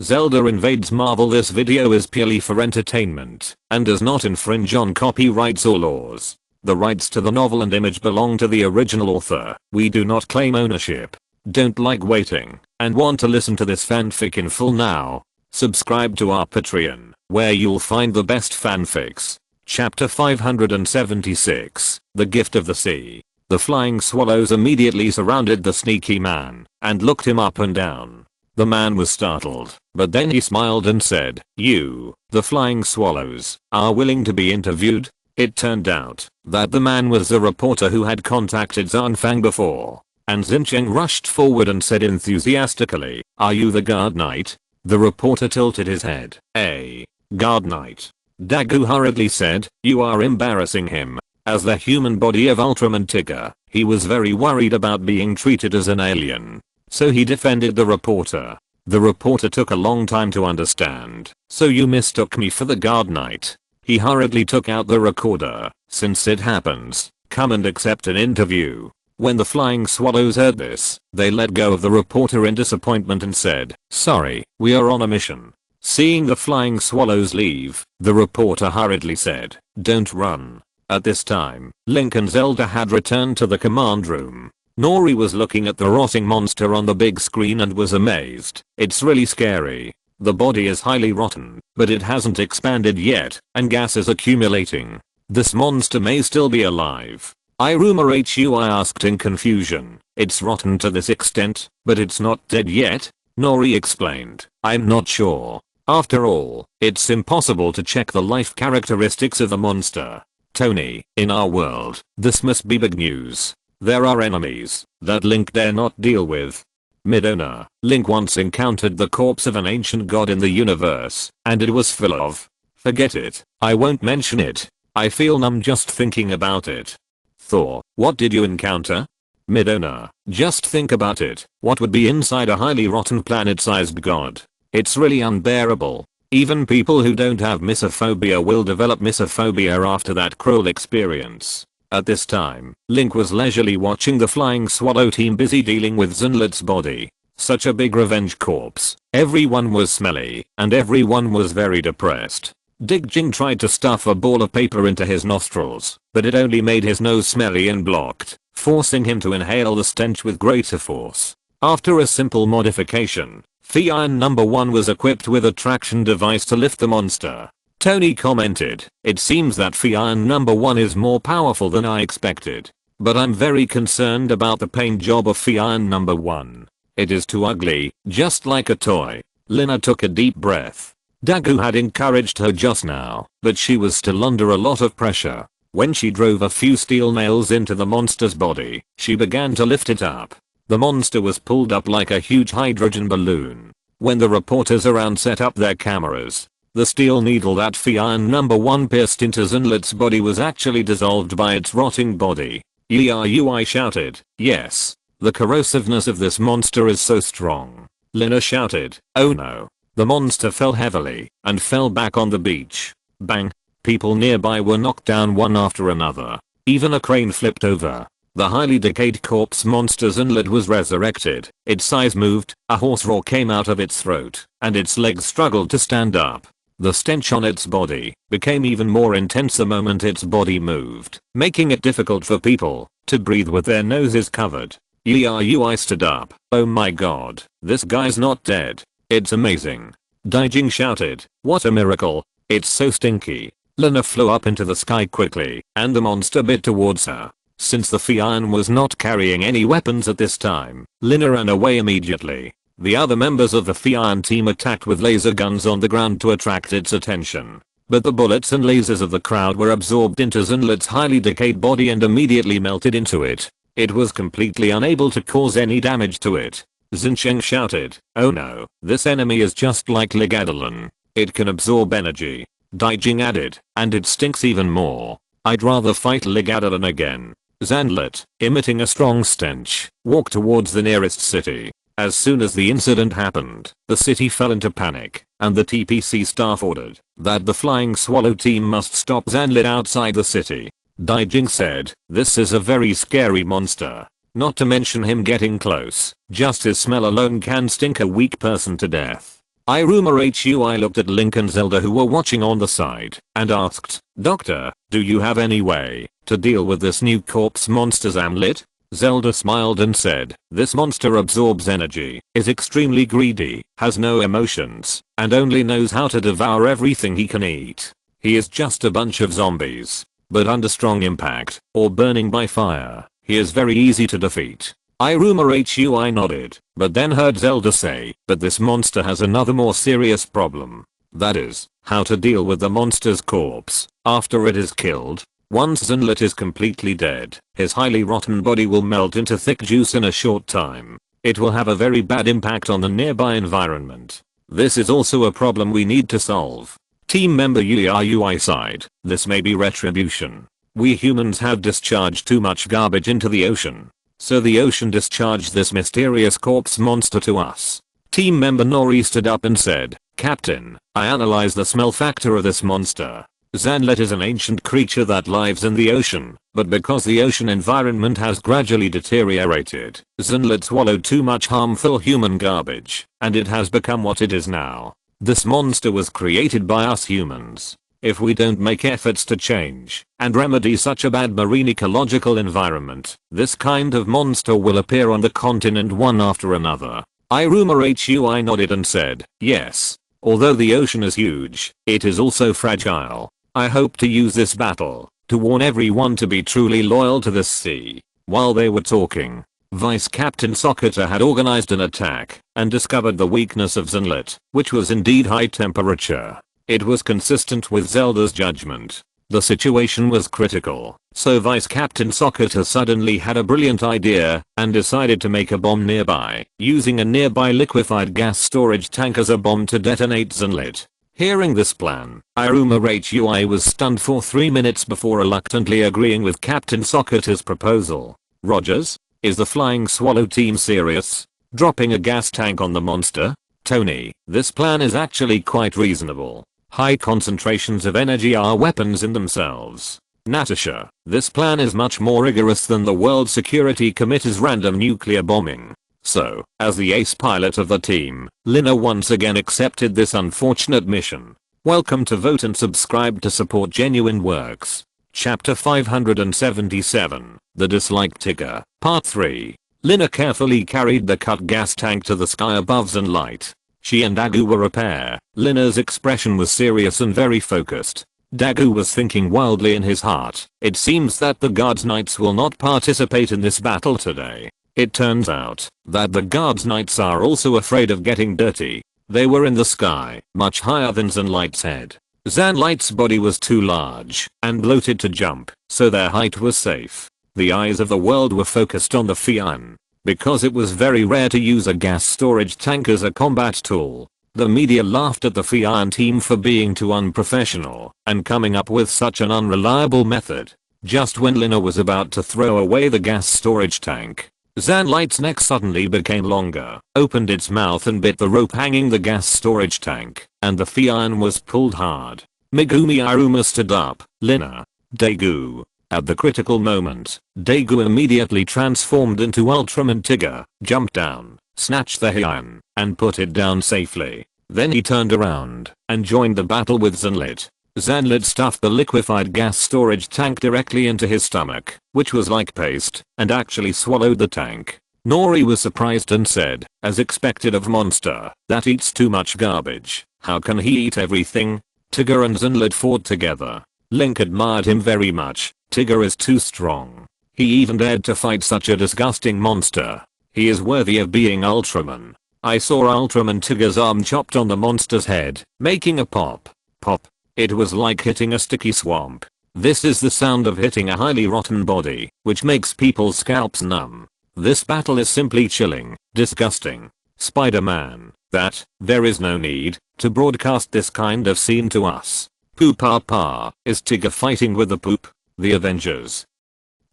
Zelda Invades Marvel. This video is purely for entertainment and does not infringe on copyrights or laws. The rights to the novel and image belong to the original author. We do not claim ownership. Don't like waiting and want to listen to this fanfic in full now? Subscribe to our Patreon, where you'll find the best fanfics. Chapter 576, The Gift of the Sea. The flying swallows immediately surrounded the sneaky man and looked him up and down. The man was startled, but then he smiled and said, "You, the flying swallows, are willing to be interviewed?" It turned out that the man was the reporter who had contacted Zanfang before, and Xincheng rushed forward and said enthusiastically, "Are you the guard knight?" The reporter tilted his head. "A guard knight?" Dagu hurriedly said, "You are embarrassing him." As the human body of Ultraman Tigger, he was very worried about being treated as an alien. So he defended the reporter. The reporter took a long time to understand. "So you mistook me for the guard knight?" He hurriedly took out the recorder. "Since it happens, come and accept an interview." When the flying swallows heard this, they let go of the reporter in disappointment and said, "Sorry, we are on a mission." Seeing the flying swallows leave, the reporter hurriedly said, "Don't run." At this time, Link and Zelda had returned to the command room. Nori was looking at the rotting monster on the big screen and was amazed. "It's really scary. The body is highly rotten, but it hasn't expanded yet, and gas is accumulating. This monster may still be alive." I asked in confusion. "It's rotten to this extent, but it's not dead yet?" Nori explained. "I'm not sure. After all, it's impossible to check the life characteristics of a monster." Tony, in our world, this must be big news. There are enemies that Link dare not deal with. Midona, Link once encountered the corpse of an ancient god in the universe, and it was full of... Forget it. I won't mention it. I feel numb just thinking about it. Thor, what did you encounter? Midona, just think about it. What would be inside a highly rotten planet-sized god? It's really unbearable. Even people who don't have misophobia will develop misophobia after that cruel experience. At this time, Link was leisurely watching the flying swallow team busy dealing with Zenlit's body. Such a big revenge corpse. Everyone was smelly, and everyone was very depressed. Digjing tried to stuff a ball of paper into his nostrils, but it only made his nose smelly and blocked, forcing him to inhale the stench with greater force. After a simple modification, Fian No. 1 was equipped with a traction device to lift the monster. Tony commented, "It seems that Fian No. 1 is more powerful than I expected. But I'm very concerned about the paint job of Fian No. 1. It is too ugly, just like a toy." Lina took a deep breath. Dagu had encouraged her just now, but she was still under a lot of pressure. When she drove a few steel nails into the monster's body, she began to lift it up. The monster was pulled up like a huge hydrogen balloon. When the reporters around set up their cameras, the steel needle that Fian No. 1 pierced into Zenlit's body was actually dissolved by its rotting body. Yui shouted, "Yes. The corrosiveness of this monster is so strong." Lina shouted, "Oh no." The monster fell heavily and fell back on the beach. Bang. People nearby were knocked down one after another. Even a crane flipped over. The highly decayed corpse monster Zenlit was resurrected. Its size moved, a hoarse roar came out of its throat, and its legs struggled to stand up. The stench on its body became even more intense the moment its body moved, making it difficult for people to breathe with their noses covered. Yui stood up. "Oh my god, this guy's not dead. It's amazing." Daijing shouted, "What a miracle. It's so stinky." Lina flew up into the sky quickly, and the monster bit towards her. Since the Fian was not carrying any weapons at this time, Lina ran away immediately. The other members of the Fian team attacked with laser guns on the ground to attract its attention. But the bullets and lasers of the crowd were absorbed into Zenlit's highly decayed body and immediately melted into it. It was completely unable to cause any damage to it. Xincheng shouted, "Oh no, this enemy is just like Ligadolin. It can absorb energy." Daijing added, "And it stinks even more. I'd rather fight Ligadolin again." Zenlit, emitting a strong stench, walked towards the nearest city. As soon as the incident happened, the city fell into panic, and the TPC staff ordered that the flying swallow team must stop Zenlit outside the city. Daijing said, "This is a very scary monster. Not to mention him getting close. Just his smell alone can stink a weak person to death." I looked at Link and Zelda who were watching on the side and asked, "Doctor, do you have any way to deal with this new corpse monster Zanlit?" Zelda smiled and said, "This monster absorbs energy, is extremely greedy, has no emotions, and only knows how to devour everything he can eat. He is just a bunch of zombies. But under strong impact, or burning by fire, he is very easy to defeat." I nodded, but then heard Zelda say, "But this monster has another more serious problem. That is, how to deal with the monster's corpse after it is killed. Once Zanlit is completely dead, his highly rotten body will melt into thick juice in a short time. It will have a very bad impact on the nearby environment. This is also a problem we need to solve." Team member Yui sighed, "This may be retribution. We humans have discharged too much garbage into the ocean. So the ocean discharged this mysterious corpse monster to us." Team member Nori stood up and said, "Captain, I analyzed the smell factor of this monster. Zanlit is an ancient creature that lives in the ocean, but because the ocean environment has gradually deteriorated, Zanlit swallowed too much harmful human garbage, and it has become what it is now. This monster was created by us humans. If we don't make efforts to change and remedy such a bad marine ecological environment, this kind of monster will appear on the continent one after another." I nodded and said, "Yes. Although the ocean is huge, it is also fragile. I hope to use this battle to warn everyone to be truly loyal to this sea." While they were talking, Vice Captain Socketa had organized an attack and discovered the weakness of Zanlit, which was indeed high temperature. It was consistent with Zelda's judgment. The situation was critical, so Vice Captain Socketa suddenly had a brilliant idea and decided to make a bomb nearby, using a nearby liquefied gas storage tank as a bomb to detonate Zanlit. Hearing this plan, Iruma was stunned for 3 minutes before reluctantly agreeing with Captain Socketa's proposal. "Rogers? Is the Flying Swallow team serious? Dropping a gas tank on the monster? Tony, this plan is actually quite reasonable. High concentrations of energy are weapons in themselves. Natasha, this plan is much more rigorous than the World Security Committee's random nuclear bombing." So, as the ace pilot of the team, Lina once again accepted this unfortunate mission. Welcome to Vote and Subscribe to support genuine works. Chapter 577, The Disliked Tigger, Part 3. Lina carefully carried the cut gas tank to the sky above Zanlit. She and Dagu were a pair. Lina's expression was serious and very focused. Dagu was thinking wildly in his heart, "It seems that the Guards Knights will not participate in this battle today." It turns out that the Guards Knights are also afraid of getting dirty. They were in the sky, much higher than Zanlight's head. Zanlight's body was too large and bloated to jump, so their height was safe. The eyes of the world were focused on the Fian. Because it was very rare to use a gas storage tank as a combat tool, the media laughed at the Fian team for being too unprofessional and coming up with such an unreliable method. Just when Lina was about to throw away the gas storage tank, Zanlight's neck suddenly became longer, opened its mouth and bit the rope hanging the gas storage tank, and the Fian was pulled hard. Megumi Iruma stood up. "Lina. Dagu." At the critical moment, Daegu immediately transformed into Ultraman Tigger, jumped down, snatched the Heian, and put it down safely. Then he turned around and joined the battle with Zanlit. Zanlit stuffed the liquefied gas storage tank directly into his stomach, which was like paste, and actually swallowed the tank. Nori was surprised and said, "As expected of monster that eats too much garbage, how can he eat everything?" Tigger and Zanlit fought together. Link admired him very much. "Tigger is too strong. He even dared to fight such a disgusting monster. He is worthy of being Ultraman." I saw Ultraman Tigger's arm chopped on the monster's head, making a pop. Pop. It was like hitting a sticky swamp. This is the sound of hitting a highly rotten body, which makes people's scalps numb. This battle is simply chilling, disgusting. Spider-Man, there is no need to broadcast this kind of scene to us. Poop-a-pa, is Tigger fighting with the poop? The Avengers.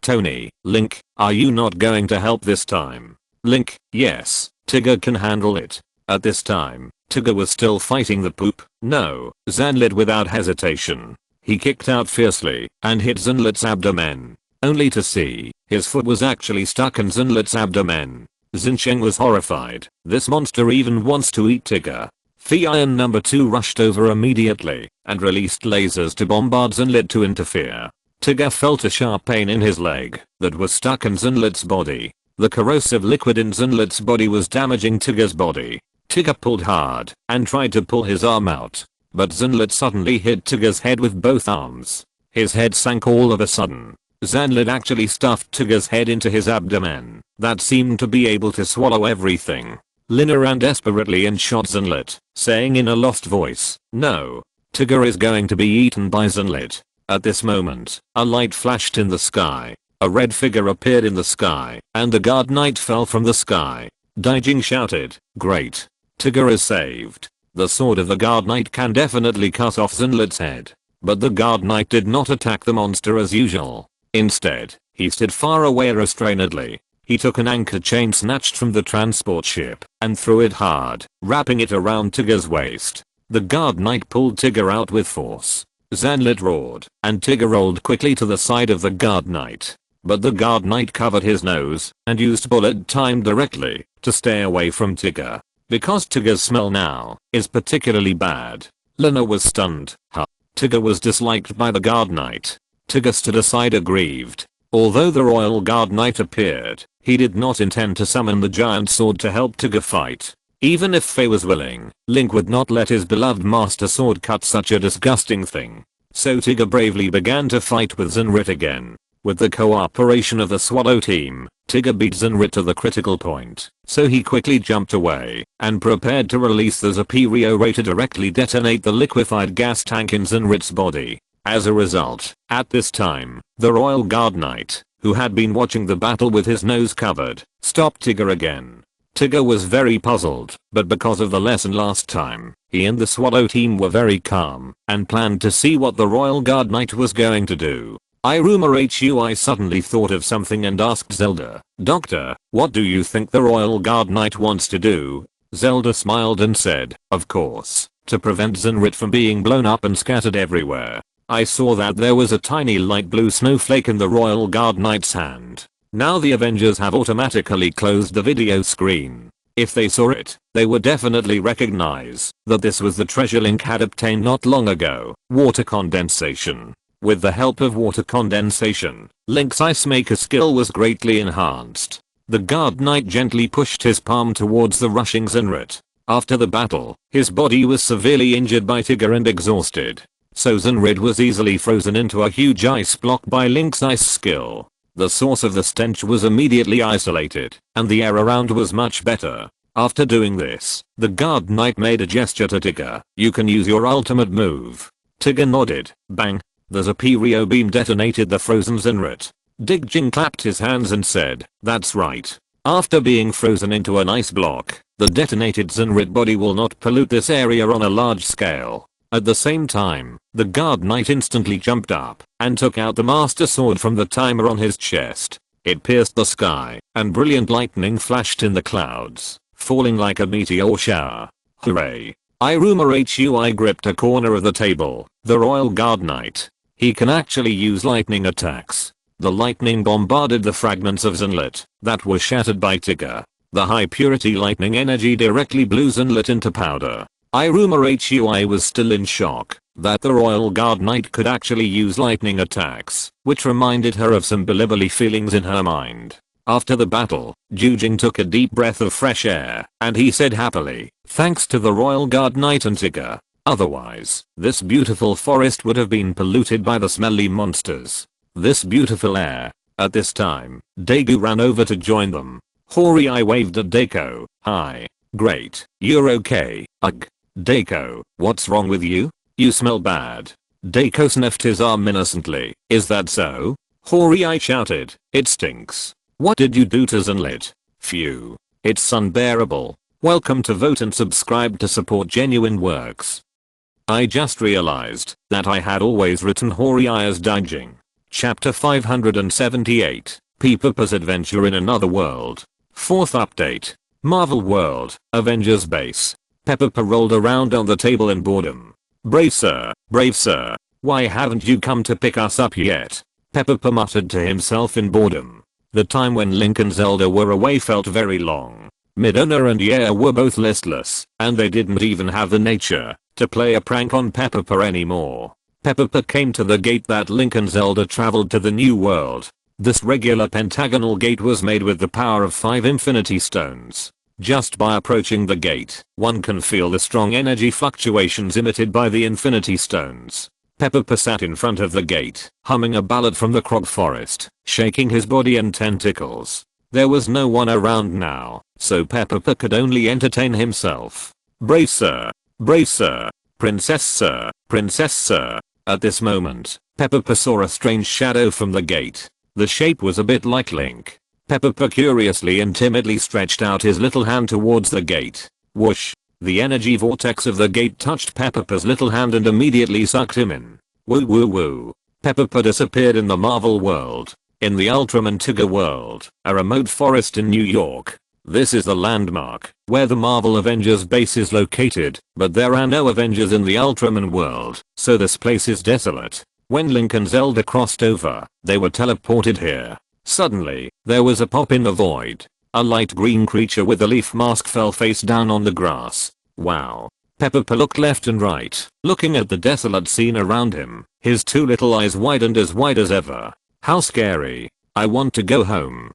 Tony, Link, are you not going to help this time? Link, yes, Tigger can handle it. At this time, Tigger was still fighting the poop. No, Zanlit without hesitation. He kicked out fiercely and hit Zanlit's abdomen, only to see his foot was actually stuck in Zanlit's abdomen. Xinsheng was horrified. This monster even wants to eat Tigger. Iron number 2 rushed over immediately and released lasers to bombard Zenlit to interfere. Tigger felt a sharp pain in his leg that was stuck in Zenlit's body. The corrosive liquid in Zenlit's body was damaging Tigger's body. Tigger pulled hard and tried to pull his arm out, but Zenlit suddenly hit Tigger's head with both arms. His head sank all of a sudden. Zenlit actually stuffed Tigger's head into his abdomen that seemed to be able to swallow everything. Lina ran desperately and shot Zenlit, saying in a lost voice, "No. Tigger is going to be eaten by Zenlit." At this moment, a light flashed in the sky. A red figure appeared in the sky, and the guard knight fell from the sky. Daijing shouted, "Great. Tigger is saved." The sword of the guard knight can definitely cut off Zenlit's head. But the guard knight did not attack the monster as usual. Instead, he stood far away restrainedly. He took an anchor chain snatched from the transport ship and threw it hard, wrapping it around Tigger's waist. The guard knight pulled Tigger out with force. Zenlit roared, and Tigger rolled quickly to the side of the guard knight. But the guard knight covered his nose and used bullet time directly to stay away from Tigger. Because Tigger's smell now is particularly bad. Lina was stunned. Tigger was disliked by the guard knight. Tigger stood aside aggrieved. Although the royal guard knight appeared, he did not intend to summon the giant sword to help Tigger fight. Even if Faye was willing, Link would not let his beloved master sword cut such a disgusting thing. So Tigger bravely began to fight with Zenrit again. With the cooperation of the Swallow team, Tigger beat Zenrit to the critical point, so he quickly jumped away and prepared to release the Zapperio ray to directly detonate the liquefied gas tank in Zenrit's body. As a result, at this time, the Royal Guard Knight, who had been watching the battle with his nose covered, stopped Tigger again. Tigger was very puzzled, but because of the lesson last time, he and the Swallow team were very calm and planned to see what the Royal Guard Knight was going to do. Hui suddenly thought of something and asked Zelda, "Doctor, what do you think the Royal Guard Knight wants to do?" Zelda smiled and said, "Of course, to prevent Zenrit from being blown up and scattered everywhere. I saw that there was a tiny light blue snowflake in the Royal Guard Knight's hand. Now the Avengers have automatically closed the video screen. If they saw it, they would definitely recognize that this was the treasure Link had obtained not long ago, water condensation. With the help of water condensation, Link's ice maker skill was greatly enhanced. The Guard Knight gently pushed his palm towards the rushing Zenrit. After the battle, his body was severely injured by Tigger and exhausted. So Zenrit was easily frozen into a huge ice block by Link's ice skill. The source of the stench was immediately isolated, and the air around was much better. After doing this, the Guard Knight made a gesture to Tigger. "You can use your ultimate move." Tigger nodded. Bang! The Zapperio beam detonated the frozen Zenrit. Daijing clapped his hands and said, "That's right. After being frozen into an ice block, the detonated Zenrit body will not pollute this area on a large scale." At the same time, the Guard Knight instantly jumped up and took out the Master Sword from the timer on his chest. It pierced the sky, and brilliant lightning flashed in the clouds, falling like a meteor shower. Hooray! Hui gripped a corner of the table. The Royal Guard Knight. He can actually use lightning attacks. The lightning bombarded the fragments of Zenlit that were shattered by Tigger. The high purity lightning energy directly blew Zenlit into powder. Hui was still in shock that the Royal Guard Knight could actually use lightning attacks, which reminded her of some Bilibili feelings in her mind. After the battle, Daijing took a deep breath of fresh air, and he said happily, "Thanks to the Royal Guard Knight and Tigger. Otherwise, this beautiful forest would have been polluted by the smelly monsters. This beautiful air." At this time, Daegu ran over to join them. Hui waved at Daiko. "Hi. Great. You're okay." "Ugh. Daiko, what's wrong with you? You smell bad." Daiko sniffed his arm innocently. "Is that so?" Hui shouted. "It stinks. What did you do to Zenlit? Phew. It's unbearable." Welcome to vote and subscribe to support genuine works. I just realized that I had always written Hui as Daijing. Chapter 578. Peepa's Adventure in Another World. 4th update. Marvel World, Avengers Base. Peppa rolled around on the table in boredom. Brave sir, why haven't you come to pick us up yet?" Peppa muttered to himself in boredom. The time when Link and Zelda were away felt very long. Midona and Yaya were both listless, and they didn't even have the nature to play a prank on Peppa anymore. Peppa came to the gate that Link and Zelda traveled to the new world. This regular pentagonal gate was made with the power of 5 infinity stones. Just by approaching the gate, one can feel the strong energy fluctuations emitted by the infinity stones. Peppa sat in front of the gate, humming a ballad from the Krog forest, shaking his body and tentacles. There was no one around now, so Peppa could only entertain himself. Brave sir, princess sir, princess sir. At this moment, Peppa saw a strange shadow from the gate. The shape was a bit like Link. Peppa curiously and timidly stretched out his little hand towards the gate. Whoosh! The energy vortex of the gate touched Peppa's little hand and immediately sucked him in. Woo woo woo. Peppa disappeared in the Marvel world. In the Ultraman world, a remote forest in New York. This is the landmark where the Marvel Avengers base is located, but there are no Avengers in the Ultraman world, so this place is desolate. When Link and Zelda crossed over, they were teleported here. Suddenly, there was a pop in the void. A light green creature with a leaf mask fell face down on the grass. Wow. Peppa looked left and right, looking at the desolate scene around him. His 2 little eyes widened as wide as ever. How scary. I want to go home.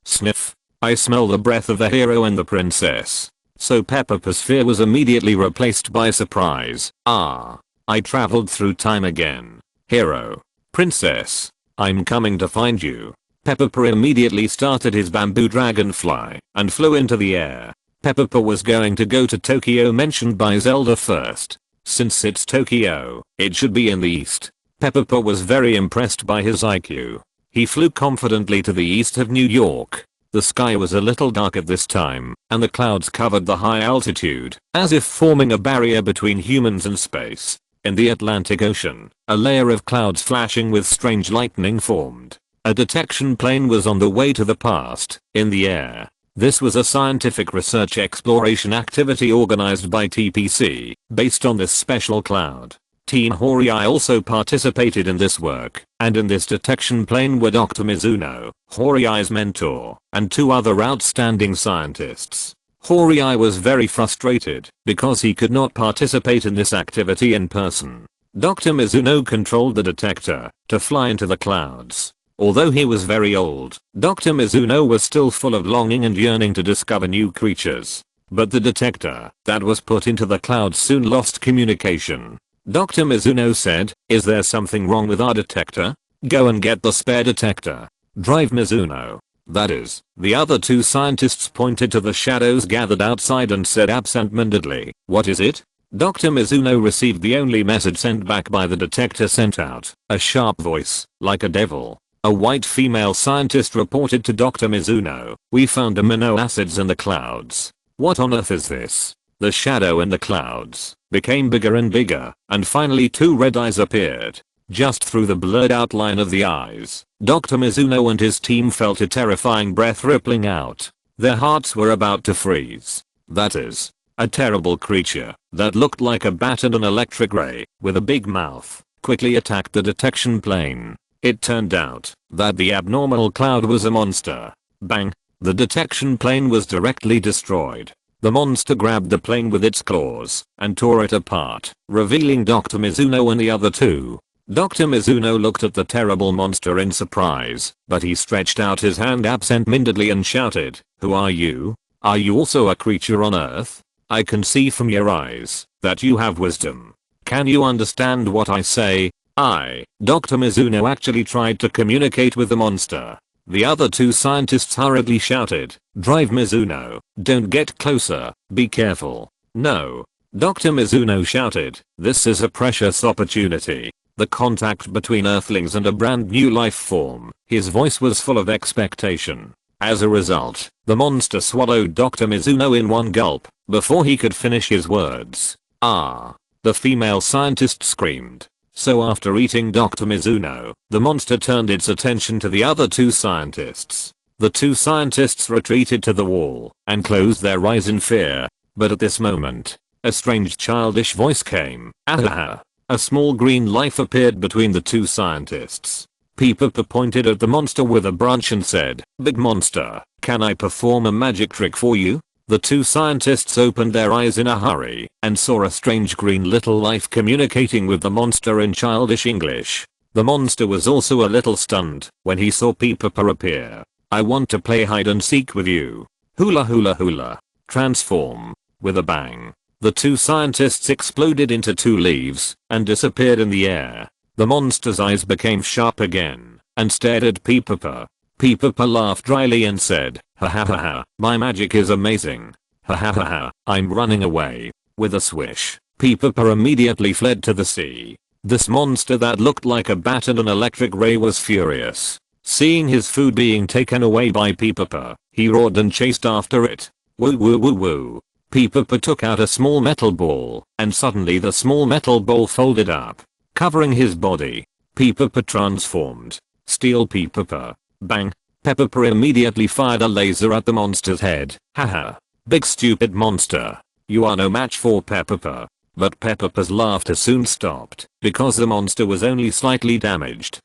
Sniff. I smell the breath of the hero and the princess. So Peppa's fear was immediately replaced by surprise. I traveled through time again. Hero. Princess. I'm coming to find you. Peppa immediately started his bamboo dragonfly and flew into the air. Peppa was going to go to Tokyo mentioned by Zelda first. Since it's Tokyo, it should be in the east. Peppa was very impressed by his IQ. He flew confidently to the east of New York. The sky was a little dark at this time, and the clouds covered the high altitude, as if forming a barrier between humans and space. In the Atlantic Ocean, a layer of clouds flashing with strange lightning formed. A detection plane was on the way to the past, in the air. This was a scientific research exploration activity organized by TPC, based on this special cloud. Team Hori-Eye also participated in this work, and in this detection plane were Dr. Mizuno, Hori-Eye's mentor, and 2 other outstanding scientists. Hori-Eye was very frustrated because he could not participate in this activity in person. Dr. Mizuno controlled the detector to fly into the clouds. Although he was very old, Dr. Mizuno was still full of longing and yearning to discover new creatures. But the detector that was put into the clouds soon lost communication. Dr. Mizuno said, "Is there something wrong with our detector? Go and get the spare detector. Drive Mizuno." That is, the other 2 scientists pointed to the shadows gathered outside and said absent-mindedly, "What is it?" Dr. Mizuno received the only message sent back by the detector sent out, a sharp voice, like a devil. A white female scientist reported to Dr. Mizuno, "We found amino acids in the clouds. What on earth is this?" The shadow in the clouds became bigger and bigger, and finally 2 red eyes appeared. Just through the blurred outline of the eyes, Dr. Mizuno and his team felt a terrifying breath rippling out. Their hearts were about to freeze. That is, a terrible creature that looked like a bat and an electric ray, with a big mouth, quickly attacked the detection plane. It turned out that the abnormal cloud was a monster. Bang! The detection plane was directly destroyed. The monster grabbed the plane with its claws and tore it apart, revealing Dr. Mizuno and the other 2. Dr. Mizuno looked at the terrible monster in surprise, but he stretched out his hand absent-mindedly and shouted, "Who are you? Are you also a creature on Earth? I can see from your eyes that you have wisdom. Can you understand what I say?" Dr. Mizuno actually tried to communicate with the monster. The other 2 scientists hurriedly shouted, "Drive Mizuno, don't get closer, be careful." "No." Dr. Mizuno shouted, "This is a precious opportunity. The contact between Earthlings and a brand new life form." His voice was full of expectation. As a result, the monster swallowed Dr. Mizuno in one gulp, before he could finish his words. "Ah!" the female scientist screamed. So after eating Dr. Mizuno, the monster turned its attention to the other 2 scientists. The 2 scientists retreated to the wall and closed their eyes in fear. But at this moment, a strange childish voice came. "Ahaha!" A small green life appeared between the 2 scientists. Peppa pointed at the monster with a branch and said, "Big monster, Can I perform a magic trick for you? The two scientists opened their eyes in a hurry and saw a strange green little life communicating with the monster in childish English. The monster was also a little stunned when he saw Peepapa appear. I want to play hide and seek with you. Hula hula hula. Transform. With a bang, the two scientists exploded into two leaves and disappeared in the air. The monster's eyes became sharp again and stared at Peepapa. Peepapa laughed dryly and said, ha ha ha ha, my magic is amazing. Ha ha ha ha, I'm running away. With a swish, Peepapa immediately fled to the sea. This monster that looked like a bat and an electric ray was furious. Seeing his food being taken away by Peepapa, he roared and chased after it. Woo woo woo woo. Peepapa took out a small metal ball and suddenly the small metal ball folded up, covering his body. Peepapa transformed. Steal Peepapa. Bang. Peepapa immediately fired a laser at the monster's head. Haha. Big stupid monster. You are no match for Peepapa. But Peppa's laughter soon stopped because the monster was only slightly damaged.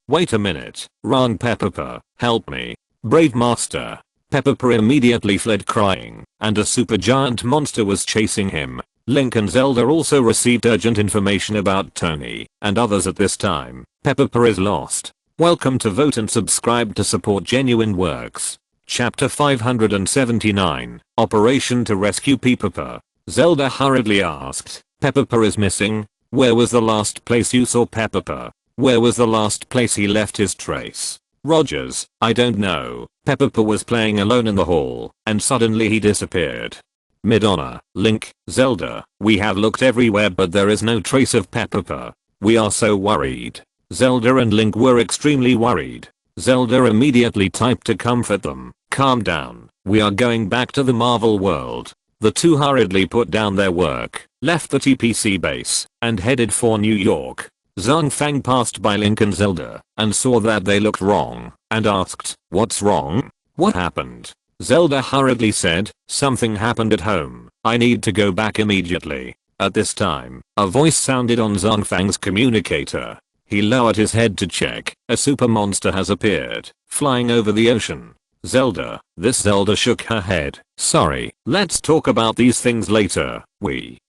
Wait a minute. Wrong Peepapa. Help me. Brave master. Peepapa immediately fled crying and a supergiant monster was chasing him. Link and Zelda also received urgent information about Tony and others at this time. Peepapa is lost. Welcome to vote and subscribe to support genuine works. Chapter 579. Operation to rescue Peepapa. Zelda hurriedly asked, Peepapa is missing? Where was the last place you saw Peepapa? Where was the last place he left his trace? Rogers, I don't know. Peepapa was playing alone in the hall and suddenly he disappeared. Madonna, Link, Zelda, we have looked everywhere but there is no trace of Peepapa. We are so worried. Zelda and Link were extremely worried. Zelda immediately typed to comfort them, calm down, we are going back to the Marvel world. The two hurriedly put down their work, left the TPC base, and headed for New York. Zhang Fang passed by Link and Zelda and saw that they looked wrong and asked, what's wrong? What happened? Zelda hurriedly said, something happened at home. I need to go back immediately. At this time, a voice sounded on Zhang Fang's communicator. He lowered his head to check. A super monster has appeared, flying over the ocean. Zelda, Zelda shook her head. Sorry, let's talk about these things later.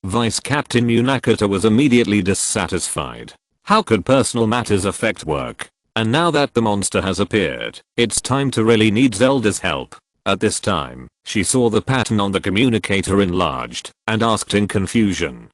Vice Captain Munakata was immediately dissatisfied. How could personal matters affect work? And now that the monster has appeared, it's time to really need Zelda's help. At this time, she saw the pattern on the communicator enlarged and asked in confusion,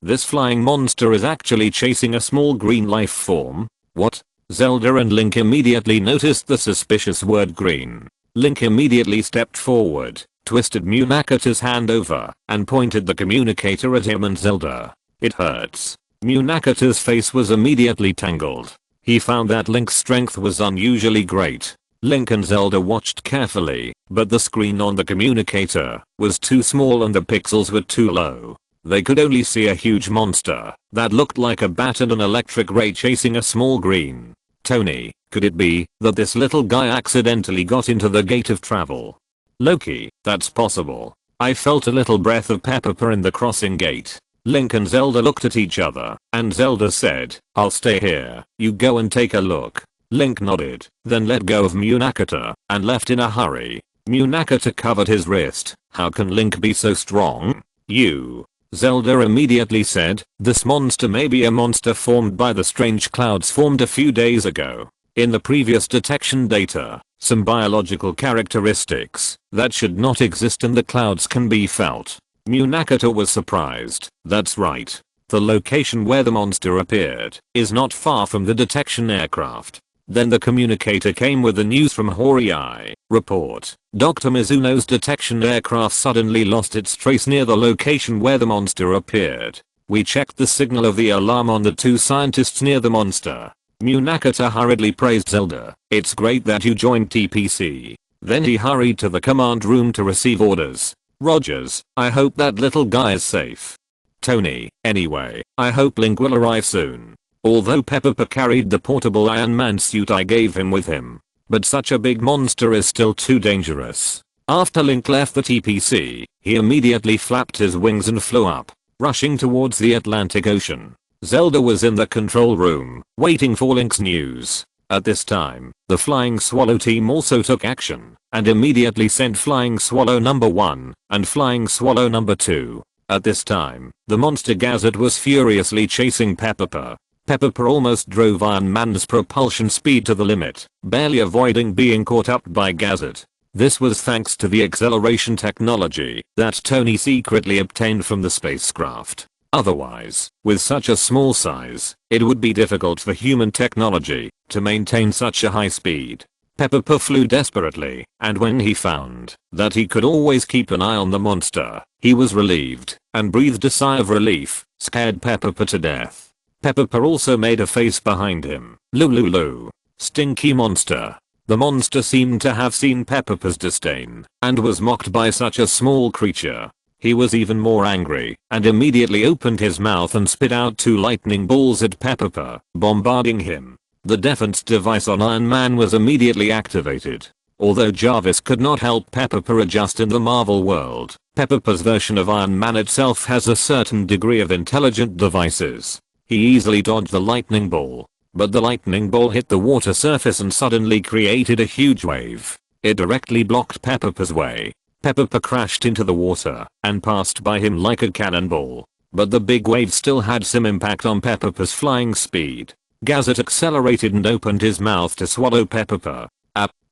this flying monster is actually chasing a small green life form? What? Zelda and Link immediately noticed the suspicious word green. Link immediately stepped forward, twisted Munakata's hand over, and pointed the communicator at him and Zelda. It hurts. Munakata's face was immediately tangled. He found that Link's strength was unusually great. Link and Zelda watched carefully, but the screen on the communicator was too small and the pixels were too low. They could only see a huge monster that looked like a bat and an electric ray chasing a small green. Tony, could it be that this little guy accidentally got into the gate of travel? Loki, that's possible. I felt a little breath of Peepapa in the crossing gate. Link and Zelda looked at each other, and Zelda said, I'll stay here, you go and take a look. Link nodded, then let go of Munakata, and left in a hurry. Munakata covered his wrist. How can Link be so strong? Zelda immediately said, this monster may be a monster formed by the strange clouds formed a few days ago. In the previous detection data, some biological characteristics that should not exist in the clouds can be felt. Munakata was surprised. That's right. The location where the monster appeared is not far from the detection aircraft. Then the communicator came with the news from Hori. Report. Dr. Mizuno's detection aircraft suddenly lost its trace near the location where the monster appeared. We checked the signal of the alarm on the two scientists near the monster. Munakata hurriedly praised Zelda. It's great that you joined TPC. Then he hurried to the command room to receive orders. Rogers, I hope that little guy is safe. Tony, anyway, I hope Link will arrive soon. Although Peepapa carried the portable Iron Man suit I gave him with him. But such a big monster is still too dangerous. After Link left the TPC, he immediately flapped his wings and flew up, rushing towards the Atlantic Ocean. Zelda was in the control room, waiting for Link's news. At this time, the Flying Swallow team also took action and immediately sent Flying Swallow number 1 and Flying Swallow number 2. At this time, the monster Gazette was furiously chasing Pepper. Pepper almost drove Iron Man's propulsion speed to the limit, barely avoiding being caught up by Gazette. This was thanks to the acceleration technology that Tony secretly obtained from the spacecraft. Otherwise, with such a small size, it would be difficult for human technology to maintain such a high speed. Pepper flew desperately, and when he found that he could always keep an eye on the monster, he was relieved and breathed a sigh of relief, scared Pepper to death. Pepper also made a face behind him. Lulu. Stinky monster. The monster seemed to have seen Pepper's disdain and was mocked by such a small creature. He was even more angry and immediately opened his mouth and spit out 2 lightning balls at Pepper, bombarding him. The defense device on Iron Man was immediately activated. Although Jarvis could not help Pepper adjust in the Marvel world, Pepper's version of Iron Man itself has a certain degree of intelligent devices. He easily dodged the lightning ball, but the lightning ball hit the water surface and suddenly created a huge wave. It directly blocked Pepper's way. Pepper crashed into the water and passed by him like a cannonball, but the big wave still had some impact on Pepper's flying speed. Gazette accelerated and opened his mouth to swallow Pepper.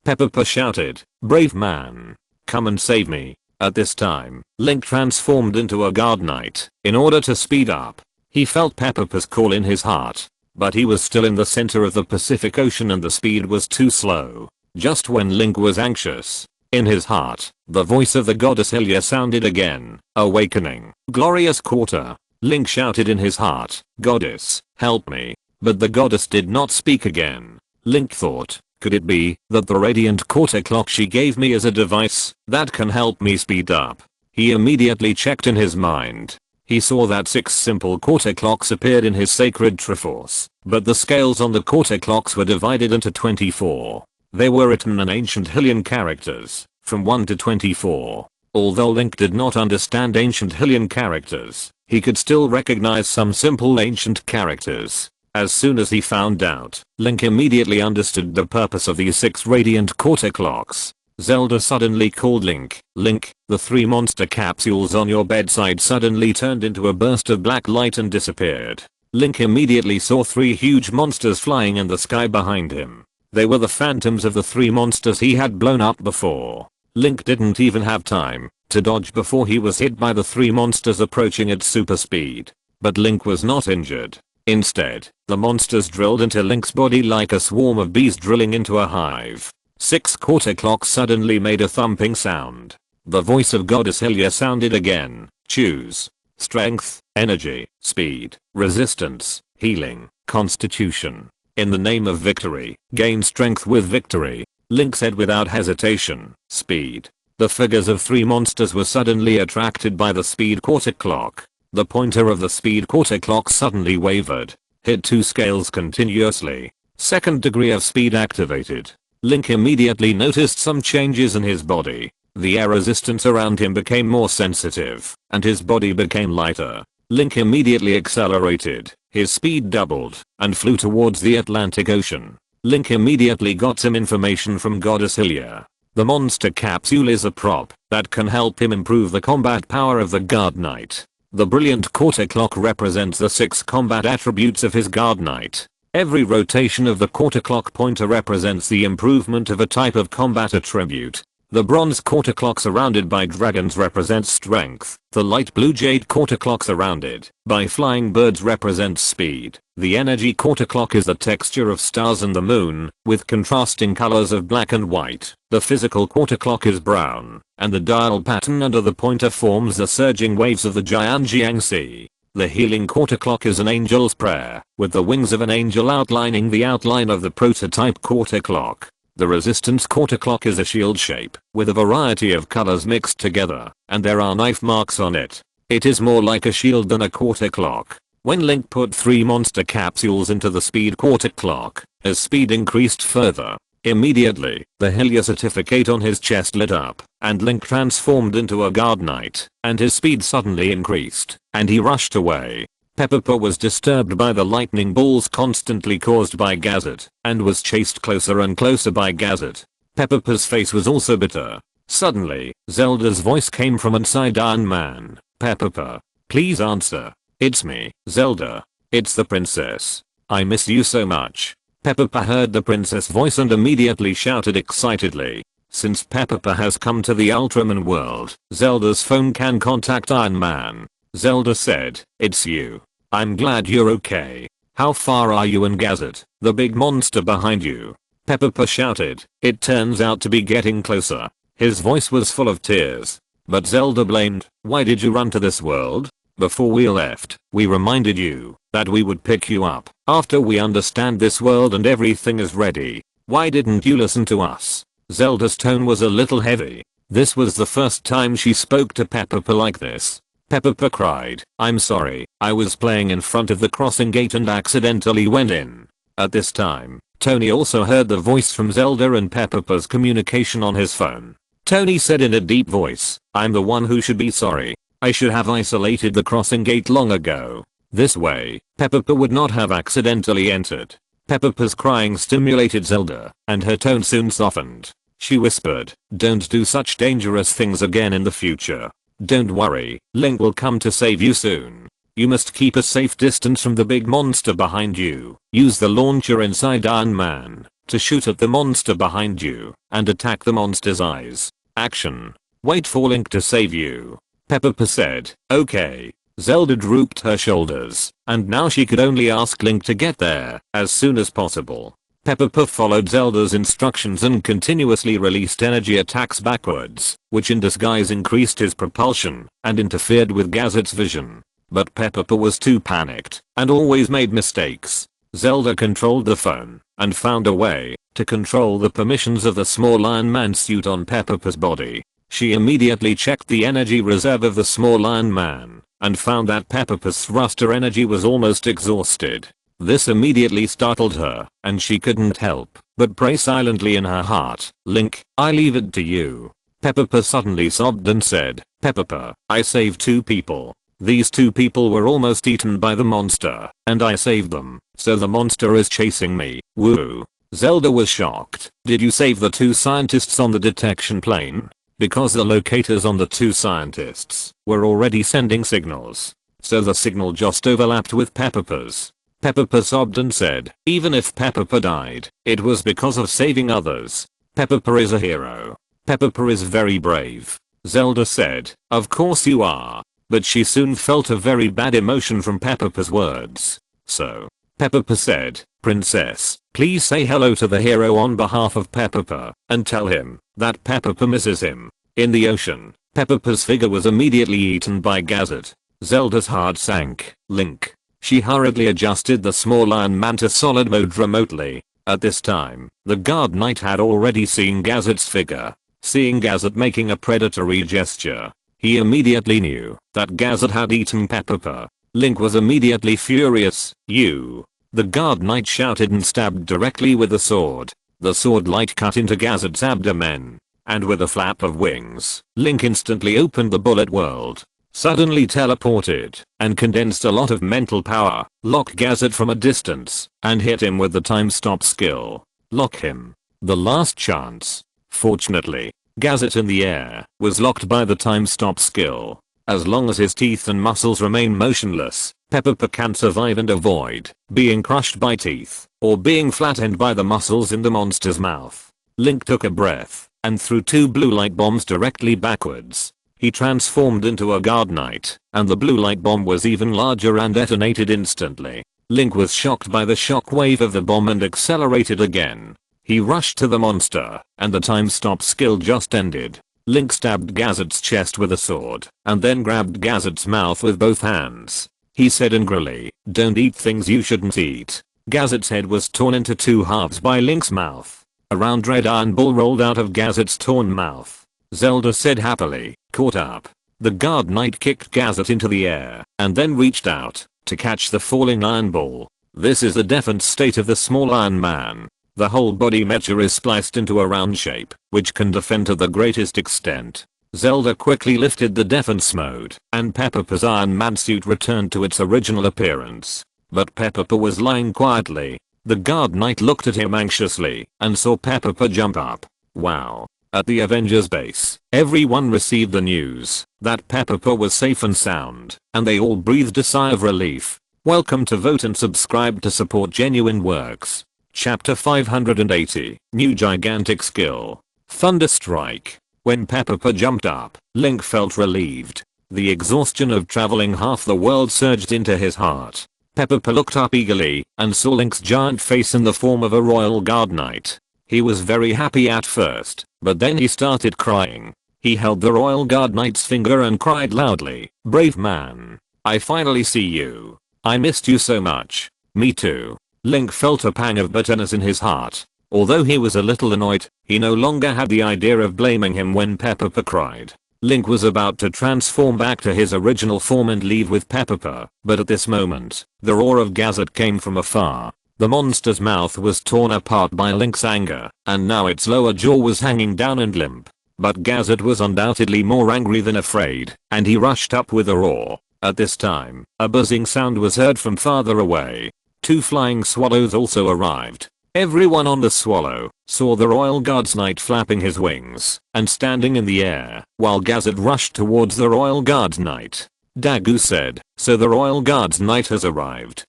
Pepper shouted, "Brave man, come and save me." At this time, Link transformed into a guard knight in order to speed up. He felt Pepper's call in his heart, but he was still in the center of the Pacific Ocean and the speed was too slow. Just when Link was anxious, in his heart, the voice of the goddess Hylia sounded again, awakening. Glorious quarter. Link shouted in his heart, "Goddess, help me." But the goddess did not speak again. Link thought, could it be that the radiant quarter clock she gave me is a device that can help me speed up? He immediately checked in his mind. He saw that 6 simple quarter clocks appeared in his sacred Triforce, but the scales on the quarter clocks were divided into 24. They were written in ancient Hylian characters, from 1 to 24. Although Link did not understand ancient Hylian characters, he could still recognize some simple ancient characters. As soon as he found out, Link immediately understood the purpose of these 6 radiant quarter clocks. Zelda suddenly called Link. "Link, the 3 monster capsules on your bedside suddenly turned into a burst of black light and disappeared." Link immediately saw 3 huge monsters flying in the sky behind him. They were the phantoms of the 3 monsters he had blown up before. Link didn't even have time to dodge before he was hit by the 3 monsters approaching at super speed. But Link was not injured. Instead, the monsters drilled into Link's body like a swarm of bees drilling into a hive. 6 quarter clocks suddenly made a thumping sound. The voice of Goddess Hylia sounded again. "Choose. Strength, energy, speed, resistance, healing, constitution. In the name of victory, gain strength with victory." Link said without hesitation, "Speed." The figures of 3 monsters were suddenly attracted by the speed quarter clock. The pointer of the speed quarter clock suddenly wavered, hit 2 scales continuously. 2nd degree of speed activated. Link immediately noticed some changes in his body. The air resistance around him became more sensitive, and his body became lighter. Link immediately accelerated, his speed doubled, and flew towards the Atlantic Ocean. Link immediately got some information from Goddess Hylia. The monster capsule is a prop that can help him improve the combat power of the Guard Knight. The brilliant quarter clock represents the 6 combat attributes of his Guard Knight. Every rotation of the quarter clock pointer represents the improvement of a type of combat attribute. The bronze quarter clock surrounded by dragons represents strength. The light blue jade quarter clock surrounded by flying birds represents speed. The energy quarter clock is the texture of stars and the moon, with contrasting colors of black and white. The physical quarter clock is brown, and the dial pattern under the pointer forms the surging waves of the Jiangjiang Sea. The healing quarter clock is an angel's prayer, with the wings of an angel outlining the outline of the prototype quarter clock. The resistance quarter clock is a shield shape, with a variety of colors mixed together, and there are knife marks on it. It is more like a shield than a quarter clock. When Link put 3 monster capsules into the speed quarter clock, as speed increased further, immediately, the Hylia certificate on his chest lit up, and Link transformed into a Guard Knight, and his speed suddenly increased, and he rushed away. Pepper was disturbed by the lightning bolts constantly caused by Gazet, and was chased closer and closer by Gazet. Pepper's face was also bitter. Suddenly, Zelda's voice came from inside Iron Man. Pepper, please answer. It's me, Zelda. It's the princess. I miss you so much. Pepper heard the princess voice and immediately shouted excitedly. Since Pepper has come to the Ultraman world, Zelda's phone can contact Iron Man. Zelda said, it's you. I'm glad you're okay. How far are you and Gazet, the big monster behind you? Pepper shouted. It turns out to be getting closer. His voice was full of tears. But Zelda blamed, why did you run to this world? Before we left, we reminded you that we would pick you up after we understand this world and everything is ready. Why didn't you listen to us? Zelda's tone was a little heavy. This was the first time she spoke to Pepper like this. Pepper cried, I'm sorry, I was playing in front of the crossing gate and accidentally went in. At this time, Tony also heard the voice from Zelda and Pepper's communication on his phone. Tony said in a deep voice, I'm the one who should be sorry. I should have isolated the crossing gate long ago. This way, Pepper would not have accidentally entered. Pepper's crying stimulated Zelda, and her tone soon softened. She whispered, don't do such dangerous things again in the future. Don't worry, Link will come to save you soon. You must keep a safe distance from the big monster behind you. Use the launcher inside Iron Man to shoot at the monster behind you and attack the monster's eyes. Action. Wait for Link to save you. Pepper said, okay. Zelda drooped her shoulders, and now she could only ask Link to get there as soon as possible. Pepper followed Zelda's instructions and continuously released energy attacks backwards, which in disguise increased his propulsion and interfered with Gazet's vision. But Pepper was too panicked and always made mistakes. Zelda controlled the phone and found a way to control the permissions of the small Iron Man suit on Pepper's body. She immediately checked the energy reserve of the small Iron Man and found that Pepper's thruster energy was almost exhausted. This immediately startled her, and she couldn't help but pray silently in her heart, Link, I leave it to you. Pepper suddenly sobbed and said, Pepper, I saved 2 people. These 2 people were almost eaten by the monster, and I saved them, so the monster is chasing me. Woo. Zelda was shocked. Did you save the 2 scientists on the detection plane? Because the locators on the 2 scientists were already sending signals, so the signal just overlapped with Pepper's. Pepper sobbed and said, even if Pepper died, it was because of saving others. Pepper is a hero. Pepper is very brave. Zelda said, of course you are. But she soon felt a very bad emotion from Pepper's words. So, Pepper said, Princess, please say hello to the hero on behalf of Pepper and tell him that Pepper misses him. In the ocean, Pepper's figure was immediately eaten by Gazet. Zelda's heart sank. Link. She hurriedly adjusted the small Iron Man to solid mode remotely. At this time, the guard knight had already seen Gazet's figure. Seeing Gazet making a predatory gesture, he immediately knew that Gazet had eaten Pepper. Link was immediately furious. You. The guard knight shouted and stabbed directly with the sword. The sword light cut into Gazet's abdomen. And with a flap of wings, Link instantly opened the bullet world. Suddenly teleported and condensed a lot of mental power. Lock Gazet from a distance and hit him with the time stop skill. Lock him. The last chance. Fortunately, Gazet in the air was locked by the time stop skill. As long as his teeth and muscles remain motionless, Pepper can survive and avoid being crushed by teeth or being flattened by the muscles in the monster's mouth. Link took a breath and threw 2 blue light bombs directly backwards. He transformed into a guard knight, and the blue light bomb was even larger and detonated instantly. Link was shocked by the shock wave of the bomb and accelerated again. He rushed to the monster, and the time stop skill just ended. Link stabbed Gazet's chest with a sword, and then grabbed Gazet's mouth with both hands. He said angrily, don't eat things you shouldn't eat. Gazet's head was torn into 2 halves by Link's mouth. A round red iron ball rolled out of Gazet's torn mouth. Zelda said happily, caught up. The guard knight kicked Gazet into the air and then reached out to catch the falling iron ball. This is the definite state of the small Iron Man. The whole body mecha is spliced into a round shape, which can defend to the greatest extent. Zelda quickly lifted the defense mode, and Peppa's Iron Man suit returned to its original appearance. But Peppa was lying quietly. The guard knight looked at him anxiously and saw Peppa jump up. Wow. At the Avengers base, everyone received the news that Peppa was safe and sound, and they all breathed a sigh of relief. Welcome to Vote and subscribe to support genuine works. Chapter 580, New Gigantic Skill. Thunder Strike. When Peppa jumped up, Link felt relieved. The exhaustion of traveling half the world surged into his heart. Peppa looked up eagerly and saw Link's giant face in the form of a royal guard knight. He was very happy at first, but then he started crying. He held the royal guard knight's finger and cried loudly, "Brave man. I finally see you. I missed you so much." "Me too." Link felt a pang of bitterness in his heart. Although he was a little annoyed, he no longer had the idea of blaming him when Peppa cried. Link was about to transform back to his original form and leave with Peppa, but at this moment, the roar of Gazet came from afar. The monster's mouth was torn apart by Link's anger, and now its lower jaw was hanging down and limp. But Gazet was undoubtedly more angry than afraid, and he rushed up with a roar. At this time, a buzzing sound was heard from farther away. 2 flying swallows also arrived. Everyone on the swallow saw the royal guard's knight flapping his wings and standing in the air while Gazet rushed towards the royal guard's knight. Dagu said, "So the royal guard's knight has arrived.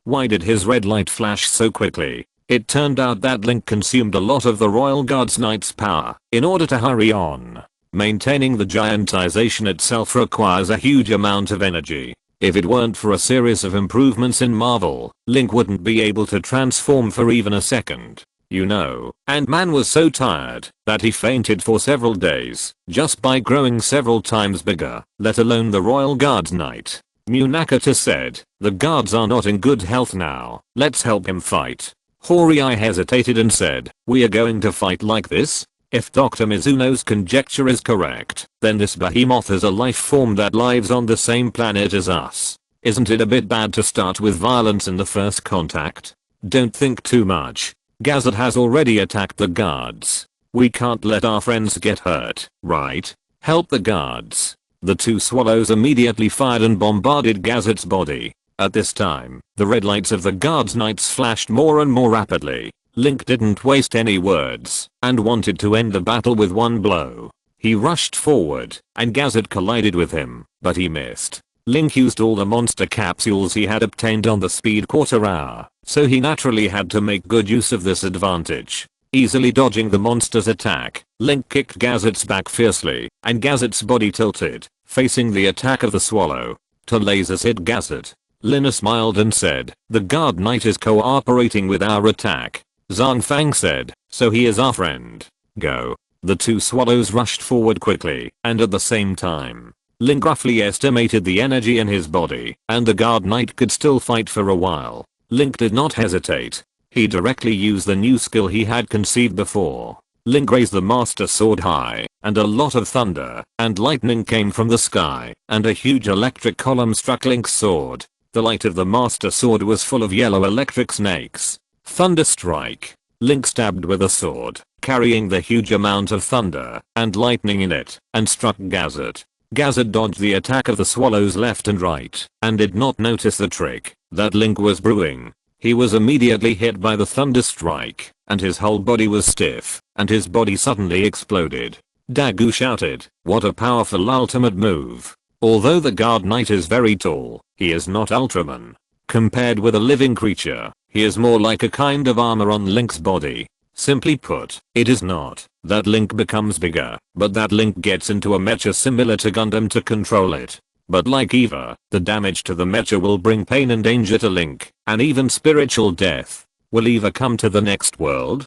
Why did his red light flash so quickly?" It turned out that Link consumed a lot of the royal guard's knight's power in order to hurry on. Maintaining the giantization itself requires a huge amount of energy. If it weren't for a series of improvements in Marvel, Link wouldn't be able to transform for even a second. Ant-Man was so tired that he fainted for several days just by growing several times bigger, let alone the royal guard's knight. Munakata said, "The guards are not in good health now, let's help him fight." Horii hesitated and said, "We are going to fight like this?" If Dr. Mizuno's conjecture is correct, then this behemoth is a life form that lives on the same planet as us. Isn't it a bit bad to start with violence in the first contact? Don't think too much. Gazet has already attacked the guards. We can't let our friends get hurt, right? Help the guards. The 2 swallows immediately fired and bombarded Gazet's body. At this time, the red lights of the guards' knights flashed more and more rapidly. Link didn't waste any words and wanted to end the battle with one blow. He rushed forward and Gazet collided with him, but he missed. Link used all the monster capsules he had obtained on the speed quarter hour, so he naturally had to make good use of this advantage. Easily dodging the monster's attack, Link kicked Gazet's back fiercely, and Gazet's body tilted, facing the attack of the swallow. 2 lasers hit Gazet. Lina smiled and said, "The guard knight is cooperating with our attack." Zhang Fang said, "So he is our friend. Go." The 2 swallows rushed forward quickly, and at the same time, Link roughly estimated the energy in his body, and the guard knight could still fight for a while. Link did not hesitate. He directly used the new skill he had conceived before. Link raised the master sword high, and a lot of thunder and lightning came from the sky, and a huge electric column struck Link's sword. The light of the master sword was full of yellow electric snakes. Thunder Strike. Link stabbed with a sword, carrying the huge amount of thunder and lightning in it, and struck Gazet. Gazet dodged the attack of the swallows left and right, and did not notice the trick that Link was brewing. He was immediately hit by the Thunder Strike, and his whole body was stiff, and his body suddenly exploded. Dagu shouted, "What a powerful ultimate move." Although the guard knight is very tall, he is not Ultraman. Compared with a living creature, he is more like a kind of armor on Link's body. Simply put, it is not that Link becomes bigger, but that Link gets into a mecha similar to Gundam to control it. But like Eva, the damage to the mecha will bring pain and danger to Link, and even spiritual death. Will Eva come to the next world?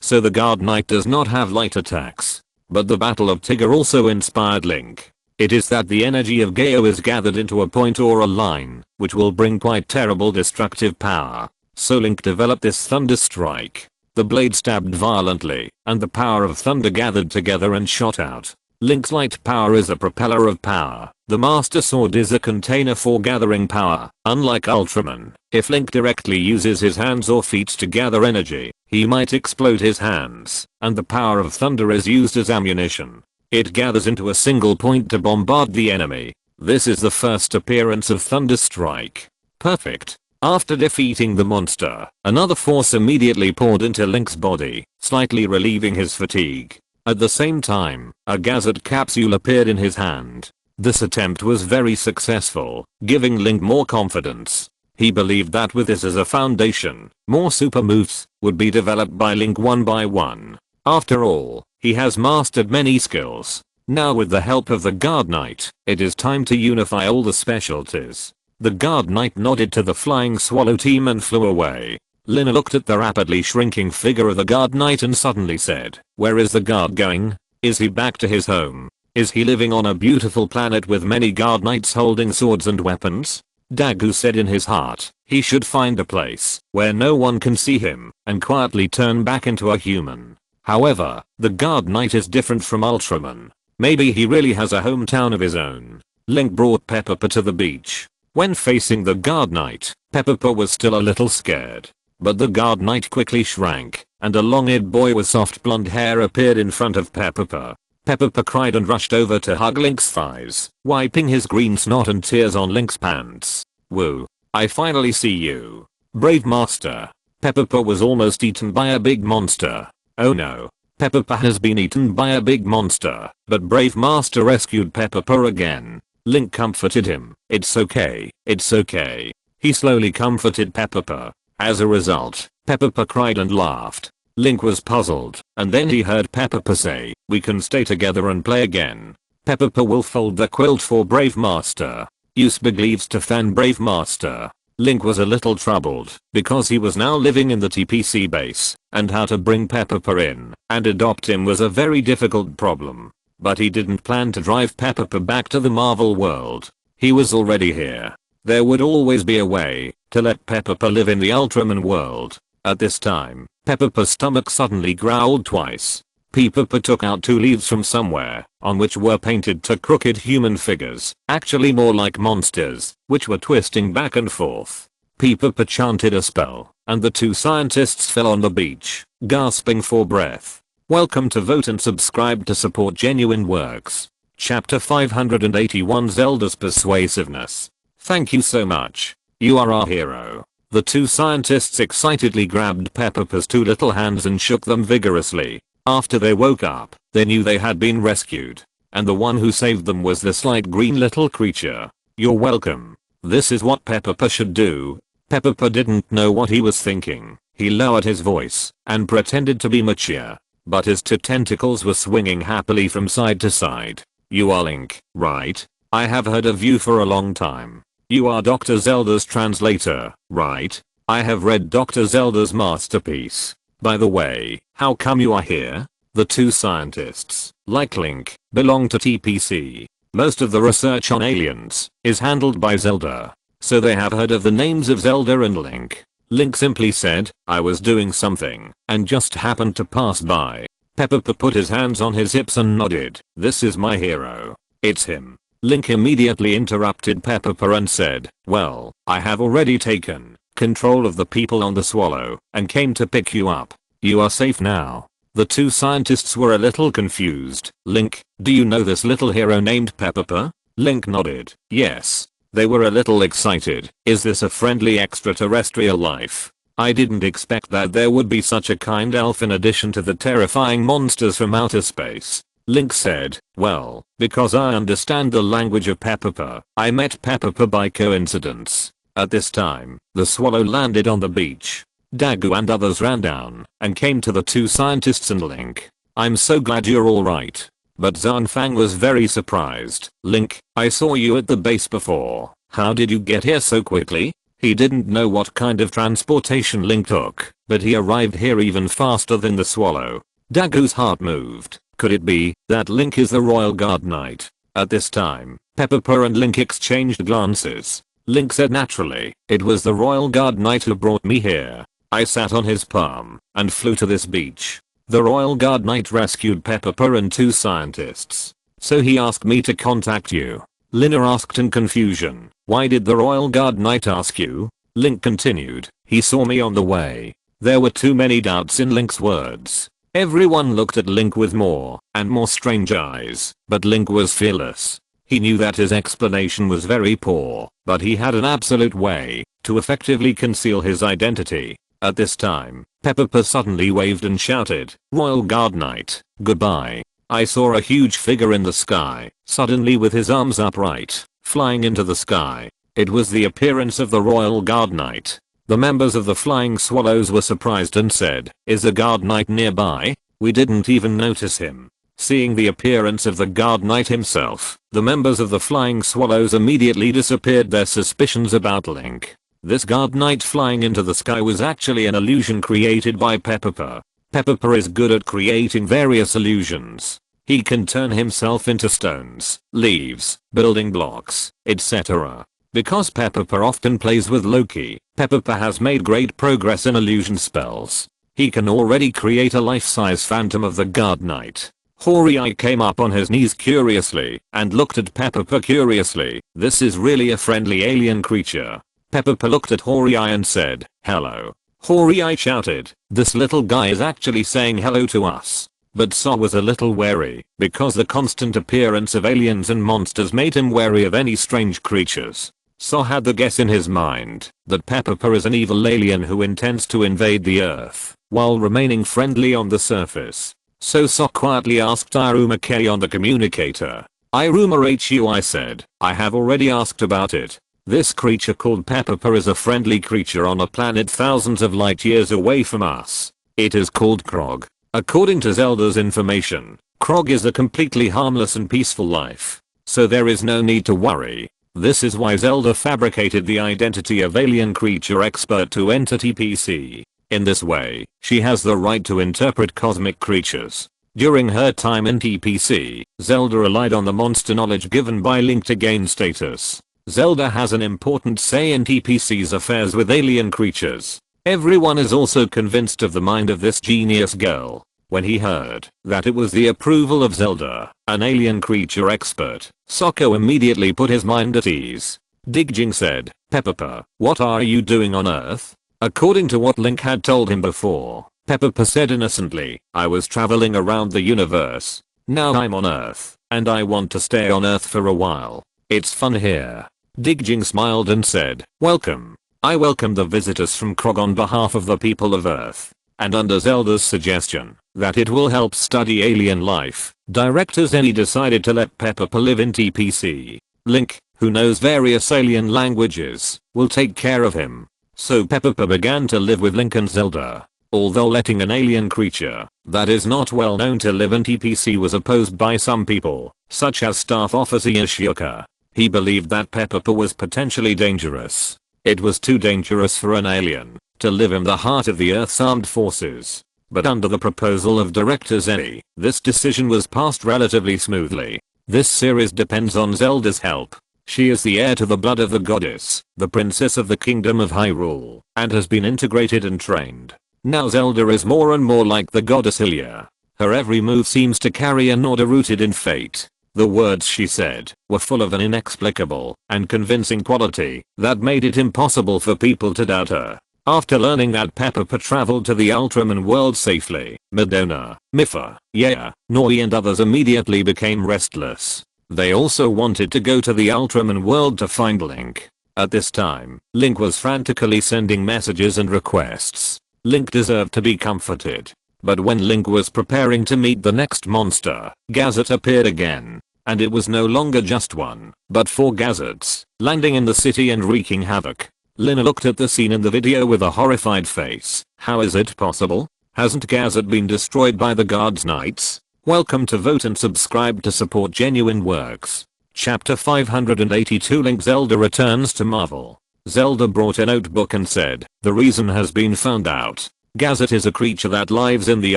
So the guard knight does not have light attacks. But the Battle of Tigger also inspired Link. It is that the energy of Geo is gathered into a point or a line, which will bring quite terrible destructive power. So Link developed this Thunder Strike. The blade stabbed violently, and the power of thunder gathered together and shot out. Link's light power is a propeller of power. The Master Sword is a container for gathering power. Unlike Ultraman, if Link directly uses his hands or feet to gather energy, he might explode his hands, and the power of thunder is used as ammunition. It gathers into a single point to bombard the enemy. This is the first appearance of Thunderstrike. Perfect. After defeating the monster, another force immediately poured into Link's body, slightly relieving his fatigue. At the same time, a Gazette capsule appeared in his hand. This attempt was very successful, giving Link more confidence. He believed that with this as a foundation, more super moves would be developed by Link one by one. After all, he has mastered many skills. Now with the help of the Guard Knight, it is time to unify all the specialties. The Guard Knight nodded to the flying swallow team and flew away. Lina looked at the rapidly shrinking figure of the Guard Knight and suddenly said, "Where is the guard going? Is he back to his home? Is he living on a beautiful planet with many Guard Knights holding swords and weapons?" Dagu said in his heart, he should find a place where no one can see him and quietly turn back into a human. However, the Guard Knight is different from Ultraman. Maybe he really has a hometown of his own. Link brought Peppa to the beach. When facing the Guard Knight, Peppa was still a little scared. But the Guard Knight quickly shrank, and a long-haired boy with soft blonde hair appeared in front of Peppa. Peppa cried and rushed over to hug Link's thighs, wiping his green snot and tears on Link's pants. "Woo. I finally see you. Brave Master." Peppa was almost eaten by a big monster. Oh no. Peppa has been eaten by a big monster, but Brave Master rescued Peppa again. Link comforted him. "It's okay, it's okay." He slowly comforted Peppa. As a result, Peppa cried and laughed. Link was puzzled, and then he heard Peppa say, "We can stay together and play again." Peppa will fold the quilt for Brave Master. Use big leaves to fan Brave Master. Link was a little troubled, because he was now living in the TPC base, and how to bring Peppa in and adopt him was a very difficult problem. But he didn't plan to drive Peppa back to the Marvel world. He was already here. There would always be a way to let Peppa live in the Ultraman world. At this time, Peppa's stomach suddenly growled twice. Peppa took out 2 leaves from somewhere, on which were painted 2 crooked human figures, actually more like monsters, which were twisting back and forth. Peppa chanted a spell, and the 2 scientists fell on the beach, gasping for breath. Welcome to Vote and Subscribe to support genuine works. Chapter 581 Zelda's Persuasiveness. Thank you so much. You are our hero. The 2 scientists excitedly grabbed Peppa's 2 little hands and shook them vigorously. After they woke up, they knew they had been rescued. And the one who saved them was this light green little creature. "You're welcome." This is what Peppa should do. Peppa didn't know what he was thinking. He lowered his voice and pretended to be mature. But his 2 tentacles were swinging happily from side to side. "You are Link, right? I have heard of you for a long time. You are Dr. Zelda's translator, right? I have read Dr. Zelda's masterpiece. By the way, how come you are here?" The 2 scientists, like Link, belong to TPC. Most of the research on aliens is handled by Zelda, so they have heard of the names of Zelda and Link. Link simply said, "I was doing something and just happened to pass by." Peppa put his hands on his hips and nodded. "This is my hero. It's him." Link immediately interrupted Peppa and said, "Well, I have already taken control of the people on the Swallow and came to pick you up. You are safe now." The 2 scientists were a little confused. "Link, do you know this little hero named Peppa?" Link nodded. Yes. They were a little excited. "Is this a friendly extraterrestrial life? I didn't expect that there would be such a kind elf in addition to the terrifying monsters from outer space." Link said, "Well, because I understand the language of Peppa, I met Peppa by coincidence." At this time, the Swallow landed on the beach. Dagu and others ran down and came to the 2 scientists and Link. "I'm so glad you're alright." But Zanfang was very surprised. "Link, I saw you at the base before. How did you get here so quickly?" He didn't know what kind of transportation Link took, but he arrived here even faster than the Swallow. Dagu's heart moved. Could it be that Link is the Royal Guard Knight? At this time, Peppa and Link exchanged glances. Link said naturally, "It was the Royal Guard Knight who brought me here. I sat on his palm and flew to this beach. The Royal Guard Knight rescued Peppa and 2 scientists. So he asked me to contact you." Lina asked in confusion, "Why did the Royal Guard Knight ask you?" Link continued, "He saw me on the way." There were too many doubts in Link's words. Everyone looked at Link with more and more strange eyes, but Link was fearless. He knew that his explanation was very poor, but he had an absolute way to effectively conceal his identity. At this time, Peppa suddenly waved and shouted, "Royal Guard Knight, goodbye." I saw a huge figure in the sky, suddenly with his arms upright, flying into the sky. It was the appearance of the Royal Guard Knight. The members of the Flying Swallows were surprised and said, "Is the Guard Knight nearby?" We didn't even notice him. Seeing the appearance of the Guard Knight himself, the members of the Flying Swallows immediately disappeared their suspicions about Link. This Guard Knight flying into the sky was actually an illusion created by Peppa. Peppa is good at creating various illusions. He can turn himself into stones, leaves, building blocks, etc. Because Peppa often plays with Loki, Peppa has made great progress in illusion spells. He can already create a life-size phantom of the Guard Knight. Hori came up on his knees curiously and looked at Peppa curiously. This is really a friendly alien creature. Peppa looked at Hori and said, "Hello." Hori shouted, "This little guy is actually saying hello to us." But Saw was a little wary because the constant appearance of aliens and monsters made him wary of any strange creatures. Saw had the guess in his mind that Peppa is an evil alien who intends to invade the Earth while remaining friendly on the surface. So Saw quietly asked Iruma K on the communicator. "Iruma HU," I said, "I have already asked about it. This creature called Peppa is a friendly creature on a planet thousands of light years away from us. It is called Krog. According to Zelda's information, Krog is a completely harmless and peaceful life. So there is no need to worry. This is why Zelda fabricated the identity of alien creature expert to enter TPC. In this way, she has the right to interpret cosmic creatures." During her time in TPC, Zelda relied on the monster knowledge given by Link to gain status. Zelda has an important say in TPC's affairs with alien creatures. Everyone is also convinced of the mind of this genius girl. When he heard that it was the approval of Zelda, an alien creature expert, Sokko immediately put his mind at ease. Digjing said, "Peppa, what are you doing on Earth?" According to what Link had told him before, Peppa said innocently, "I was traveling around the universe. Now I'm on Earth, and I want to stay on Earth for a while. It's fun here." Digjing smiled and said, "Welcome. I welcome the visitors from Krog on behalf of the people of Earth." And under Zelda's suggestion that it will help study alien life, Director Zenny decided to let Peppa live in TPC. Link, who knows various alien languages, will take care of him. So Peppa began to live with Link and Zelda. Although letting an alien creature that is not well known to live in TPC was opposed by some people, such as Staff Officer Yoshioka. He believed that Peppa was potentially dangerous. It was too dangerous for an alien to live in the heart of the Earth's armed forces. But under the proposal of Director Zenny, this decision was passed relatively smoothly. This series depends on Zelda's help. She is the heir to the blood of the goddess, the princess of the kingdom of Hyrule, and has been integrated and trained. Now Zelda is more and more like the goddess Hylia. Her every move seems to carry an order rooted in fate. The words she said were full of an inexplicable and convincing quality that made it impossible for people to doubt her. After learning that Peppa traveled to the Ultraman world safely, Madonna, Mipha, Yaya, Nori and others immediately became restless. They also wanted to go to the Ultraman world to find Link. At this time, Link was frantically sending messages and requests. Link deserved to be comforted. But when Link was preparing to meet the next monster, Gazette appeared again. And it was no longer just one, but 4 Gazettes, landing in the city and wreaking havoc. Lina looked at the scene in the video with a horrified face. How is it possible? Hasn't Gazette been destroyed by the Guards Knights? Welcome to Vote and subscribe to support genuine works. Chapter 582 Link Zelda returns to Marvel. Zelda brought a notebook and said, "The reason has been found out. Gazette is a creature that lives in the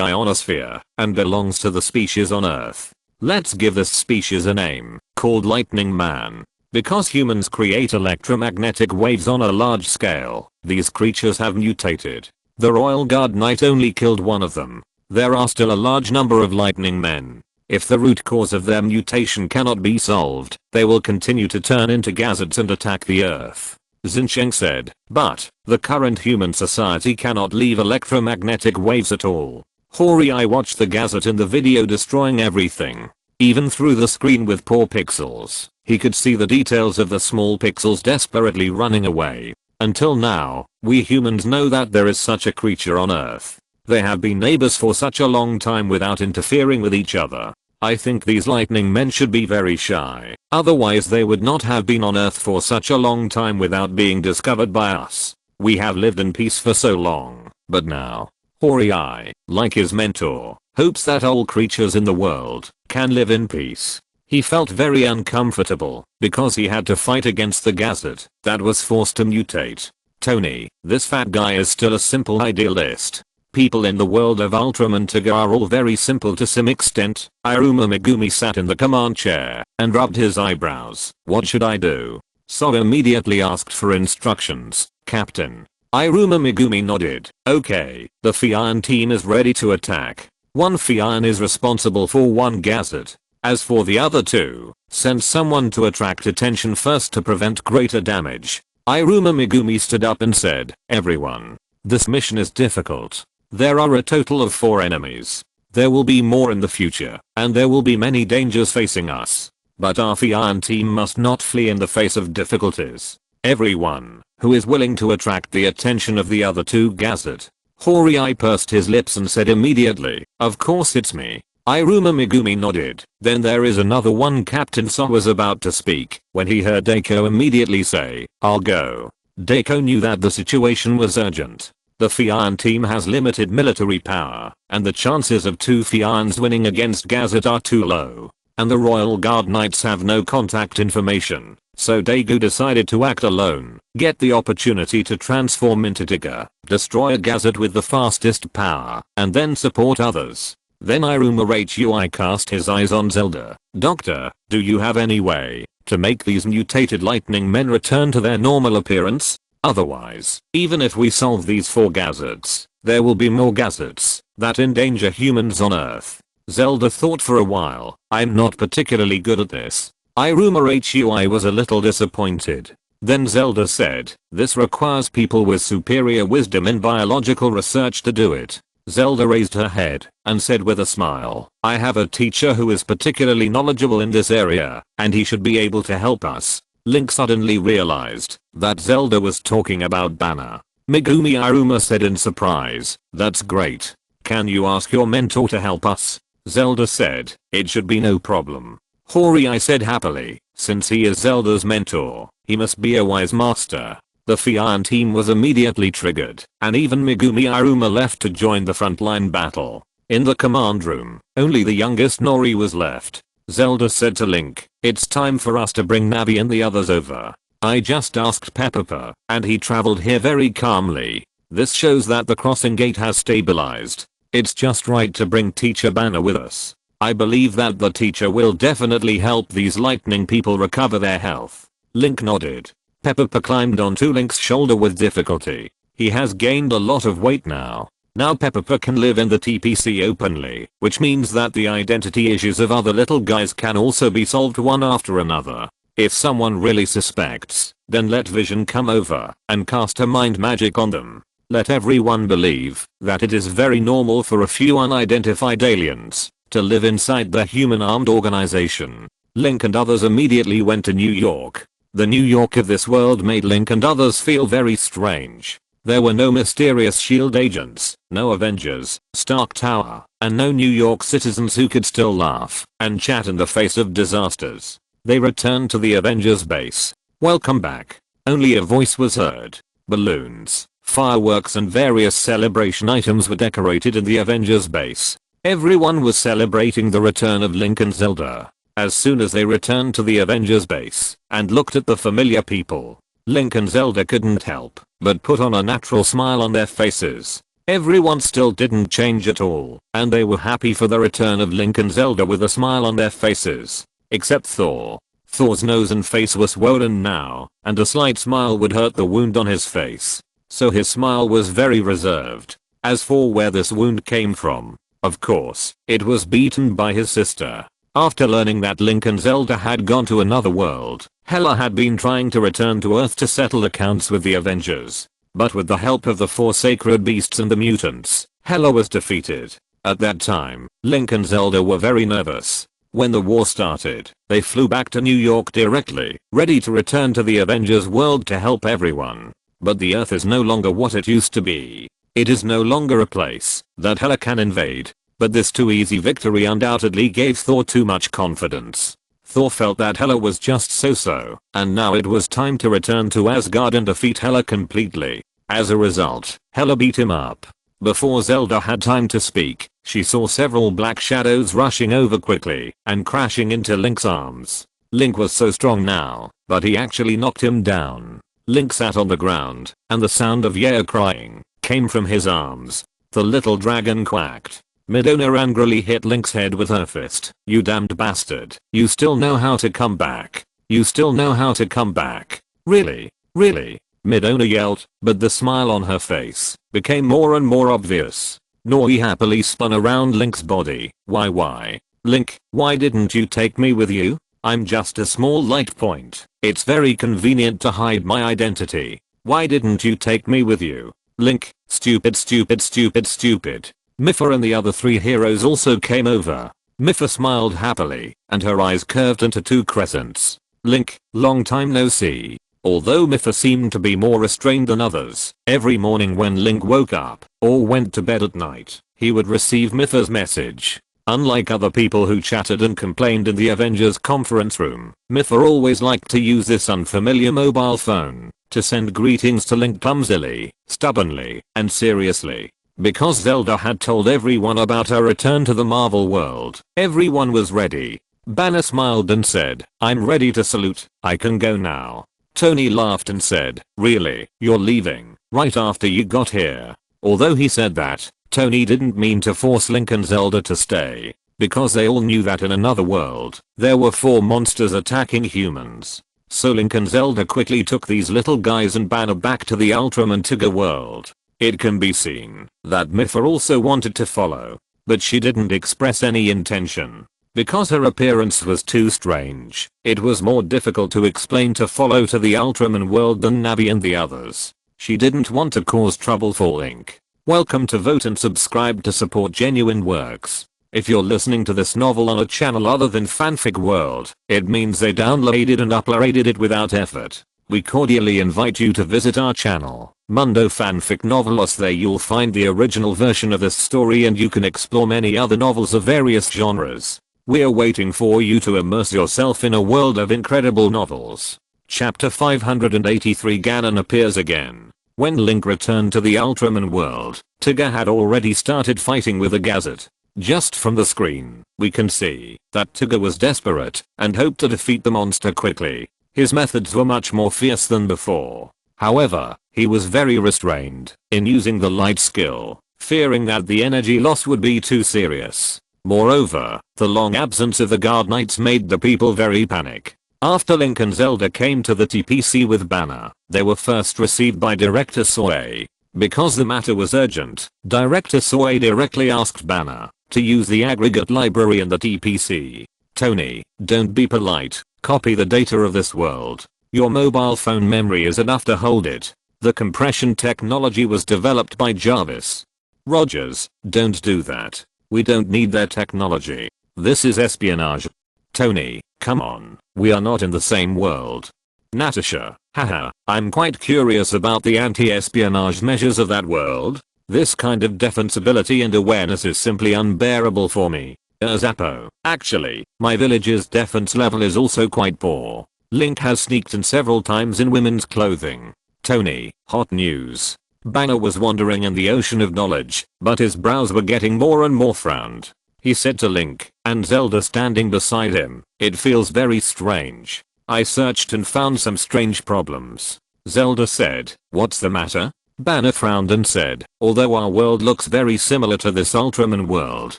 ionosphere and belongs to the species on Earth. Let's give this species a name, called Lightning Man. Because humans create electromagnetic waves on a large scale, these creatures have mutated. The Royal Guard Knight only killed one of them. There are still a large number of Lightning Men. If the root cause of their mutation cannot be solved, they will continue to turn into Gazettes and attack the Earth." Xinsheng said, "But the current human society cannot leave electromagnetic waves at all." Hori I watched the Gazette in the video destroying everything. Even through the screen with poor pixels, he could see the details of the small pixels desperately running away. Until now, we humans know that there is such a creature on Earth. They have been neighbors for such a long time without interfering with each other. I think these lightning men should be very shy, otherwise they would not have been on Earth for such a long time without being discovered by us. We have lived in peace for so long, but now, Hori I, like his mentor, hopes that all creatures in the world can live in peace. He felt very uncomfortable because he had to fight against the Gazette that was forced to mutate. Tony, this fat guy is still a simple idealist. People in the world of Ultraman Tiga are all very simple to some extent. Iruma Megumi sat in the command chair and rubbed his eyebrows. What should I do? Sora immediately asked for instructions. Captain. Iruma Megumi nodded. Okay, the Fian team is ready to attack. One Fian is responsible for one Gazette. As for the other two, send someone to attract attention first to prevent greater damage. Iruma Megumi stood up and said, everyone. This mission is difficult. There are a total of 4 enemies. There will be more in the future, and there will be many dangers facing us. But our Fian team must not flee in the face of difficulties. Everyone who is willing to attract the attention of the other 2 Gazette. Hori I pursed his lips and said immediately, of course it's me. Iruma Megumi nodded. Then there is another one. Captain So was about to speak when he heard Deiko immediately say, I'll go. Deiko knew that the situation was urgent. The Fian team has limited military power, and the chances of 2 Fians winning against Gazette are too low. And the Royal Guard Knights have no contact information. So Daegu decided to act alone, get the opportunity to transform into Tiga, destroy a Gazette with the fastest power, and then support others. Then Iruma Hui cast his eyes on Zelda. Doctor, do you have any way to make these mutated lightning men return to their normal appearance? Otherwise, even if we solve these 4 Gazettes, there will be more Gazettes that endanger humans on Earth. Zelda thought for a while. I'm not particularly good at this. Iruma Hui was a little disappointed. Then Zelda said, this requires people with superior wisdom in biological research to do it. Zelda raised her head and said with a smile, I have a teacher who is particularly knowledgeable in this area, and he should be able to help us. Link suddenly realized that Zelda was talking about Banner. Megumi Iruma said in surprise, that's great. Can you ask your mentor to help us? Zelda said, it should be no problem. Hori I said happily, since he is Zelda's mentor, he must be a wise master. The Fian team was immediately triggered, and even Megumi Iruma left to join the frontline battle. In the command room, only the youngest Nori was left. Zelda said to Link, it's time for us to bring Navi and the others over. I just asked Peppa, and he traveled here very calmly. This shows that the crossing gate has stabilized. It's just right to bring Teacher Banner with us. I believe that the teacher will definitely help these lightning people recover their health. Link nodded. Peppa climbed onto Link's shoulder with difficulty. He has gained a lot of weight now. Now Peppa can live in the TPC openly, which means that the identity issues of other little guys can also be solved one after another. If someone really suspects, then let Vision come over and cast her mind magic on them. Let everyone believe that it is very normal for a few unidentified aliens to live inside the human armed organization. Link and others immediately went to New York. The New York of this world made Link and others feel very strange. There were no mysterious SHIELD agents, no Avengers, Stark Tower, and no New York citizens who could still laugh and chat in the face of disasters. They returned to the Avengers base. Welcome back. Only a voice was heard. Balloons, fireworks and various celebration items were decorated in the Avengers base. Everyone was celebrating the return of Link and Zelda. As soon as they returned to the Avengers base and looked at the familiar people, Link and Zelda couldn't help but put on a natural smile on their faces. Everyone still didn't change at all, and they were happy for the return of Link and Zelda with a smile on their faces. Except Thor. Thor's nose and face were swollen now, and a slight smile would hurt the wound on his face. So his smile was very reserved. As for where this wound came from, of course, it was beaten by his sister. After learning that Link and Zelda had gone to another world, Hela had been trying to return to Earth to settle accounts with the Avengers. But with the help of the 4 sacred beasts and the mutants, Hela was defeated. At that time, Link and Zelda were very nervous. When the war started, they flew back to New York directly, ready to return to the Avengers world to help everyone. But the Earth is no longer what it used to be. It is no longer a place that Hela can invade. But this too easy victory undoubtedly gave Thor too much confidence. Thor felt that Hela was just so-so, and now it was time to return to Asgard and defeat Hela completely. As a result, Hela beat him up. Before Zelda had time to speak, she saw several black shadows rushing over quickly and crashing into Link's arms. Link was so strong now, but he actually knocked him down. Link sat on the ground, and the sound of yeah crying came from his arms. The little dragon quacked. Midona angrily hit Link's head with her fist. You damned bastard. You still know how to come back. You still know how to come back. Really? Really? Midona yelled, but the smile on her face became more and more obvious. Nori happily spun around Link's body. Why? Link, why didn't you take me with you? I'm just a small light point. It's very convenient to hide my identity. Why didn't you take me with you? Link, stupid. Mipha and the other 3 heroes also came over. Mipha smiled happily, and her eyes curved into 2 crescents. Link, long time no see. Although Mipha seemed to be more restrained than others, every morning when Link woke up, or went to bed at night, he would receive Mipha's message. Unlike other people who chatted and complained in the Avengers conference room, Mipha always liked to use this unfamiliar mobile phone to send greetings to Link clumsily, stubbornly, and seriously. Because Zelda had told everyone about her return to the Marvel world, everyone was ready. Banner smiled and said, I'm ready to salute, I can go now. Tony laughed and said, really, you're leaving, right after you got here. Although he said that, Tony didn't mean to force Link and Zelda to stay, because they all knew that in another world, there were 4 monsters attacking humans. So Link and Zelda quickly took these little guys and Banner back to the Ultraman Tiga world. It can be seen that Mipha also wanted to follow, but she didn't express any intention. Because her appearance was too strange, it was more difficult to explain to follow to the Ultraman world than Navi and the others. She didn't want to cause trouble for Link. Welcome to Vote and subscribe to support genuine works. If you're listening to this novel on a channel other than Fanfic World, it means they downloaded and uploaded it without effort. We cordially invite you to visit our channel, Mundo Fanfic Novelos. There you'll find the original version of this story and you can explore many other novels of various genres. We're waiting for you to immerse yourself in a world of incredible novels. Chapter 583 Ganon appears again. When Link returned to the Ultraman world, Tiga had already started fighting with a Gazette. Just from the screen, we can see that Tiga was desperate and hoped to defeat the monster quickly. His methods were much more fierce than before. However, he was very restrained in using the light skill, fearing that the energy loss would be too serious. Moreover, the long absence of the guard knights made the people very panic. After Link and Zelda came to the TPC with Banner, they were first received by Director Soy. Because the matter was urgent, Director Soy directly asked Banner to use the aggregate library in the TPC. Tony, don't be polite, copy the data of this world. Your mobile phone memory is enough to hold it. The compression technology was developed by Jarvis. Rogers, don't do that. We don't need their technology. This is espionage. Tony, come on, we are not in the same world. Natasha, haha, I'm quite curious about the anti-espionage measures of that world. This kind of defensibility and awareness is simply unbearable for me. Zappo, actually, my village's defense level is also quite poor. Link has sneaked in several times in women's clothing. Tony, hot news. Banner was wandering in the ocean of knowledge, but his brows were getting more and more frowned. He said to Link and Zelda standing beside him, it feels very strange. I searched and found some strange problems. Zelda said, what's the matter? Banner frowned and said, although our world looks very similar to this Ultraman world,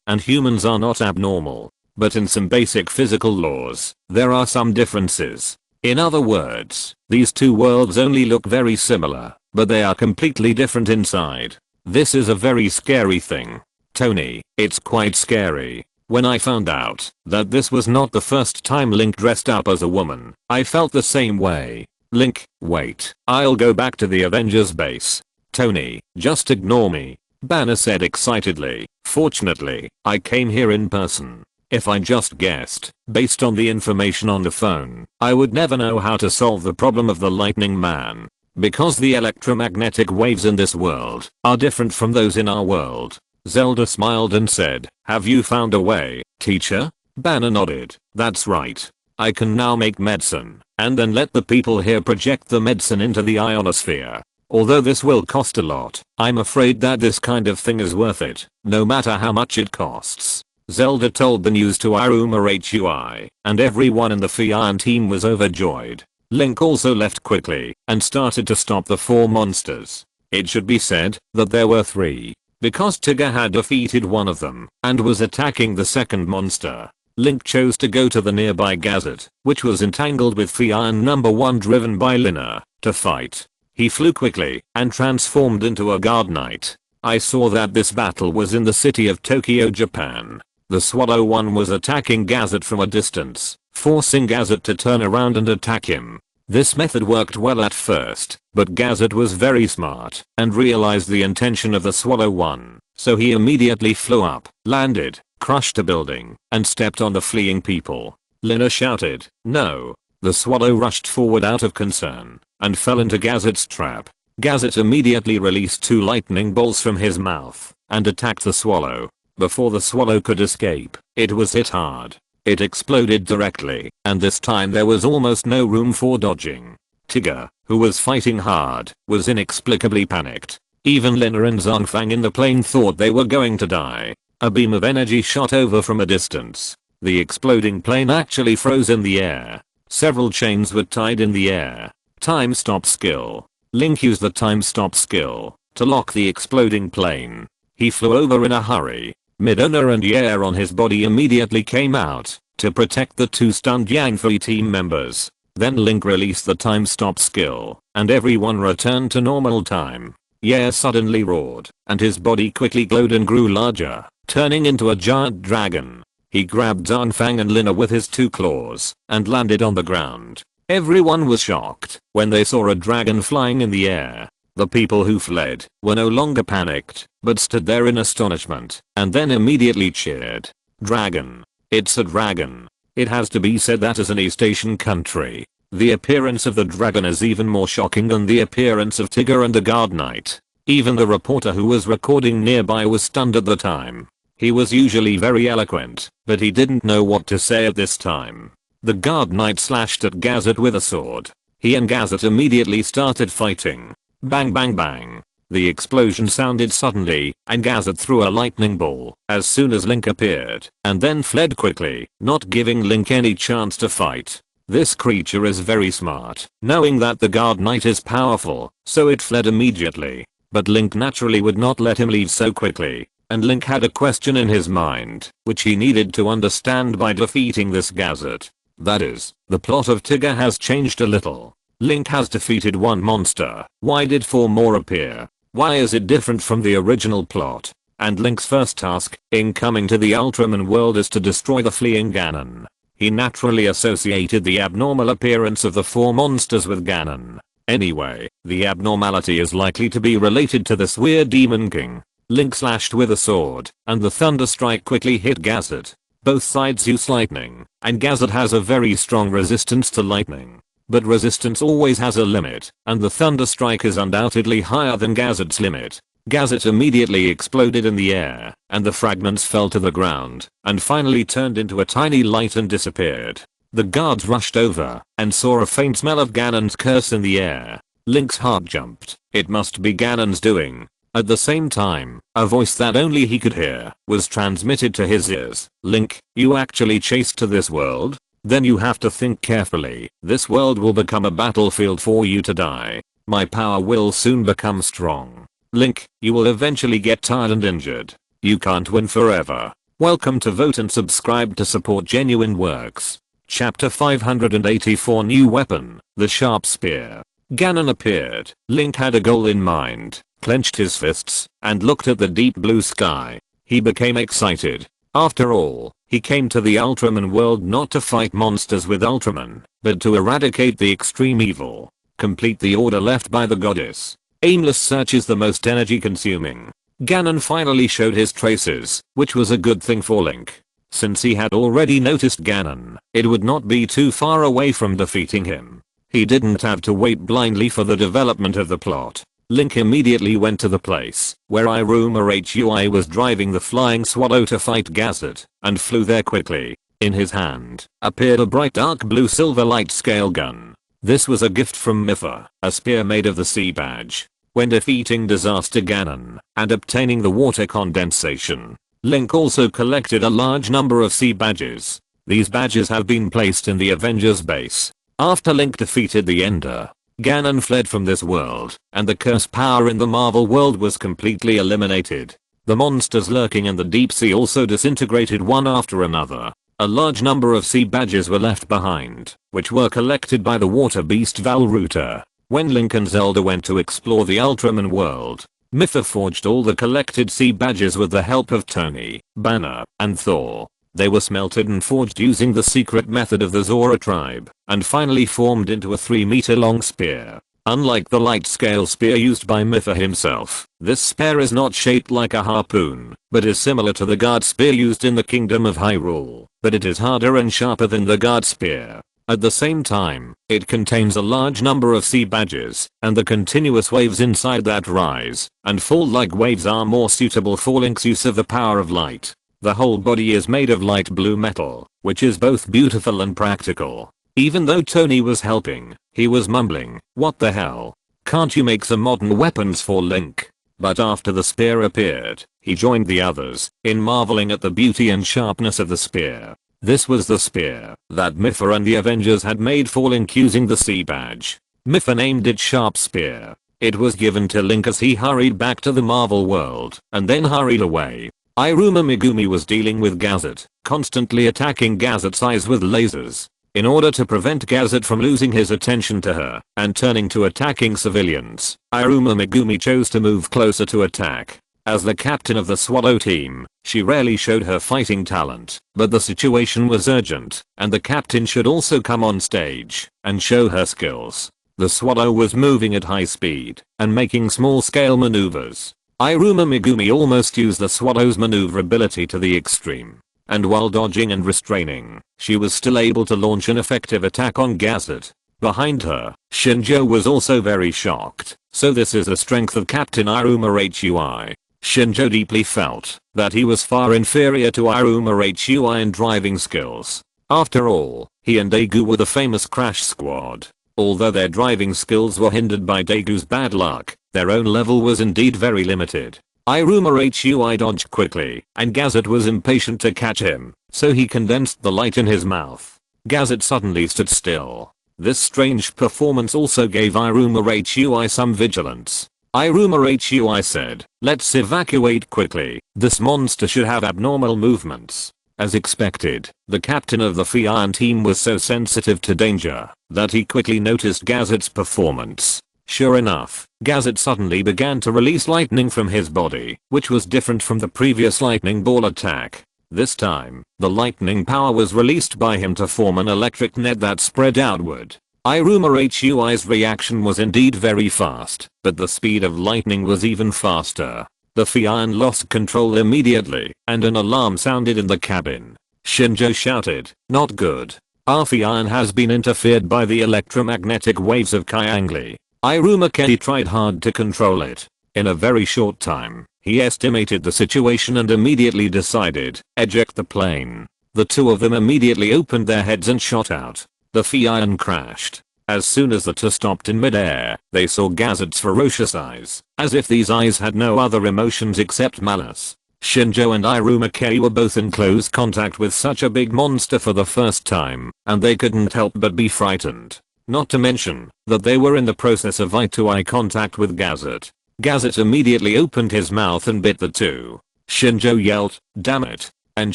and humans are not abnormal, but in some basic physical laws, there are some differences. In other words, these 2 worlds only look very similar, but they are completely different inside. This is a very scary thing. Tony, it's quite scary. When I found out that this was not the first time Link dressed up as a woman, I felt the same way. Link, wait, I'll go back to the Avengers base. Tony, just ignore me. Banner said excitedly. Fortunately, I came here in person. If I just guessed, based on the information on the phone, I would never know how to solve the problem of the Lightning Man. Because the electromagnetic waves in this world are different from those in our world. Zelda smiled and said, have you found a way, teacher? Banner nodded. That's right. I can now make medicine, and then let the people here project the medicine into the ionosphere. Although this will cost a lot, I'm afraid that this kind of thing is worth it, no matter how much it costs. Zelda told the news to Iruma Hui, and everyone in the Fion team was overjoyed. Link also left quickly and started to stop the 4 monsters. It should be said that there were 3. Because Tigger had defeated one of them and was attacking the second monster, Link chose to go to the nearby gazette, which was entangled with Fion number 1 driven by Lina, to fight. He flew quickly and transformed into a guard knight. I saw that this battle was in the city of Tokyo, Japan. The Swallow One was attacking Gazette from a distance, forcing Gazette to turn around and attack him. This method worked well at first, but Gazette was very smart and realized the intention of the Swallow One, so he immediately flew up, landed, crushed a building, and stepped on the fleeing people. Lina shouted, no. The Swallow rushed forward out of concern and fell into Gazette's trap. Gazette immediately released 2 lightning bolts from his mouth and attacked the Swallow. Before the Swallow could escape, it was hit hard. It exploded directly, and this time there was almost no room for dodging. Tigger, who was fighting hard, was inexplicably panicked. Even Lina and Zhongfang in the plane thought they were going to die. A beam of energy shot over from a distance. The exploding plane actually froze in the air. Several chains were tied in the air. Time stop skill. Link used the time stop skill to lock the exploding plane. He flew over in a hurry. Midona and Yair on his body immediately came out to protect the 2 stunned Yangfei team members. Then Link released the time stop skill, and everyone returned to normal time. Yair suddenly roared, and his body quickly glowed and grew larger, turning into a giant dragon. He grabbed Zhongfang and Lina with his 2 claws and landed on the ground. Everyone was shocked when they saw a dragon flying in the air. The people who fled were no longer panicked, but stood there in astonishment, and then immediately cheered. Dragon. It's a dragon. It has to be said that as an East Asian country, the appearance of the dragon is even more shocking than the appearance of Tigger and the guard knight. Even the reporter who was recording nearby was stunned at the time. He was usually very eloquent, but he didn't know what to say at this time. The guard knight slashed at Gazette with a sword. He and Gazette immediately started fighting. Bang bang bang. The explosion sounded suddenly, and Gazette threw a lightning ball as soon as Link appeared, and then fled quickly, not giving Link any chance to fight. This creature is very smart, knowing that the guard knight is powerful, so it fled immediately. But Link naturally would not let him leave so quickly, and Link had a question in his mind, which he needed to understand by defeating this Gazette. That is, the plot of Tigger has changed a little. Link has defeated 1 monster. Why did 4 more appear? Why is it different from the original plot? And Link's first task in coming to the Ultraman world is to destroy the fleeing Ganon. He naturally associated the abnormal appearance of the 4 monsters with Ganon. Anyway, the abnormality is likely to be related to this weird Demon King. Link slashed with a sword, and the Thunder Strike quickly hit Gazette. Both sides use lightning, and Gazette has a very strong resistance to lightning. But resistance always has a limit, and the Thunder Strike is undoubtedly higher than Gazette's limit. Gazette immediately exploded in the air, and the fragments fell to the ground, and finally turned into a tiny light and disappeared. The guards rushed over, and saw a faint smell of Ganon's curse in the air. Link's heart jumped. It must be Ganon's doing. At the same time, a voice that only he could hear was transmitted to his ears. Link, you actually chased to this world? Then you have to think carefully. This world will become a battlefield for you to die. My power will soon become strong. Link, you will eventually get tired and injured. You can't win forever. Welcome to Vote and subscribe to support genuine works. Chapter 584 New Weapon, the Sharp Spear. Ganon appeared. Link had a goal in mind, clenched his fists, and looked at the deep blue sky. He became excited. After all, he came to the Ultraman world not to fight monsters with Ultraman, but to eradicate the extreme evil. Complete the order left by the goddess. Aimless search is the most energy consuming. Ganon finally showed his traces, which was a good thing for Link. Since he had already noticed Ganon, it would not be too far away from defeating him. He didn't have to wait blindly for the development of the plot. Link immediately went to the place where Iruma Hui was driving the flying swallow to fight Gazet, and flew there quickly. In his hand appeared a bright dark blue silver light scale gun. This was a gift from Mipha, a spear made of the sea badge. When defeating Disaster Ganon and obtaining the water condensation, Link also collected a large number of sea badges. These badges have been placed in the Avengers base. After Link defeated the Ender, Ganon fled from this world, and the curse power in the Marvel world was completely eliminated. The monsters lurking in the deep sea also disintegrated one after another. A large number of sea badges were left behind, which were collected by the water beast Valruta. When Link and Zelda went to explore the Ultraman world, Mipha forged all the collected sea badges with the help of Tony, Banner, and Thor. They were smelted and forged using the secret method of the Zora tribe, and finally formed into a 3-meter long spear. Unlike the light scale spear used by Mipha himself, this spear is not shaped like a harpoon, but is similar to the guard spear used in the Kingdom of Hyrule, but it is harder and sharper than the guard spear. At the same time, it contains a large number of sea badges, and the continuous waves inside that rise and fall like waves are more suitable for Link's use of the power of light. The whole body is made of light blue metal, which is both beautiful and practical. Even though Tony was helping, he was mumbling, "What the hell? Can't you make some modern weapons for Link?" But after the spear appeared, he joined the others in marveling at the beauty and sharpness of the spear. This was the spear that Mipha and the Avengers had made for Link using the sea badge. Mipha named it Sharp Spear. It was given to Link as he hurried back to the Marvel world and then hurried away. Iruma Megumi was dealing with Gazet, constantly attacking Gazet's eyes with lasers. In order to prevent Gazet from losing his attention to her and turning to attacking civilians, Iruma Megumi chose to move closer to attack. As the captain of the Swallow team, she rarely showed her fighting talent, but the situation was urgent, and the captain should also come on stage and show her skills. The Swallow was moving at high speed and making small-scale maneuvers. Iruma Megumi almost used the Swallow's maneuverability to the extreme, and while dodging and restraining, she was still able to launch an effective attack on Gazet. Behind her, Shinjo was also very shocked, so this is the strength of Captain Iruma Hui. Shinjo deeply felt that he was far inferior to Iruma Hui in driving skills. After all, he and Daegu were the famous Crash Squad. Although their driving skills were hindered by Daegu's bad luck, their own level was indeed very limited. Iruma Hui dodged quickly, and Gazet was impatient to catch him, so he condensed the light in his mouth. Gazet suddenly stood still. This strange performance also gave Iruma Hui some vigilance. Iruma Hui said, "Let's evacuate quickly. This monster should have abnormal movements." As expected, the captain of the Fian team was so sensitive to danger that he quickly noticed Gazet's performance. Sure enough, Gazet suddenly began to release lightning from his body, which was different from the previous lightning ball attack. This time, the lightning power was released by him to form an electric net that spread outward. Iruma Hui's reaction was indeed very fast, but the speed of lightning was even faster. The Fian lost control immediately, and an alarm sounded in the cabin. Shinjo shouted, "Not good. Our Fian has been interfered by the electromagnetic waves of Kyangli." Iruma Kei tried hard to control it. In a very short time, he estimated the situation and immediately decided, eject the plane. The two of them immediately opened their heads and shot out. The Fian crashed. As soon as the two stopped in midair, they saw Gazet's ferocious eyes, as if these eyes had no other emotions except malice. Shinjo and Iruma Kei were both in close contact with such a big monster for the first time, and they couldn't help but be frightened. Not to mention that they were in the process of eye-to-eye contact with Gazet. Gazet immediately opened his mouth and bit the two. Shinjo yelled, "Damn it," and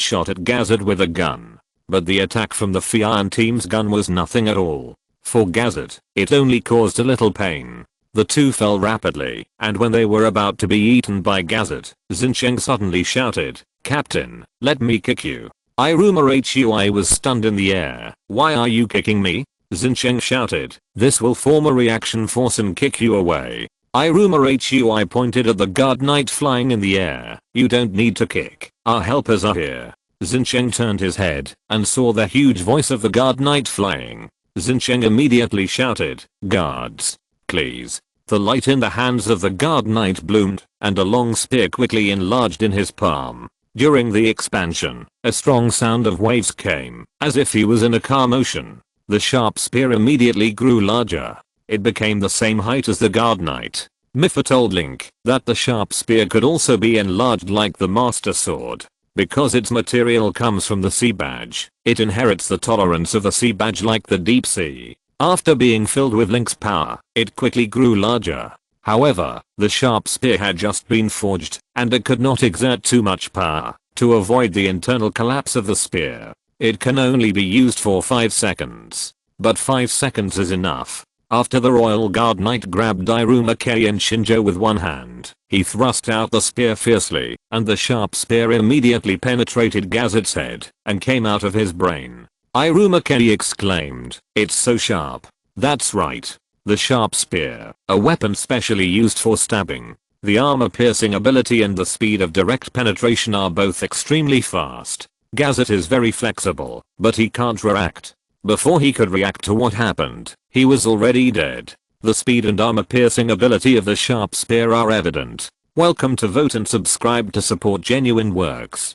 shot at Gazet with a gun. But the attack from the Fian team's gun was nothing at all. For Gazet, it only caused a little pain. The two fell rapidly, and when they were about to be eaten by Gazet, Xinsheng suddenly shouted, "Captain, let me kick you." Iruma Hui was stunned in the air. "Why are you kicking me?" Xinsheng shouted, "This will form a reaction force and kick you away." Iruma HUI pointed at the guard knight flying in the air. You don't need to kick. Our helpers are here. Xinsheng turned his head and saw the huge voice of the guard knight flying. Xinsheng immediately shouted, "Guards, please." The light in the hands of the guard knight bloomed, and a long spear quickly enlarged in his palm. During the expansion, a strong sound of waves came, as if he was in a car motion. The sharp spear immediately grew larger. It became the same height as the guard knight. Mipha told Link that the sharp spear could also be enlarged like the master sword. Because its material comes from the sea badge, it inherits the tolerance of the sea badge like the deep sea. After being filled with Link's power, it quickly grew larger. However, the sharp spear had just been forged, and it could not exert too much power. To avoid the internal collapse of the spear, it can only be used for 5 seconds. But 5 seconds is enough. After the Royal Guard Knight grabbed Iruma Kei and Shinjo with one hand, he thrust out the spear fiercely, and the sharp spear immediately penetrated Gazet's head and came out of his brain. Iruma Kei exclaimed, "It's so sharp." That's right. The sharp spear, a weapon specially used for stabbing. The armor-piercing ability and the speed of direct penetration are both extremely fast. Gazet is very flexible, but he can't react. Before he could react to what happened, he was already dead. The speed and armor-piercing ability of the sharp spear are evident. Welcome to vote and subscribe to support genuine works.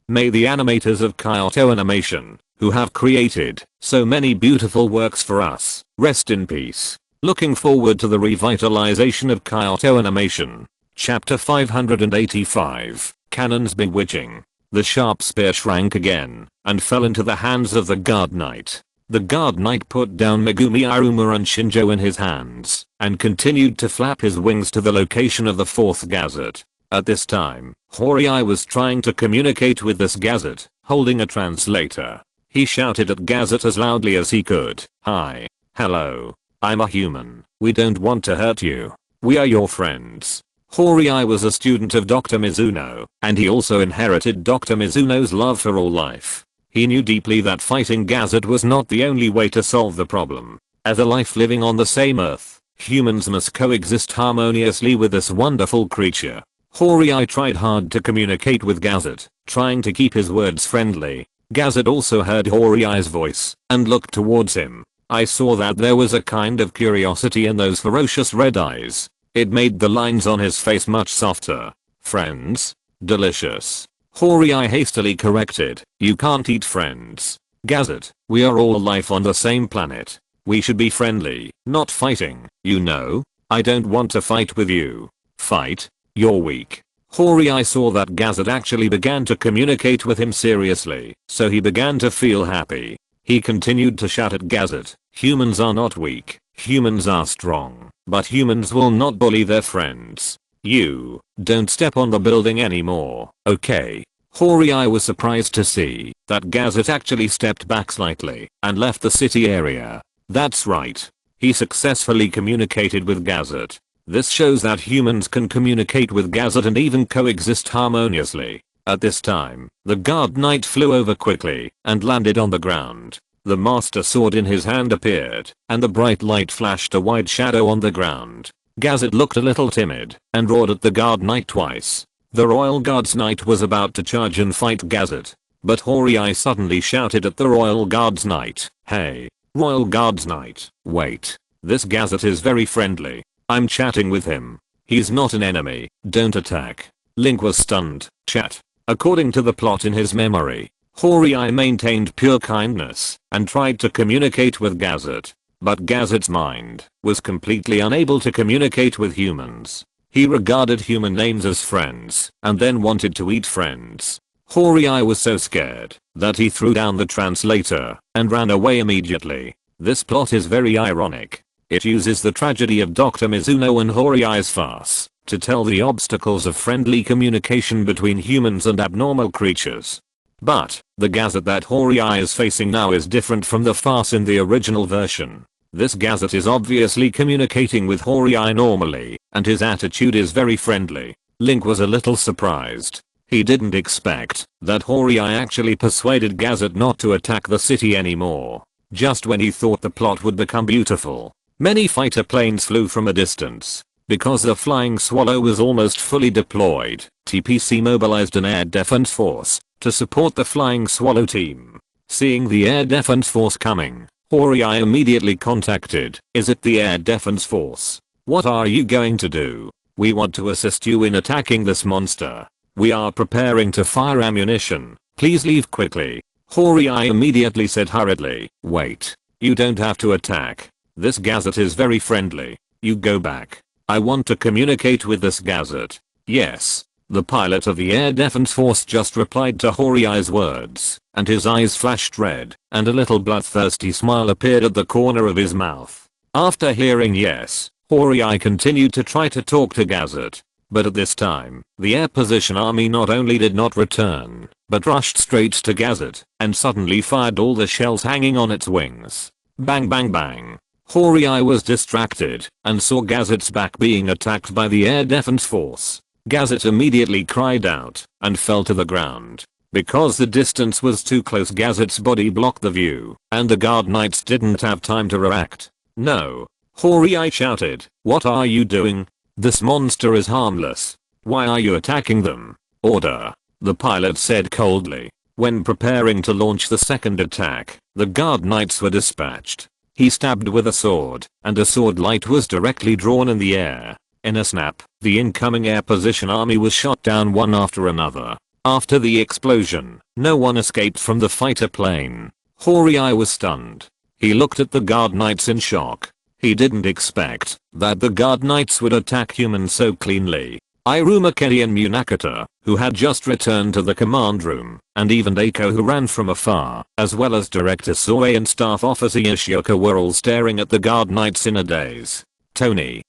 May the animators of Kyoto Animation, who have created so many beautiful works for us, rest in peace. Looking forward to the revitalization of Kyoto Animation. Chapter 585, Cannon's Bewitching. The sharp spear shrank again and fell into the hands of the guard knight. The guard knight put down Megumi Iruma and Shinjo in his hands and continued to flap his wings to the location of the fourth Gazette. At this time, Horii was trying to communicate with this Gazette, holding a translator. He shouted at Gazette as loudly as he could. "Hi. Hello. I'm a human. We don't want to hurt you. We are your friends." Horii was a student of Dr. Mizuno, and he also inherited Dr. Mizuno's love for all life. He knew deeply that fighting Gazette was not the only way to solve the problem. As a life living on the same earth, humans must coexist harmoniously with this wonderful creature. Horii tried hard to communicate with Gazette, trying to keep his words friendly. Gazette also heard Horii's voice and looked towards him. I saw that there was a kind of curiosity in those ferocious red eyes. It made the lines on his face much softer. "Friends? Delicious." Horii hastily corrected, "You can't eat friends. Gazette, we are all life on the same planet. We should be friendly, not fighting, you know? I don't want to fight with you." "Fight? You're weak." Horii saw that Gazette actually began to communicate with him seriously, so he began to feel happy. He continued to shout at Gazette, "Humans are not weak. Humans are strong, but humans will not bully their friends. You don't step on the building anymore, okay?" Horii was surprised to see that Gazette actually stepped back slightly and left the city area. That's right. He successfully communicated with Gazette. This shows that humans can communicate with Gazette and even coexist harmoniously. At this time, the guard knight flew over quickly and landed on the ground. The master sword in his hand appeared, and the bright light flashed a wide shadow on the ground. Gazette looked a little timid and roared at the guard knight twice. The royal guard's knight was about to charge and fight Gazette, but Horii suddenly shouted at the royal guard's knight, "Hey, royal guard's knight, wait. This Gazette is very friendly. I'm chatting with him. He's not an enemy. Don't attack." Link was stunned. Chat. According to the plot in his memory, Horii maintained pure kindness and tried to communicate with Gazette, but Gazette's mind was completely unable to communicate with humans. He regarded human names as friends and then wanted to eat friends. Horii was so scared that he threw down the translator and ran away immediately. This plot is very ironic. It uses the tragedy of Dr. Mizuno and Horii's farce to tell the obstacles of friendly communication between humans and abnormal creatures. But the Gazette that Horii is facing now is different from the farce in the original version. This Gazette is obviously communicating with Horii normally, and his attitude is very friendly. Link was a little surprised. He didn't expect that Horii actually persuaded Gazette not to attack the city anymore. Just when he thought the plot would become beautiful, many fighter planes flew from a distance. Because the flying swallow was almost fully deployed, TPC mobilized an air defense force to support the flying swallow team. Seeing the air defense force coming, Horii immediately contacted, "Is it the air defense force? What are you going to do? We want to assist you in attacking this monster. We are preparing to fire ammunition. Please leave quickly." Horii immediately said hurriedly, "Wait. You don't have to attack. This gazette is very friendly. You go back. I want to communicate with this gazette." "Yes." The pilot of the air defense force just replied to Horii's words, and his eyes flashed red, and a little bloodthirsty smile appeared at the corner of his mouth. After hearing yes, Horii continued to try to talk to Gazette. But at this time, the air position army not only did not return, but rushed straight to Gazette, and suddenly fired all the shells hanging on its wings. Bang bang bang. Horii was distracted, and saw Gazette's back being attacked by the air defense force. Gazette immediately cried out, and fell to the ground. Because the distance was too close, Gazette's body blocked the view, and the guard knights didn't have time to react. "No!" Horii shouted. "What are you doing? This monster is harmless. Why are you attacking them?" "Order," the pilot said coldly. When preparing to launch the second attack, the guard knights were dispatched. He stabbed with a sword, and a sword light was directly drawn in the air. In a snap, the incoming air position army was shot down one after another. After the explosion, no one escaped from the fighter plane. Horii was stunned. He looked at the guard knights in shock. He didn't expect that the guard knights would attack humans so cleanly. Iruma, Kenny and Munakata, who had just returned to the command room, and even Eiko, who ran from afar, as well as Director Soe and Staff Officer Yoshioka, were all staring at the guard knights in a daze. Tony,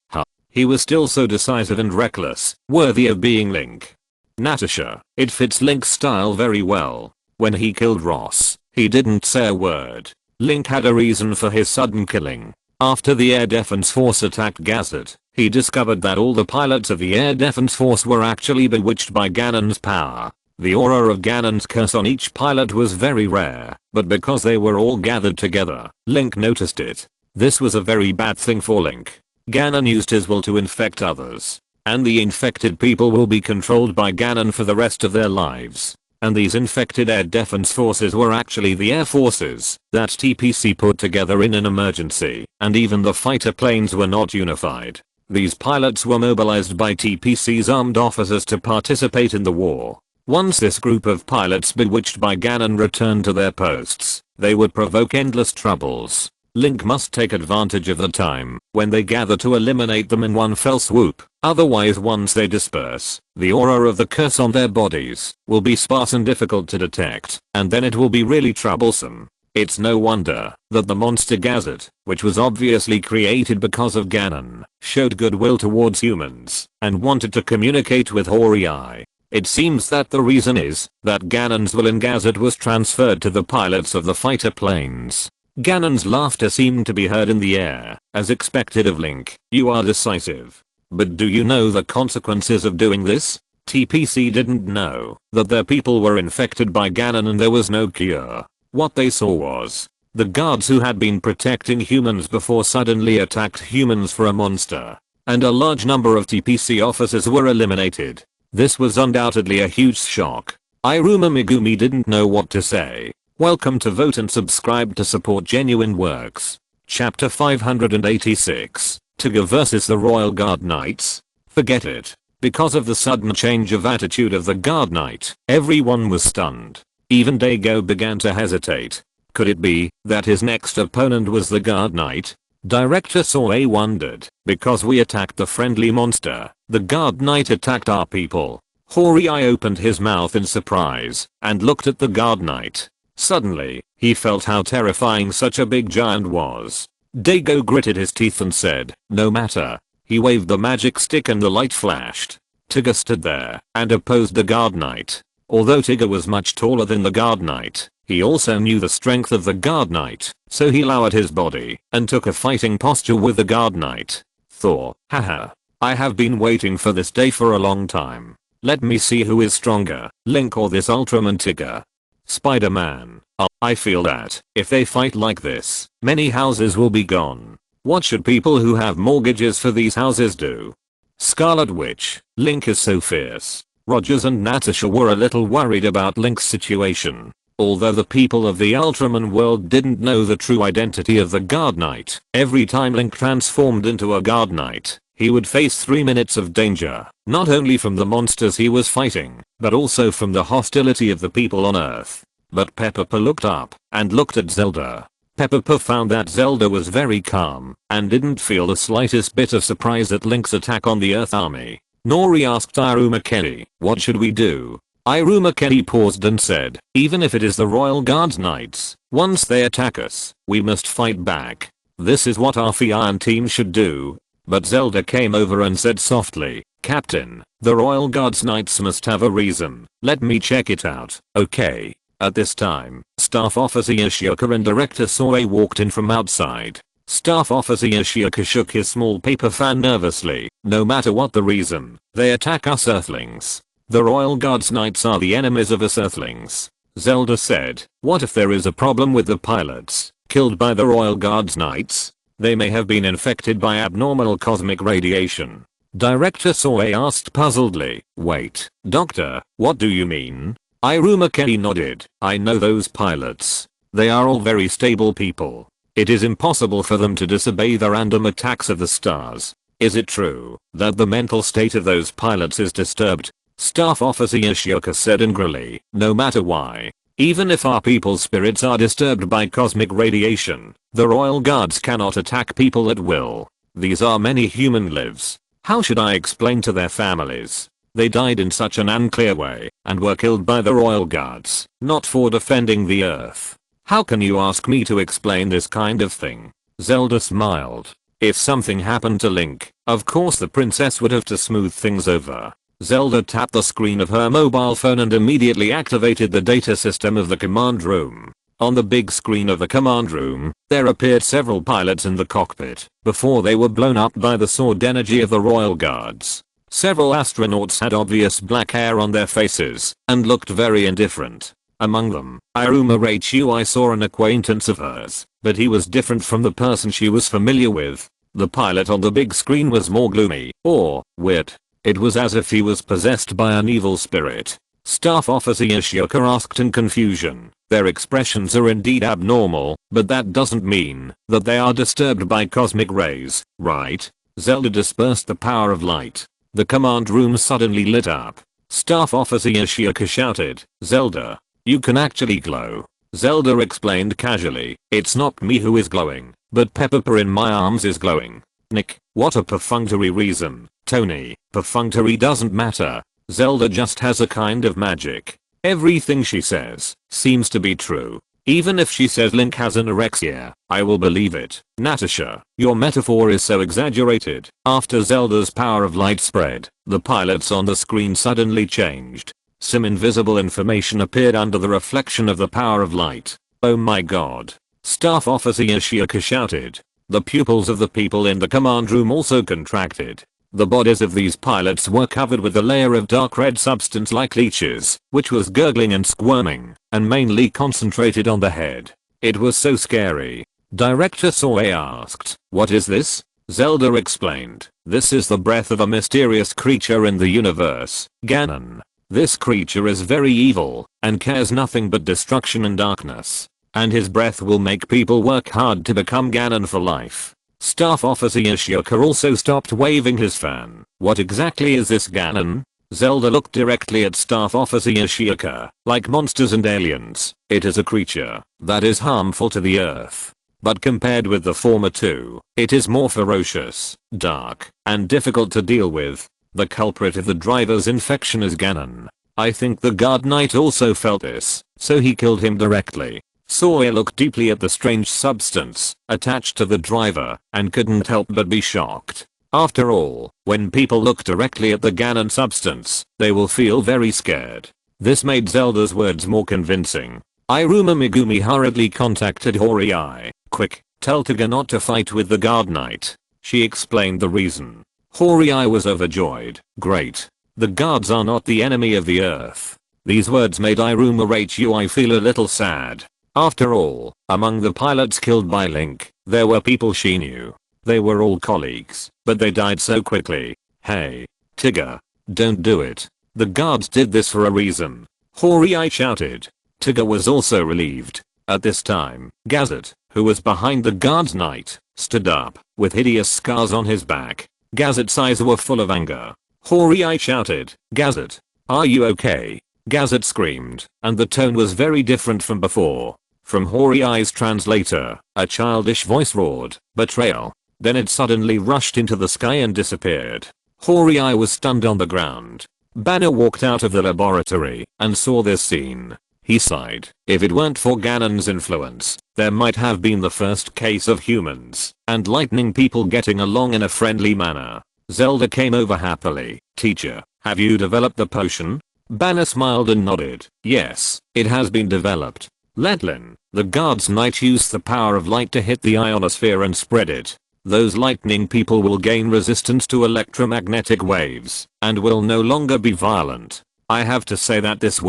he was still so decisive and reckless, worthy of being Link. Natasha, it fits Link's style very well. When he killed Ross, he didn't say a word. Link had a reason for his sudden killing. After the air defense force attacked Gazette, he discovered that all the pilots of the air defense force were actually bewitched by Ganon's power. The aura of Ganon's curse on each pilot was very rare, but because they were all gathered together, Link noticed it. This was a very bad thing for Link. Ganon used his will to infect others, and the infected people will be controlled by Ganon for the rest of their lives. And these infected air defense forces were actually the air forces that TPC put together in an emergency, and even the fighter planes were not unified. These pilots were mobilized by TPC's armed officers to participate in the war. Once this group of pilots bewitched by Ganon returned to their posts, they would provoke endless troubles. Link must take advantage of the time when they gather to eliminate them in one fell swoop. Otherwise, once they disperse, the aura of the curse on their bodies will be sparse and difficult to detect, and then it will be really troublesome. It's no wonder that the monster Gazette, which was obviously created because of Ganon, showed goodwill towards humans and wanted to communicate with Horii. It seems that the reason is that Ganon's will in Gazette was transferred to the pilots of the fighter planes. Ganon's laughter seemed to be heard in the air, as expected of Link. "You are decisive. But do you know the consequences of doing this?" TPC didn't know that their people were infected by Ganon and there was no cure. What they saw was the guards who had been protecting humans before suddenly attacked humans for a monster, and a large number of TPC officers were eliminated. This was undoubtedly a huge shock. Iruma Megumi didn't know what to say. Welcome to Vote and subscribe to support genuine works. Chapter 586. Tiga vs the Royal Guard Knights. Forget it. Because of the sudden change of attitude of the Guard Knight, everyone was stunned. Even Daigo began to hesitate. Could it be that his next opponent was the Guard Knight? Director Soe wondered. Because we attacked the friendly monster, the Guard Knight attacked our people. Horii opened his mouth in surprise and looked at the Guard Knight. Suddenly, he felt how terrifying such a big giant was. Daigo gritted his teeth and said, "No matter." He waved the magic stick and the light flashed. Tiga stood there and opposed the Guard Knight. Although Tiga was much taller than the Guard Knight, he also knew the strength of the Guard Knight, so he lowered his body and took a fighting posture with the Guard Knight. Thor, haha. I have been waiting for this day for a long time. Let me see who is stronger, Link or this Ultraman Tiga. Spider-Man. I feel that if they fight like this, many houses will be gone. What should people who have mortgages for these houses do? Scarlet Witch, Link is so fierce. Rogers and Natasha were a little worried about Link's situation. Although the people of the Ultraman world didn't know the true identity of the Guard Knight, every time Link transformed into a Guard Knight, he would face 3 minutes of danger, not only from the monsters he was fighting, but also from the hostility of the people on Earth. But Peppa looked up and looked at Zelda. Peppa found that Zelda was very calm and didn't feel the slightest bit of surprise at Link's attack on the Earth army. Nori asked Iruma Kenny, "What should we do?" Iruma Kenny paused and said, "Even if it is the Royal Guards Knights, once they attack us, we must fight back. This is what our Fian team should do." But Zelda came over and said softly, "Captain, the Royal Guards Knights must have a reason. Let me check it out, okay?" At this time, Staff Officer Yoshioka and Director Soe walked in from outside. Staff Officer Yoshioka shook his small paper fan nervously. "No matter what the reason, they attack us Earthlings. The Royal Guards Knights are the enemies of us Earthlings." Zelda said, "What if there is a problem with the pilots, killed by the Royal Guards Knights? They may have been infected by abnormal cosmic radiation." Director Soe asked puzzledly, "Wait, Doctor, what do you mean?" Iruma Kenny nodded. "I know those pilots. They are all very stable people. It is impossible for them to disobey the random attacks of the stars. Is it true that the mental state of those pilots is disturbed?" Staff Officer Yoshioka said angrily, "No matter why. Even if our people's spirits are disturbed by cosmic radiation, the Royal Guards cannot attack people at will. These are many human lives. How should I explain to their families? They died in such an unclear way and were killed by the Royal Guards, not for defending the Earth. How can you ask me to explain this kind of thing?" Zelda smiled. If something happened to Link, of course the princess would have to smooth things over. Zelda tapped the screen of her mobile phone and immediately activated the data system of the command room. On the big screen of the command room, there appeared several pilots in the cockpit before they were blown up by the sword energy of the Royal Guards. Several astronauts had obvious black hair on their faces and looked very indifferent. Among them, Iruma Raichu saw an acquaintance of hers, but he was different from the person she was familiar with. The pilot on the big screen was more gloomy, or weird. It was as if he was possessed by an evil spirit. Staff Officer Yoshioka asked in confusion. "Their expressions are indeed abnormal, but that doesn't mean that they are disturbed by cosmic rays, right?" Zelda dispersed the power of light. The command room suddenly lit up. Staff Officer Yoshioka shouted, "Zelda, you can actually glow." Zelda explained casually, "It's not me who is glowing, but Peppa in my arms is glowing." Nick, what a perfunctory reason. Tony, perfunctory doesn't matter. Zelda just has a kind of magic. Everything she says seems to be true. Even if she says Link has anorexia, I will believe it. Natasha, your metaphor is so exaggerated. After Zelda's power of light spread, the pilots on the screen suddenly changed. Some invisible information appeared under the reflection of the power of light. "Oh my god." Staff Officer Yoshioka shouted. The pupils of the people in the command room also contracted. The bodies of these pilots were covered with a layer of dark red substance like leeches, which was gurgling and squirming, and mainly concentrated on the head. It was so scary. Director Soe asked, "What is this?" Zelda explained, "This is the breath of a mysterious creature in the universe, Ganon. This creature is very evil, and cares nothing but destruction and darkness. And his breath will make people work hard to become Ganon for life." Staff Officer Yoshioka also stopped waving his fan. "What exactly is this Ganon?" Zelda looked directly at Staff Officer Yoshioka. "Like monsters and aliens, it is a creature that is harmful to the Earth. But compared with the former two, it is more ferocious, dark, and difficult to deal with. The culprit of the driver's infection is Ganon. I think the Guard Knight also felt this, so he killed him directly." Sawyer looked deeply at the strange substance attached to the driver and couldn't help but be shocked. After all, when people look directly at the Ganon substance, they will feel very scared. This made Zelda's words more convincing. Iruma Megumi hurriedly contacted Horii. "Quick, tell Tiga not to fight with the Guard Knight." She explained the reason. Horii was overjoyed. "Great. The guards are not the enemy of the Earth." These words made Iruma Raichu feel a little sad. After all, among the pilots killed by Link, there were people she knew. They were all colleagues, but they died so quickly. Hey, Tigger, don't do it. The guards did this for a reason. Horii shouted. Tigger was also relieved. At this time, Gazet, who was behind the guard's knight, stood up, with hideous scars on his back. Gazet's eyes were full of anger. Horii shouted, Gazet, are you okay? Gazet screamed, and the tone was very different from before. From Horii's translator, a childish voice roared, betrayal. Then it suddenly rushed into the sky and disappeared. Horii was stunned on the ground. Banner walked out of the laboratory and saw this scene. He sighed. If it weren't for Ganon's influence, there might have been the first case of humans and lightning people getting along in a friendly manner. Zelda came over happily. Teacher, have you developed the potion? Banner smiled and nodded. Yes, it has been developed. Letlin, the guard's knight, used the power of light to hit the ionosphere and spread it. Those lightning people will gain resistance to electromagnetic waves and will no longer be violent. I have to say that this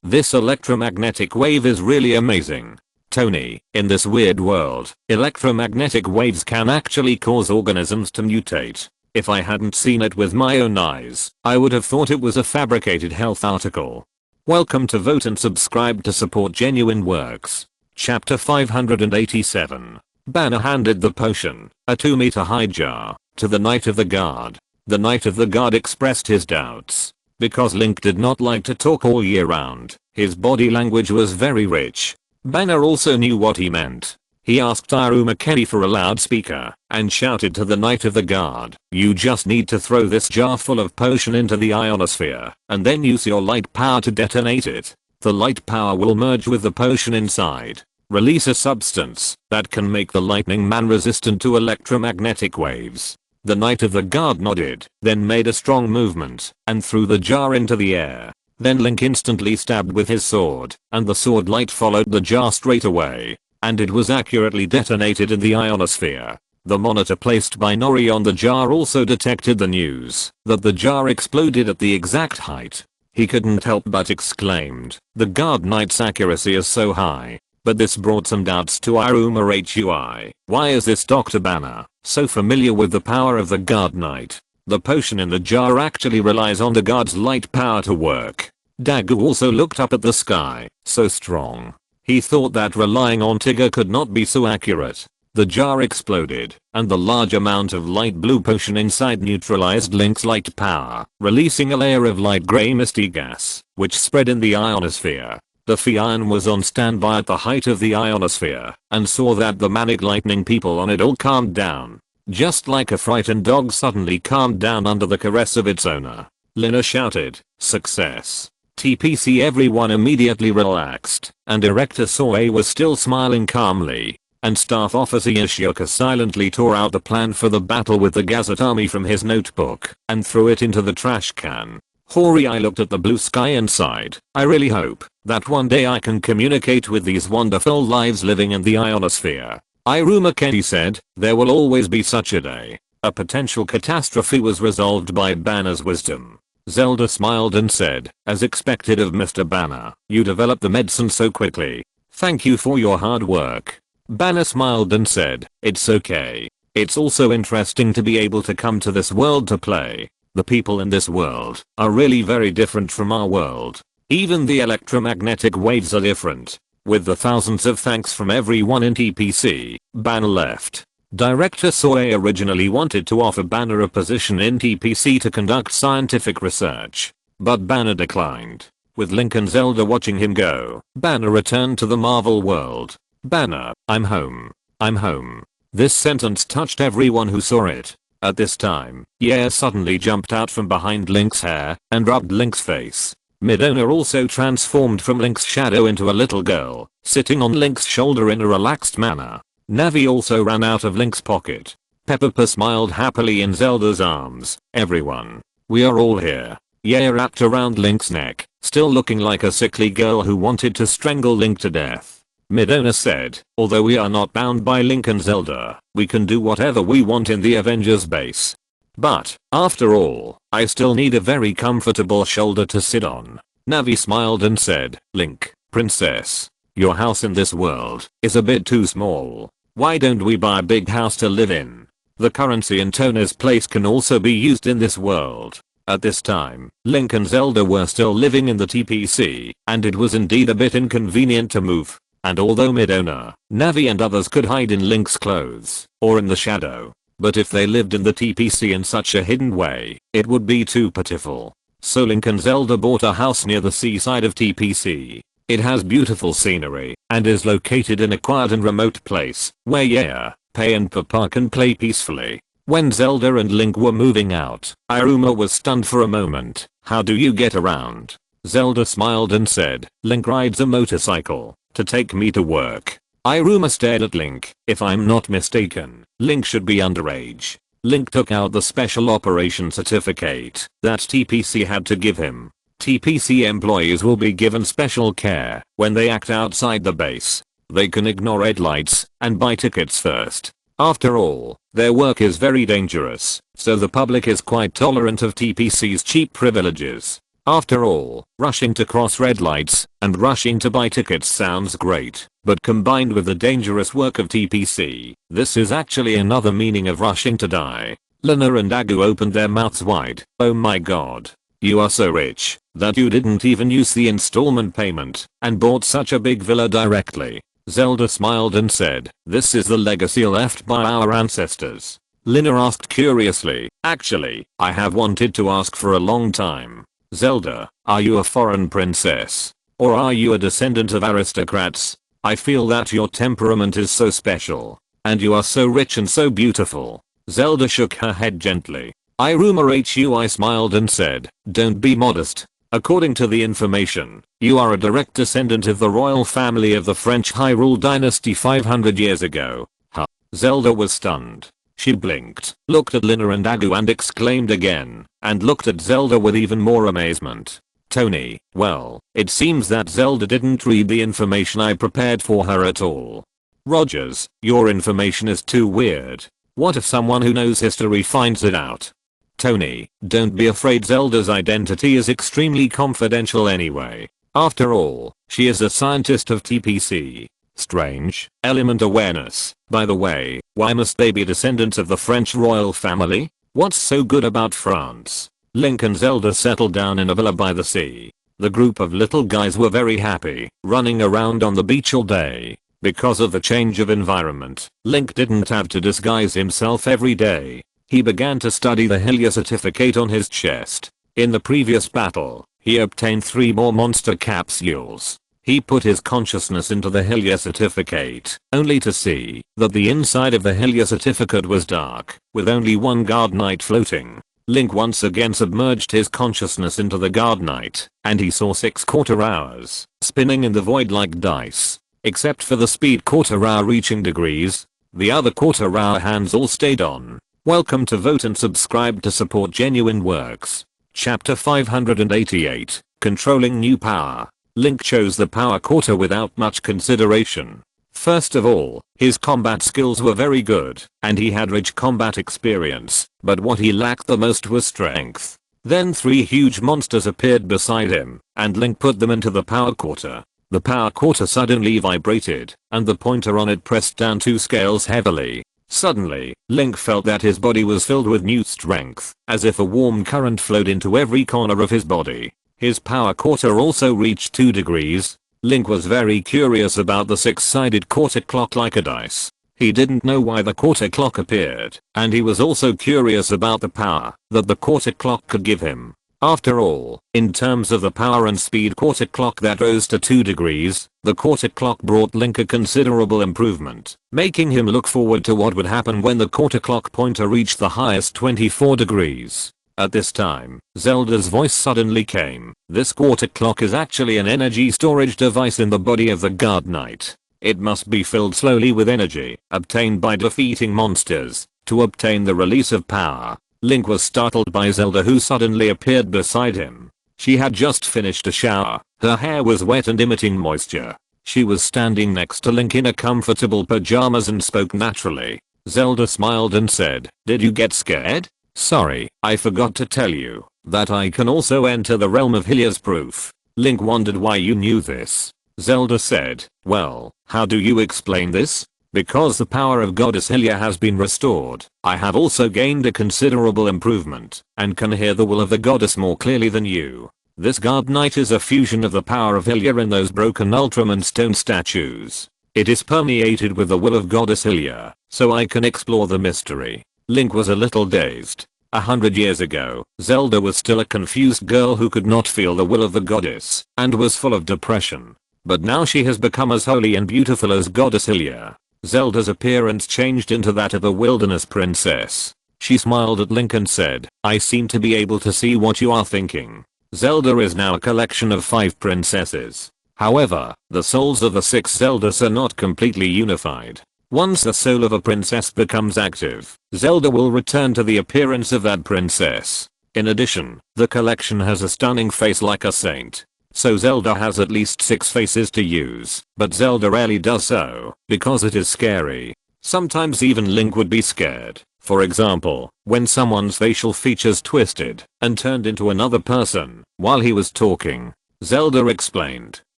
this electromagnetic wave is really amazing. Tony, in this weird world, electromagnetic waves can actually cause organisms to mutate. If I hadn't seen it with my own eyes, I would have thought it was a fabricated health article. Welcome to Vote and Subscribe to support genuine works. Chapter 587. Banner handed the potion, a 2-meter high jar, to the Knight of the Guard. The Knight of the Guard expressed his doubts. Because Link did not like to talk all year round, his body language was very rich. Banner also knew what he meant. He asked Iruma Kenny for a loudspeaker and shouted to the Knight of the Guard, you just need to throw this jar full of potion into the ionosphere and then use your light power to detonate it. The light power will merge with the potion inside. Release a substance that can make the lightning man resistant to electromagnetic waves. The Knight of the Guard nodded, then made a strong movement and threw the jar into the air. Then Link instantly stabbed with his sword, and the sword light followed the jar straight away, and it was accurately detonated in the ionosphere. The monitor placed by Nori on the jar also detected the news that the jar exploded at the exact height. He couldn't help but exclaimed, the Guard Knight's accuracy is so high. But this brought some doubts to Iruma Hui. Why is this Dr. Banner so familiar with the power of the Guard Knight? The potion in the jar actually relies on the guard's light power to work. Dagu also looked up at the sky, so strong. He thought that relying on Tigger could not be so accurate. The jar exploded, and the large amount of light blue potion inside neutralized Link's light power, releasing a layer of light gray misty gas, which spread in the ionosphere. The Fion was on standby at the height of the ionosphere and saw that the manic lightning people on it all calmed down. Just like a frightened dog suddenly calmed down under the caress of its owner. Lina shouted, success. TPC everyone immediately relaxed, and Director Soe was still smiling calmly. And Staff Officer Yoshioka silently tore out the plan for the battle with the Gazette army from his notebook and threw it into the trash can. Horii looked at the blue sky and sighed. I really hope that one day I can communicate with these wonderful lives living in the ionosphere. Iruma Kenny said, there will always be such a day. A potential catastrophe was resolved by Banner's wisdom. Zelda smiled and said, as expected of Mr. Banner, you developed the medicine so quickly. Thank you for your hard work. Banner smiled and said, it's okay. It's also interesting to be able to come to this world to play. The people in this world are really very different from our world. Even the electromagnetic waves are different. With the thousands of thanks from everyone in TPC, Banner left. Director Soe originally wanted to offer Banner a position in TPC to conduct scientific research, but Banner declined. With Link and Zelda watching him go, Banner returned to the Marvel world. Banner, I'm home. I'm home. This sentence touched everyone who saw it. At this time, Yair suddenly jumped out from behind Link's hair and rubbed Link's face. Midona also transformed from Link's shadow into a little girl, sitting on Link's shoulder in a relaxed manner. Navi also ran out of Link's pocket. Peppa smiled happily in Zelda's arms. Everyone. We are all here. Yair wrapped around Link's neck, still looking like a sickly girl who wanted to strangle Link to death. Midona said, although we are not bound by Link and Zelda, we can do whatever we want in the Avengers base. But, after all, I still need a very comfortable shoulder to sit on. Navi smiled and said, Link, princess, your house in this world is a bit too small. Why don't we buy a big house to live in? The currency in Tony's place can also be used in this world. At this time, Link and Zelda were still living in the TPC, and it was indeed a bit inconvenient to move. And although Midona, Navi and others could hide in Link's clothes, or in the shadow, but if they lived in the TPC in such a hidden way, it would be too pitiful. So Link and Zelda bought a house near the seaside of TPC. It has beautiful scenery, and is located in a quiet and remote place, where Pei and Papa can play peacefully. When Zelda and Link were moving out, Iruma was stunned for a moment. How do you get around? Zelda smiled and said, Link rides a motorcycle to take me to work. Iruma stared at Link. If I'm not mistaken, Link should be underage. Link took out the special operation certificate that TPC had to give him. TPC employees will be given special care when they act outside the base. They can ignore red lights and buy tickets first. After all, their work is very dangerous, so the public is quite tolerant of TPC's cheap privileges. After all, rushing to cross red lights and rushing to buy tickets sounds great, but combined with the dangerous work of TPC, this is actually another meaning of rushing to die. Lina and Agu opened their mouths wide. Oh my god. You are so rich that you didn't even use the installment payment and bought such a big villa directly. Zelda smiled and said, this is the legacy left by our ancestors. Lina asked curiously, actually, I have wanted to ask for a long time. Zelda, are you a foreign princess? Or are you a descendant of aristocrats? I feel that your temperament is so special. And you are so rich and so beautiful. Zelda shook her head gently. Iruma Hui smiled and said, don't be modest. According to the information, you are a direct descendant of the royal family of the French Hyrule dynasty 500 years ago. Huh. Zelda was stunned. She blinked, looked at Lina and Agu and exclaimed again, and looked at Zelda with even more amazement. Tony, well, it seems that Zelda didn't read the information I prepared for her at all. Rogers, your information is too weird. What if someone who knows history finds it out? Tony, don't be afraid, Zelda's identity is extremely confidential anyway. After all, she is a scientist of TPC. Strange, element awareness. By the way, why must they be descendants of the French royal family? What's so good about France? Link and Zelda settled down in a villa by the sea. The group of little guys were very happy, running around on the beach all day. Because of the change of environment, Link didn't have to disguise himself every day. He began to study the Hylia certificate on his chest. In the previous battle, he obtained 3 more monster capsules. He put his consciousness into the Hylia certificate, only to see that the inside of the Hylia certificate was dark, with only one guard knight floating. Link once again submerged his consciousness into the guard knight, and he saw 6 quarter hours, spinning in the void like dice. Except for the speed quarter hour reaching degrees, the other quarter hour hands all stayed on. Welcome to vote and subscribe to support genuine works. Chapter 588, Controlling New Power. Link chose the power quarter without much consideration. First of all, his combat skills were very good, and he had rich combat experience, but what he lacked the most was strength. Then 3 huge monsters appeared beside him, and Link put them into the power quarter. The power quarter suddenly vibrated, and the pointer on it pressed down 2 scales heavily. Suddenly, Link felt that his body was filled with new strength, as if a warm current flowed into every corner of his body. His power quarter also reached 2 degrees. Link was very curious about the 6-sided quarter clock like a dice. He didn't know why the quarter clock appeared, and he was also curious about the power that the quarter clock could give him. After all, in terms of the power and speed quarter clock that rose to 2 degrees, the quarter clock brought Link a considerable improvement, making him look forward to what would happen when the quarter clock pointer reached the highest 24 degrees. At this time, Zelda's voice suddenly came. This quarter clock is actually an energy storage device in the body of the guard knight. It must be filled slowly with energy, obtained by defeating monsters, to obtain the release of power. Link was startled by Zelda, who suddenly appeared beside him. She had just finished a shower. Her hair was wet and emitting moisture. She was standing next to Link in a comfortable pajamas and spoke naturally. Zelda smiled and said, "Did you get scared? Sorry, I forgot to tell you that I can also enter the realm of Hylia's proof." Link wondered why you knew this. Zelda said, "Well, how do you explain this?" Because the power of Goddess Hylia has been restored, I have also gained a considerable improvement, and can hear the will of the goddess more clearly than you. This God Knight is a fusion of the power of Hylia and those broken Ultraman stone statues. It is permeated with the will of Goddess Hylia, so I can explore the mystery. Link was a little dazed. 100 years ago, Zelda was still a confused girl who could not feel the will of the goddess, and was full of depression. But now she has become as holy and beautiful as Goddess Hylia. Zelda's appearance changed into that of a wilderness princess. She smiled at Link and said, I seem to be able to see what you are thinking. Zelda is now a collection of 5 princesses. However, the souls of the 6 Zeldas are not completely unified. Once the soul of a princess becomes active, Zelda will return to the appearance of that princess. In addition, the collection has a stunning face like a saint. So Zelda has at least 6 faces to use, but Zelda rarely does so, because it is scary. Sometimes even Link would be scared. For example, when someone's facial features twisted and turned into another person while he was talking. Zelda explained,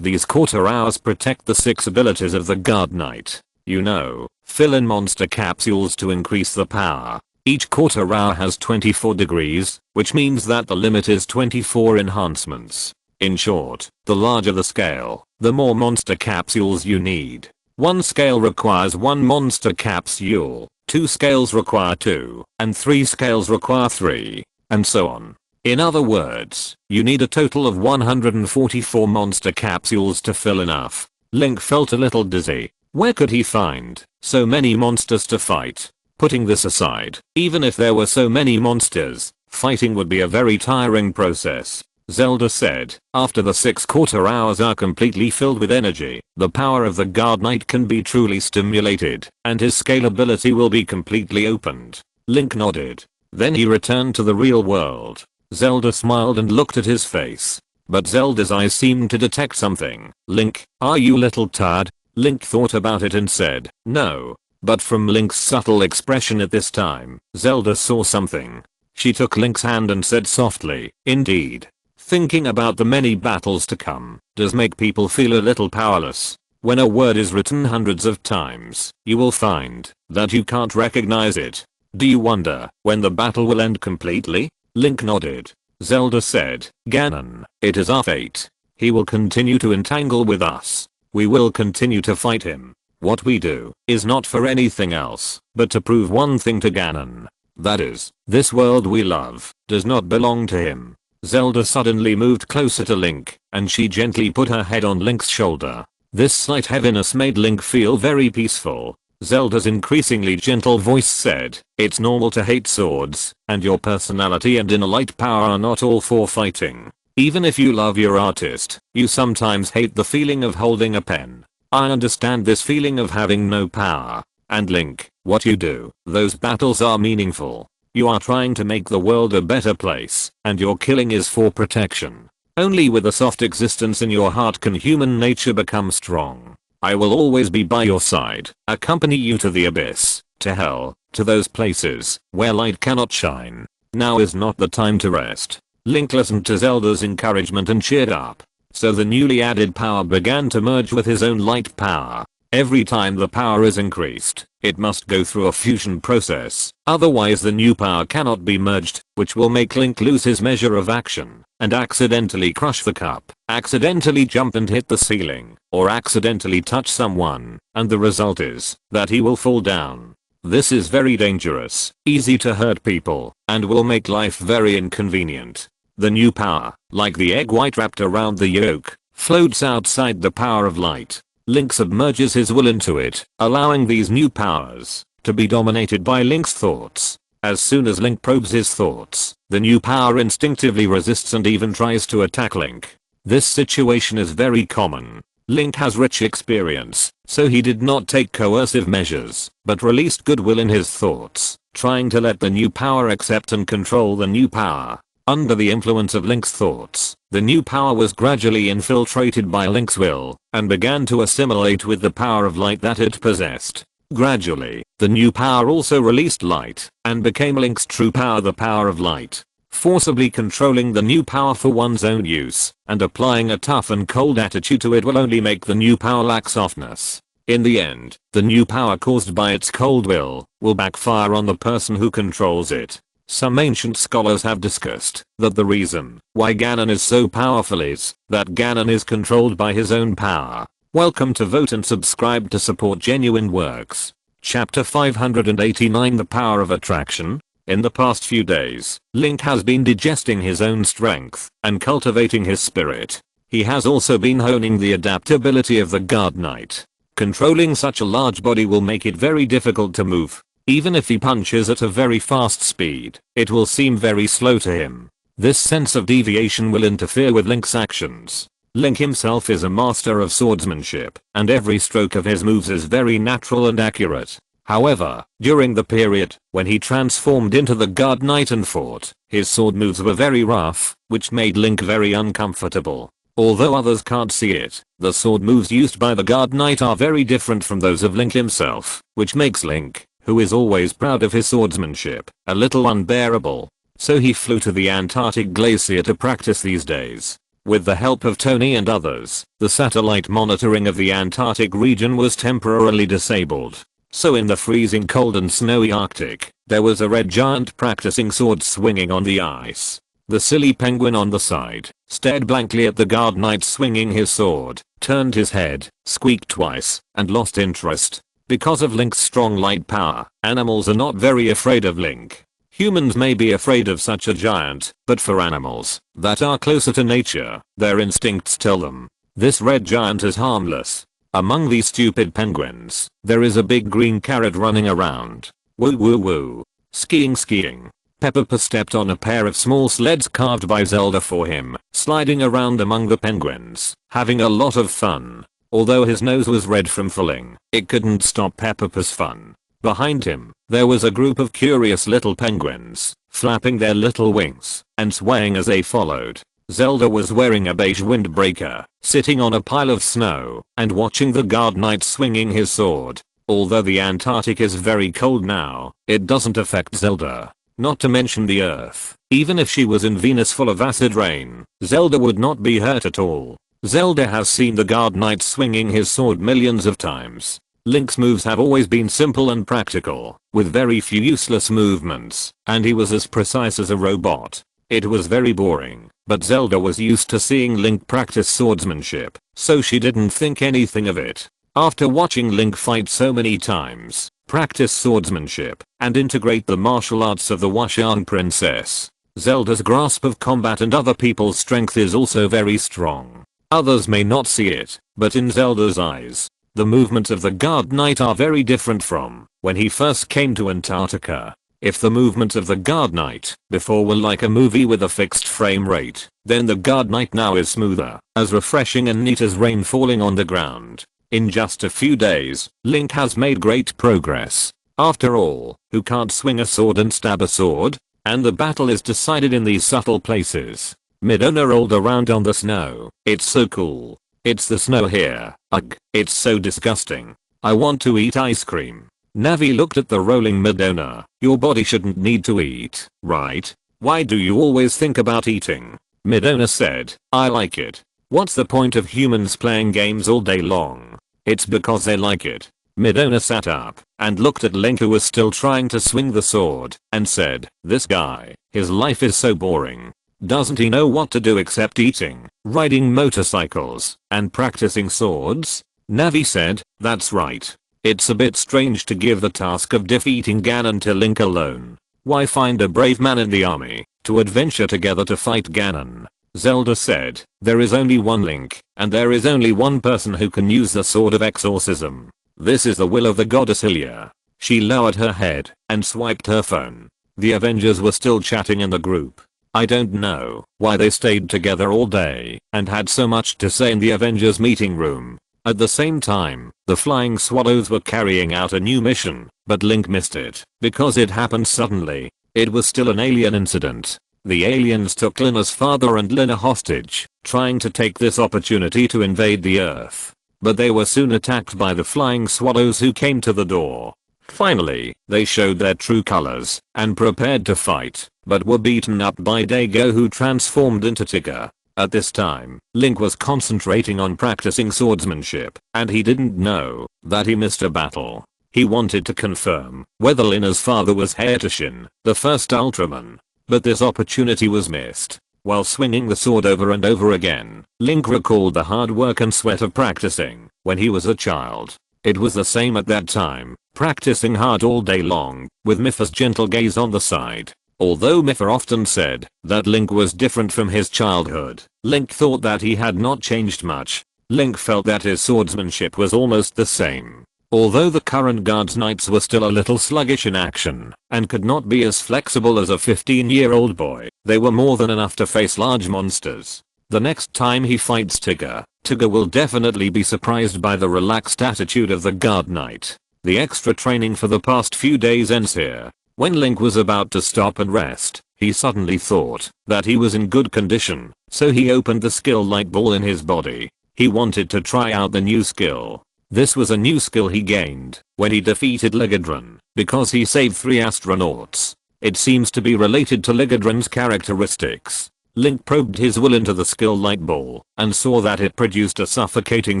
these quarter hours protect the 6 abilities of the God Knight. You know, fill in monster capsules to increase the power. Each quarter hour has 24 degrees, which means that the limit is 24 enhancements. In short, the larger the scale, the more monster capsules you need. 1 scale requires 1 monster capsule, 2 scales require 2, and 3 scales require 3, and so on. In other words, you need a total of 144 monster capsules to fill enough. Link felt a little dizzy. Where could he find so many monsters to fight? Putting this aside, even if there were so many monsters, fighting would be a very tiring process. Zelda said, after the 6 quarter hours are completely filled with energy, the power of the God Knight can be truly stimulated, and his scalability will be completely opened. Link nodded. Then he returned to the real world. Zelda smiled and looked at his face. But Zelda's eyes seemed to detect something. Link, are you a little tired? Link thought about it and said, no. But from Link's subtle expression at this time, Zelda saw something. She took Link's hand and said softly, indeed. Thinking about the many battles to come does make people feel a little powerless. When a word is written hundreds of times, you will find that you can't recognize it. Do you wonder when the battle will end completely? Link nodded. Zelda said, Ganon, it is our fate. He will continue to entangle with us. We will continue to fight him. What we do is not for anything else, but to prove one thing to Ganon. That is, this world we love does not belong to him. Zelda suddenly moved closer to Link, and she gently put her head on Link's shoulder. This slight heaviness made Link feel very peaceful. Zelda's increasingly gentle voice said, it's normal to hate swords, and your personality and inner light power are not all for fighting. Even if you love your artist, you sometimes hate the feeling of holding a pen. I understand this feeling of having no power. And Link, what you do, those battles are meaningful. You are trying to make the world a better place, and your killing is for protection. Only with a soft existence in your heart can human nature become strong. I will always be by your side, accompany you to the abyss, to hell, to those places where light cannot shine. Now is not the time to rest. Link listened to Zelda's encouragement and cheered up. So the newly added power began to merge with his own light power. Every time the power is increased, it must go through a fusion process, otherwise the new power cannot be merged, which will make Link lose his measure of action, and accidentally crush the cup, accidentally jump and hit the ceiling, or accidentally touch someone, and the result is that he will fall down. This is very dangerous, easy to hurt people, and will make life very inconvenient. The new power, like the egg white wrapped around the yolk, floats outside the power of light. Link submerges his will into it, allowing these new powers to be dominated by Link's thoughts. As soon as Link probes his thoughts, the new power instinctively resists and even tries to attack Link. This situation is very common. Link has rich experience, so he did not take coercive measures, but released goodwill in his thoughts, trying to let the new power accept and control the new power. Under the influence of Link's thoughts, the new power was gradually infiltrated by Link's will, and began to assimilate with the power of light that it possessed. Gradually, the new power also released light, and became Link's true power, the power of light. Forcibly controlling the new power for one's own use, and applying a tough and cold attitude to it will only make the new power lack softness. In the end, the new power caused by its cold will backfire on the person who controls it. Some ancient scholars have discussed that the reason why Ganon is so powerful is that Ganon is controlled by his own power. Welcome to Vote and subscribe to support genuine works. Chapter 589, The Power of Attraction. In the past few days, Link has been digesting his own strength and cultivating his spirit. He has also been honing the adaptability of the God Knight. Controlling such a large body will make it very difficult to move. Even if he punches at a very fast speed, it will seem very slow to him. This sense of deviation will interfere with Link's actions. Link himself is a master of swordsmanship, and every stroke of his moves is very natural and accurate. However, during the period when he transformed into the God Knight and fought, his sword moves were very rough, which made Link very uncomfortable. Although others can't see it, the sword moves used by the God Knight are very different from those of Link himself, which makes Link, who is always proud of his swordsmanship, a little unbearable. So he flew to the Antarctic glacier to practice these days. With the help of Tony and others, the satellite monitoring of the Antarctic region was temporarily disabled. So in the freezing cold and snowy Arctic, there was a red giant practicing sword swinging on the ice. The silly penguin on the side stared blankly at the God Knight swinging his sword, turned his head, squeaked twice, and lost interest. Because of Link's strong light power, animals are not very afraid of Link. Humans may be afraid of such a giant, but for animals that are closer to nature, their instincts tell them this red giant is harmless. Among these stupid penguins, there is a big green carrot running around. Woo woo woo. Skiing. Pepper stepped on a pair of small sleds carved by Zelda for him, sliding around among the penguins, having a lot of fun. Although his nose was red from falling, it couldn't stop Pepper's fun. Behind him, there was a group of curious little penguins, flapping their little wings and swaying as they followed. Zelda was wearing a beige windbreaker, sitting on a pile of snow and watching the God Knight swinging his sword. Although the Antarctic is very cold now, it doesn't affect Zelda. Not to mention the Earth. Even if she was in Venus full of acid rain, Zelda would not be hurt at all. Zelda has seen the God Knight swinging his sword millions of times. Link's moves have always been simple and practical, with very few useless movements, and he was as precise as a robot. It was very boring, but Zelda was used to seeing Link practice swordsmanship, so she didn't think anything of it. After watching Link fight so many times, practice swordsmanship, and integrate the martial arts of the Washan princess, Zelda's grasp of combat and other people's strength is also very strong. Others may not see it, but in Zelda's eyes, the movements of the God Knight are very different from when he first came to Antarctica. If the movements of the God Knight before were like a movie with a fixed frame rate, then the God Knight now is smoother, as refreshing and neat as rain falling on the ground. In just a few days, Link has made great progress. After all, who can't swing a sword and stab a sword? And the battle is decided in these subtle places. Midona rolled around on the snow. It's so cool. It's the snow here. Ugh, it's so disgusting. I want to eat ice cream. Navi looked at the rolling Midona. Your body shouldn't need to eat, right? Why do you always think about eating? Midona said, I like it. What's the point of humans playing games all day long? It's because they like it. Midona sat up and looked at Link, who was still trying to swing the sword, and said, this guy, his life is so boring. Doesn't he know what to do except eating, riding motorcycles, and practicing swords? Navi said, that's right. It's a bit strange to give the task of defeating Ganon to Link alone. Why find a brave man in the army to adventure together to fight Ganon? Zelda said, there is only one Link, and there is only one person who can use the Sword of Exorcism. This is the will of the goddess Hylia. She lowered her head and swiped her phone. The Avengers were still chatting in the group. I don't know why they stayed together all day and had so much to say in the Avengers meeting room. At the same time, the Flying Swallows were carrying out a new mission, but Link missed it because it happened suddenly. It was still an alien incident. The aliens took Lina's father and Lina hostage, trying to take this opportunity to invade the Earth. But they were soon attacked by the Flying Swallows, who came to the door. Finally, they showed their true colors and prepared to fight, but were beaten up by Dago, who transformed into Tigger. At this time, Link was concentrating on practicing swordsmanship, and he didn't know that he missed a battle. He wanted to confirm whether Lina's father was heir to Shin, the first Ultraman. But this opportunity was missed. While swinging the sword over and over again, Link recalled the hard work and sweat of practicing when he was a child. It was the same at that time, practicing hard all day long, with Mipha's gentle gaze on the side. Although Mipha often said that Link was different from his childhood, Link thought that he had not changed much. Link felt that his swordsmanship was almost the same. Although the current guards knights were still a little sluggish in action and could not be as flexible as a 15-year-old boy, they were more than enough to face large monsters. The next time he fights Tigger will definitely be surprised by the relaxed attitude of the guard knight. The extra training for the past few days ends here. When Link was about to stop and rest, he suddenly thought that he was in good condition, so he opened the skill light ball in his body. He wanted to try out the new skill. This was a new skill he gained when he defeated Legadron, because he saved 3 astronauts. It seems to be related to Legadron's characteristics. Link probed his will into the skill light ball and saw that it produced a suffocating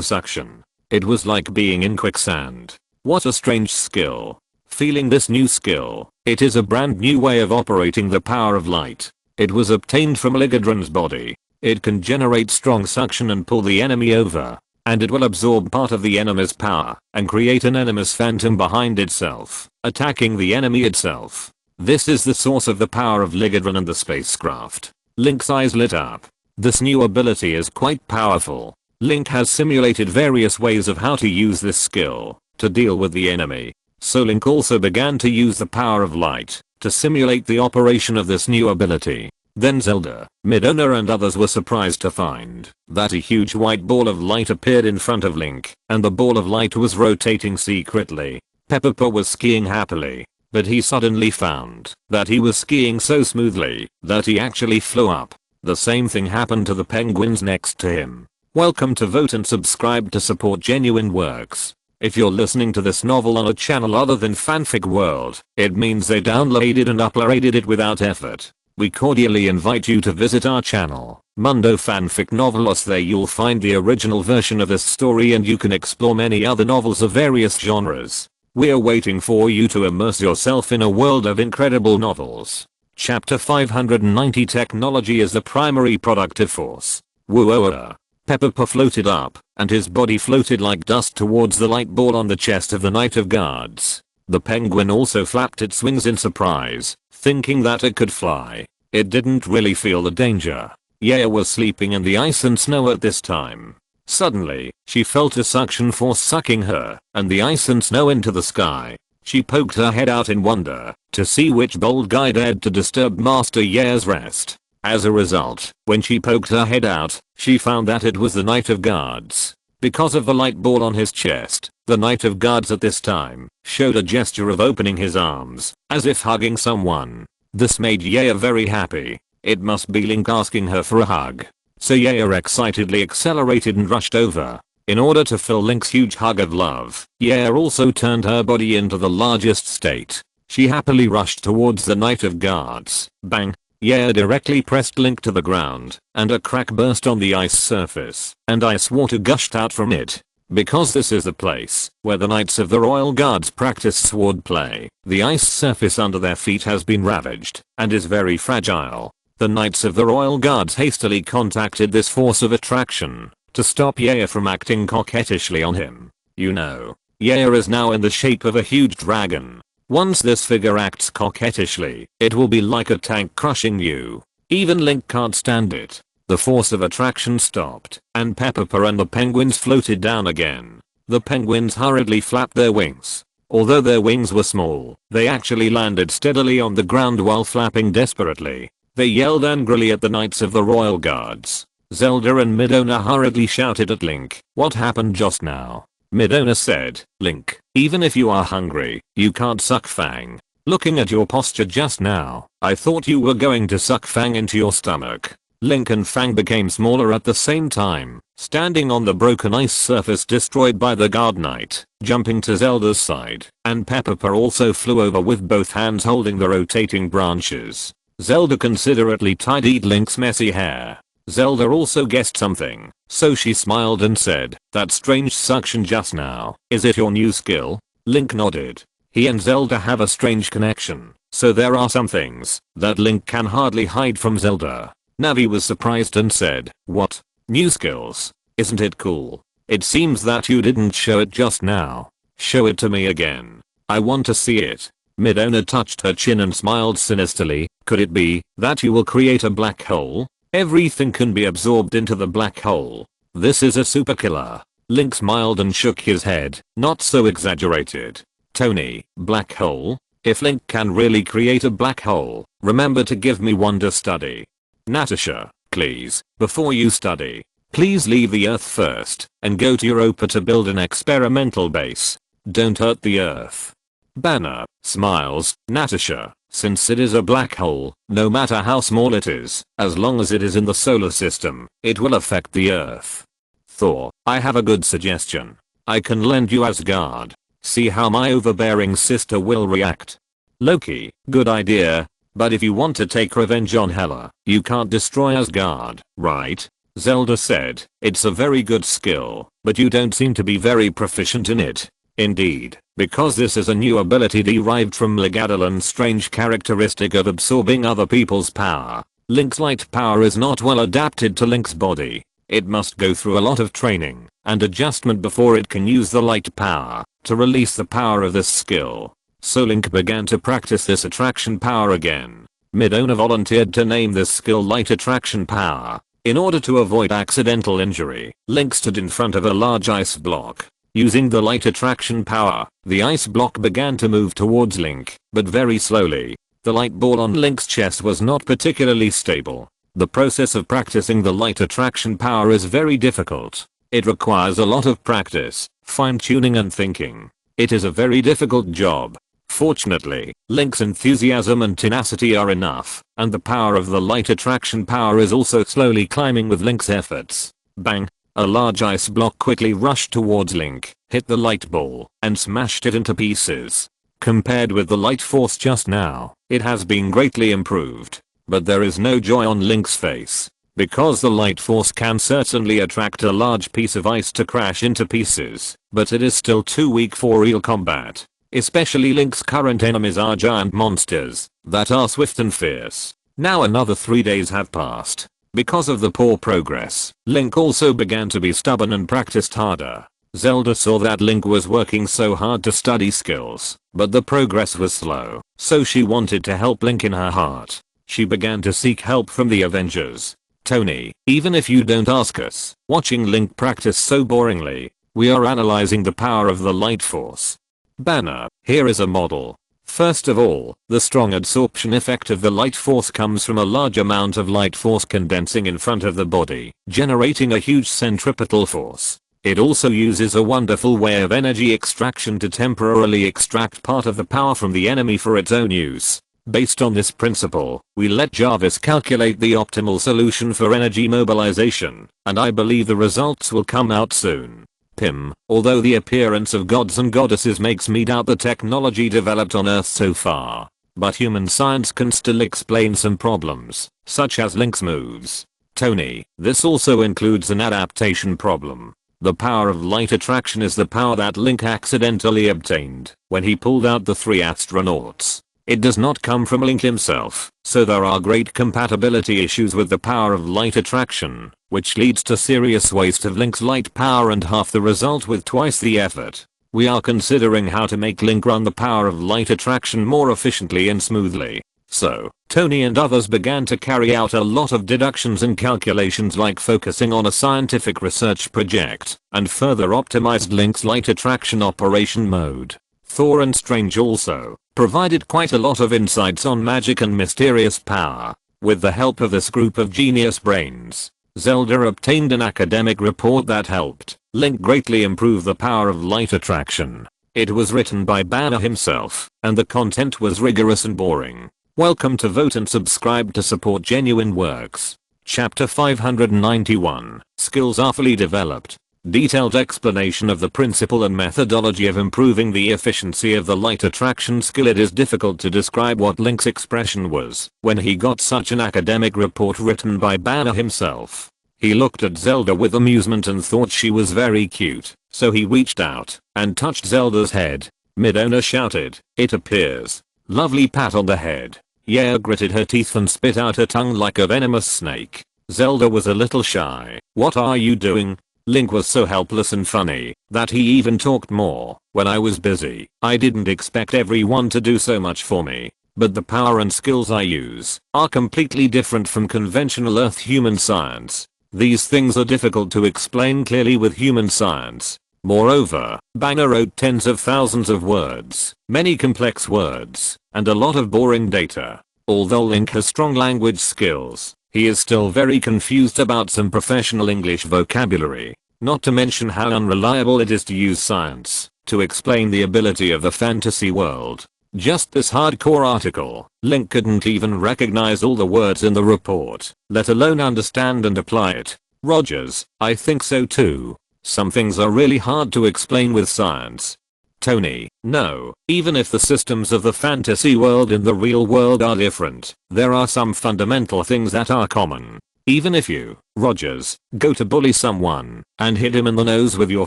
suction. It was like being in quicksand. What a strange skill. Feeling this new skill, it is a brand new way of operating the power of light. It was obtained from Legadron's body. It can generate strong suction and pull the enemy over. And it will absorb part of the enemy's power and create an enemy's phantom behind itself, attacking the enemy itself. This is the source of the power of Legadron and the spacecraft. Link's eyes lit up. This new ability is quite powerful. Link has simulated various ways of how to use this skill to deal with the enemy. So Link also began to use the power of light to simulate the operation of this new ability. Then Zelda, Midona and others were surprised to find that a huge white ball of light appeared in front of Link, and the ball of light was rotating secretly. Pepper was skiing happily, but he suddenly found that he was skiing so smoothly that he actually flew up. The same thing happened to the penguins next to him. Welcome to Vote and subscribe to support genuine works. If you're listening to this novel on a channel other than Fanfic World, it means they downloaded and uploaded it without effort. We cordially invite you to visit our channel, Mundo Fanfic Novelos. There you'll find the original version of this story and you can explore many other novels of various genres. We're waiting for you to immerse yourself in a world of incredible novels. Chapter 590. Technology is the primary productive force. Whoa. Pepper floated up, and his body floated like dust towards the light ball on the chest of the Knight of Guards. The penguin also flapped its wings in surprise, thinking that it could fly. It didn't really feel the danger. Yaya was sleeping in the ice and snow at this time. Suddenly, she felt a suction force sucking her and the ice and snow into the sky. She poked her head out in wonder to see which bold guy dared to disturb Master Yaya's rest. As a result, when she poked her head out, she found that it was the Knight of Guards. Because of the light ball on his chest, the Knight of Guards at this time showed a gesture of opening his arms, as if hugging someone. This made Yaya very happy. It must be Link asking her for a hug. So Yaya excitedly accelerated and rushed over. In order to fill Link's huge hug of love, Yaya also turned her body into the largest state. She happily rushed towards the Knight of Guards. Bang! Yaya directly pressed Link to the ground, and a crack burst on the ice surface, and ice water gushed out from it. Because this is the place where the Knights of the Royal Guards practice swordplay, the ice surface under their feet has been ravaged, and is very fragile. The Knights of the Royal Guards hastily contacted this force of attraction to stop Yaya from acting coquettishly on him. You know, Yaya is now in the shape of a huge dragon. Once this figure acts coquettishly, it will be like a tank crushing you. Even Link can't stand it. The force of attraction stopped, and Pepper and the penguins floated down again. The penguins hurriedly flapped their wings. Although their wings were small, they actually landed steadily on the ground while flapping desperately. They yelled angrily at the Knights of the Royal Guards. Zelda and Midona hurriedly shouted at Link, "What happened just now?" Midona said, "Link, even if you are hungry, you can't suck Fang. Looking at your posture just now, I thought you were going to suck Fang into your stomach." Link and Fang became smaller at the same time, standing on the broken ice surface destroyed by the Guard Knight, jumping to Zelda's side, and Pepper also flew over with both hands holding the rotating branches. Zelda considerately tidied Link's messy hair. Zelda also guessed something, so she smiled and said, "That strange suction just now, is it your new skill?" Link nodded. He and Zelda have a strange connection, so there are some things that Link can hardly hide from Zelda. Navi was surprised and said, "What? New skills? Isn't it cool? It seems that you didn't show it just now. Show it to me again. I want to see it." Midona touched her chin and smiled sinisterly. "Could it be that you will create a black hole? Everything can be absorbed into the black hole. This is a super killer." Link smiled and shook his head. "Not so exaggerated. Tony, black hole? If Link can really create a black hole, remember to give me one to study. Natasha, please, before you study, please leave the Earth first and go to Europa to build an experimental base. Don't hurt the Earth." Banner smiles. "Natasha, since it is a black hole, no matter how small it is, as long as it is in the solar system, it will affect the Earth." Thor, "I have a good suggestion. I can lend you Asgard. See how my overbearing sister will react." Loki, "Good idea. But if you want to take revenge on Hela, you can't destroy Asgard, right?" Zelda said, "It's a very good skill, but you don't seem to be very proficient in it." Indeed, because this is a new ability derived from Legadolan's strange characteristic of absorbing other people's power. Link's light power is not well adapted to Link's body. It must go through a lot of training and adjustment before it can use the light power to release the power of this skill. So Link began to practice this attraction power again. Midona volunteered to name this skill Light Attraction Power. In order to avoid accidental injury, Link stood in front of a large ice block. Using the light attraction power, the ice block began to move towards Link, but very slowly. The light ball on Link's chest was not particularly stable. The process of practicing the light attraction power is very difficult. It requires a lot of practice, fine-tuning and thinking. It is a very difficult job. Fortunately, Link's enthusiasm and tenacity are enough, and the power of the light attraction power is also slowly climbing with Link's efforts. Bang! A large ice block quickly rushed towards Link, hit the light ball, and smashed it into pieces. Compared with the light force just now, it has been greatly improved. But there is no joy on Link's face. Because the light force can certainly attract a large piece of ice to crash into pieces, but it is still too weak for real combat. Especially Link's current enemies are giant monsters that are swift and fierce. Now another 3 days have passed. Because of the poor progress, Link also began to be stubborn and practiced harder. Zelda saw that Link was working so hard to study skills, but the progress was slow, so she wanted to help Link in her heart. She began to seek help from the Avengers. "Tony, even if you don't ask us, watching Link practice so boringly, we are analyzing the power of the light force." Banner, "Here is a model. First of all, the strong absorption effect of the light force comes from a large amount of light force condensing in front of the body, generating a huge centripetal force. It also uses a wonderful way of energy extraction to temporarily extract part of the power from the enemy for its own use. Based on this principle, we let Jarvis calculate the optimal solution for energy mobilization, and I believe the results will come out soon. Pim, although the appearance of gods and goddesses makes me doubt the technology developed on Earth so far, but human science can still explain some problems, such as Link's moves. Tony, this also includes an adaptation problem. The power of light attraction is the power that Link accidentally obtained when he pulled out the 3 astronauts. It does not come from Link himself, so there are great compatibility issues with the power of light attraction, which leads to serious waste of Link's light power and half the result with twice the effort. We are considering how to make Link run the power of light attraction more efficiently and smoothly. So, Tony and others began to carry out a lot of deductions and calculations, like focusing on a scientific research project, and further optimized Link's light attraction operation mode. Thor and Strange also provided quite a lot of insights on magic and mysterious power. With the help of this group of genius brains, Zelda obtained an academic report that helped Link greatly improve the power of light attraction. It was written by Banner himself, and the content was rigorous and boring. Welcome to vote and subscribe to support genuine works. Chapter 591, Skills are fully developed. Detailed explanation of the principle and methodology of improving the efficiency of the light attraction skill. It is difficult to describe what Link's expression was when he got such an academic report written by Banner himself. He looked at Zelda with amusement and thought she was very cute, so he reached out and touched Zelda's head. Midona shouted, "It appears." Lovely pat on the head. Yeah, gritted her teeth and spit out her tongue like a venomous snake. Zelda was a little shy. "What are you doing?" Link was so helpless and funny that he even talked more when I was busy. I didn't expect everyone to do so much for me, but the power and skills I use are completely different from conventional Earth human science. These things are difficult to explain clearly with human science. Moreover, Banner wrote tens of thousands of words, many complex words, and a lot of boring data. Although Link has strong language skills, he is still very confused about some professional English vocabulary, not to mention how unreliable it is to use science to explain the ability of the fantasy world. Just this hardcore article, Link couldn't even recognize all the words in the report, let alone understand and apply it. Rogers, I think so too. Some things are really hard to explain with science. Tony, no, even if the systems of the fantasy world and the real world are different, there are some fundamental things that are common. Even if you, Rogers, go to bully someone and hit him in the nose with your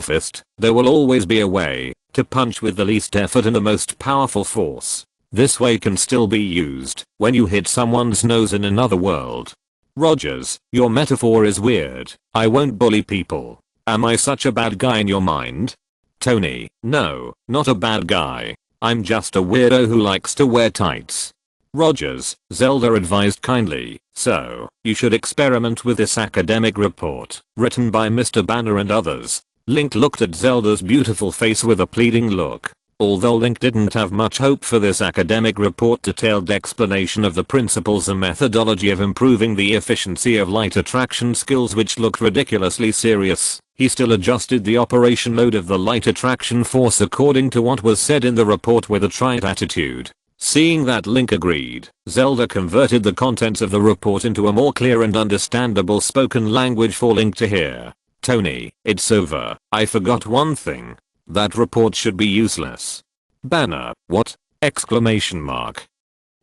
fist, there will always be a way to punch with the least effort and the most powerful force. This way can still be used when you hit someone's nose in another world. Rogers, your metaphor is weird. I won't bully people. Am I such a bad guy in your mind? Tony, no, not a bad guy. I'm just a weirdo who likes to wear tights. Rogers, Zelda advised kindly, so, you should experiment with this academic report, written by Mr. Banner and others. Link looked at Zelda's beautiful face with a pleading look. Although Link didn't have much hope for this academic report detailed explanation of the principles and methodology of improving the efficiency of light attraction skills which looked ridiculously serious, he still adjusted the operation load of the light attraction force according to what was said in the report with a trite attitude. Seeing that Link agreed, Zelda converted the contents of the report into a more clear and understandable spoken language for Link to hear. Tony, it's over. I forgot one thing. That report should be useless. Banner, what? Exclamation mark.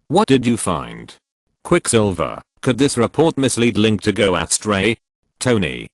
What did you find? Quicksilver, could this report mislead Link to go astray? Tony,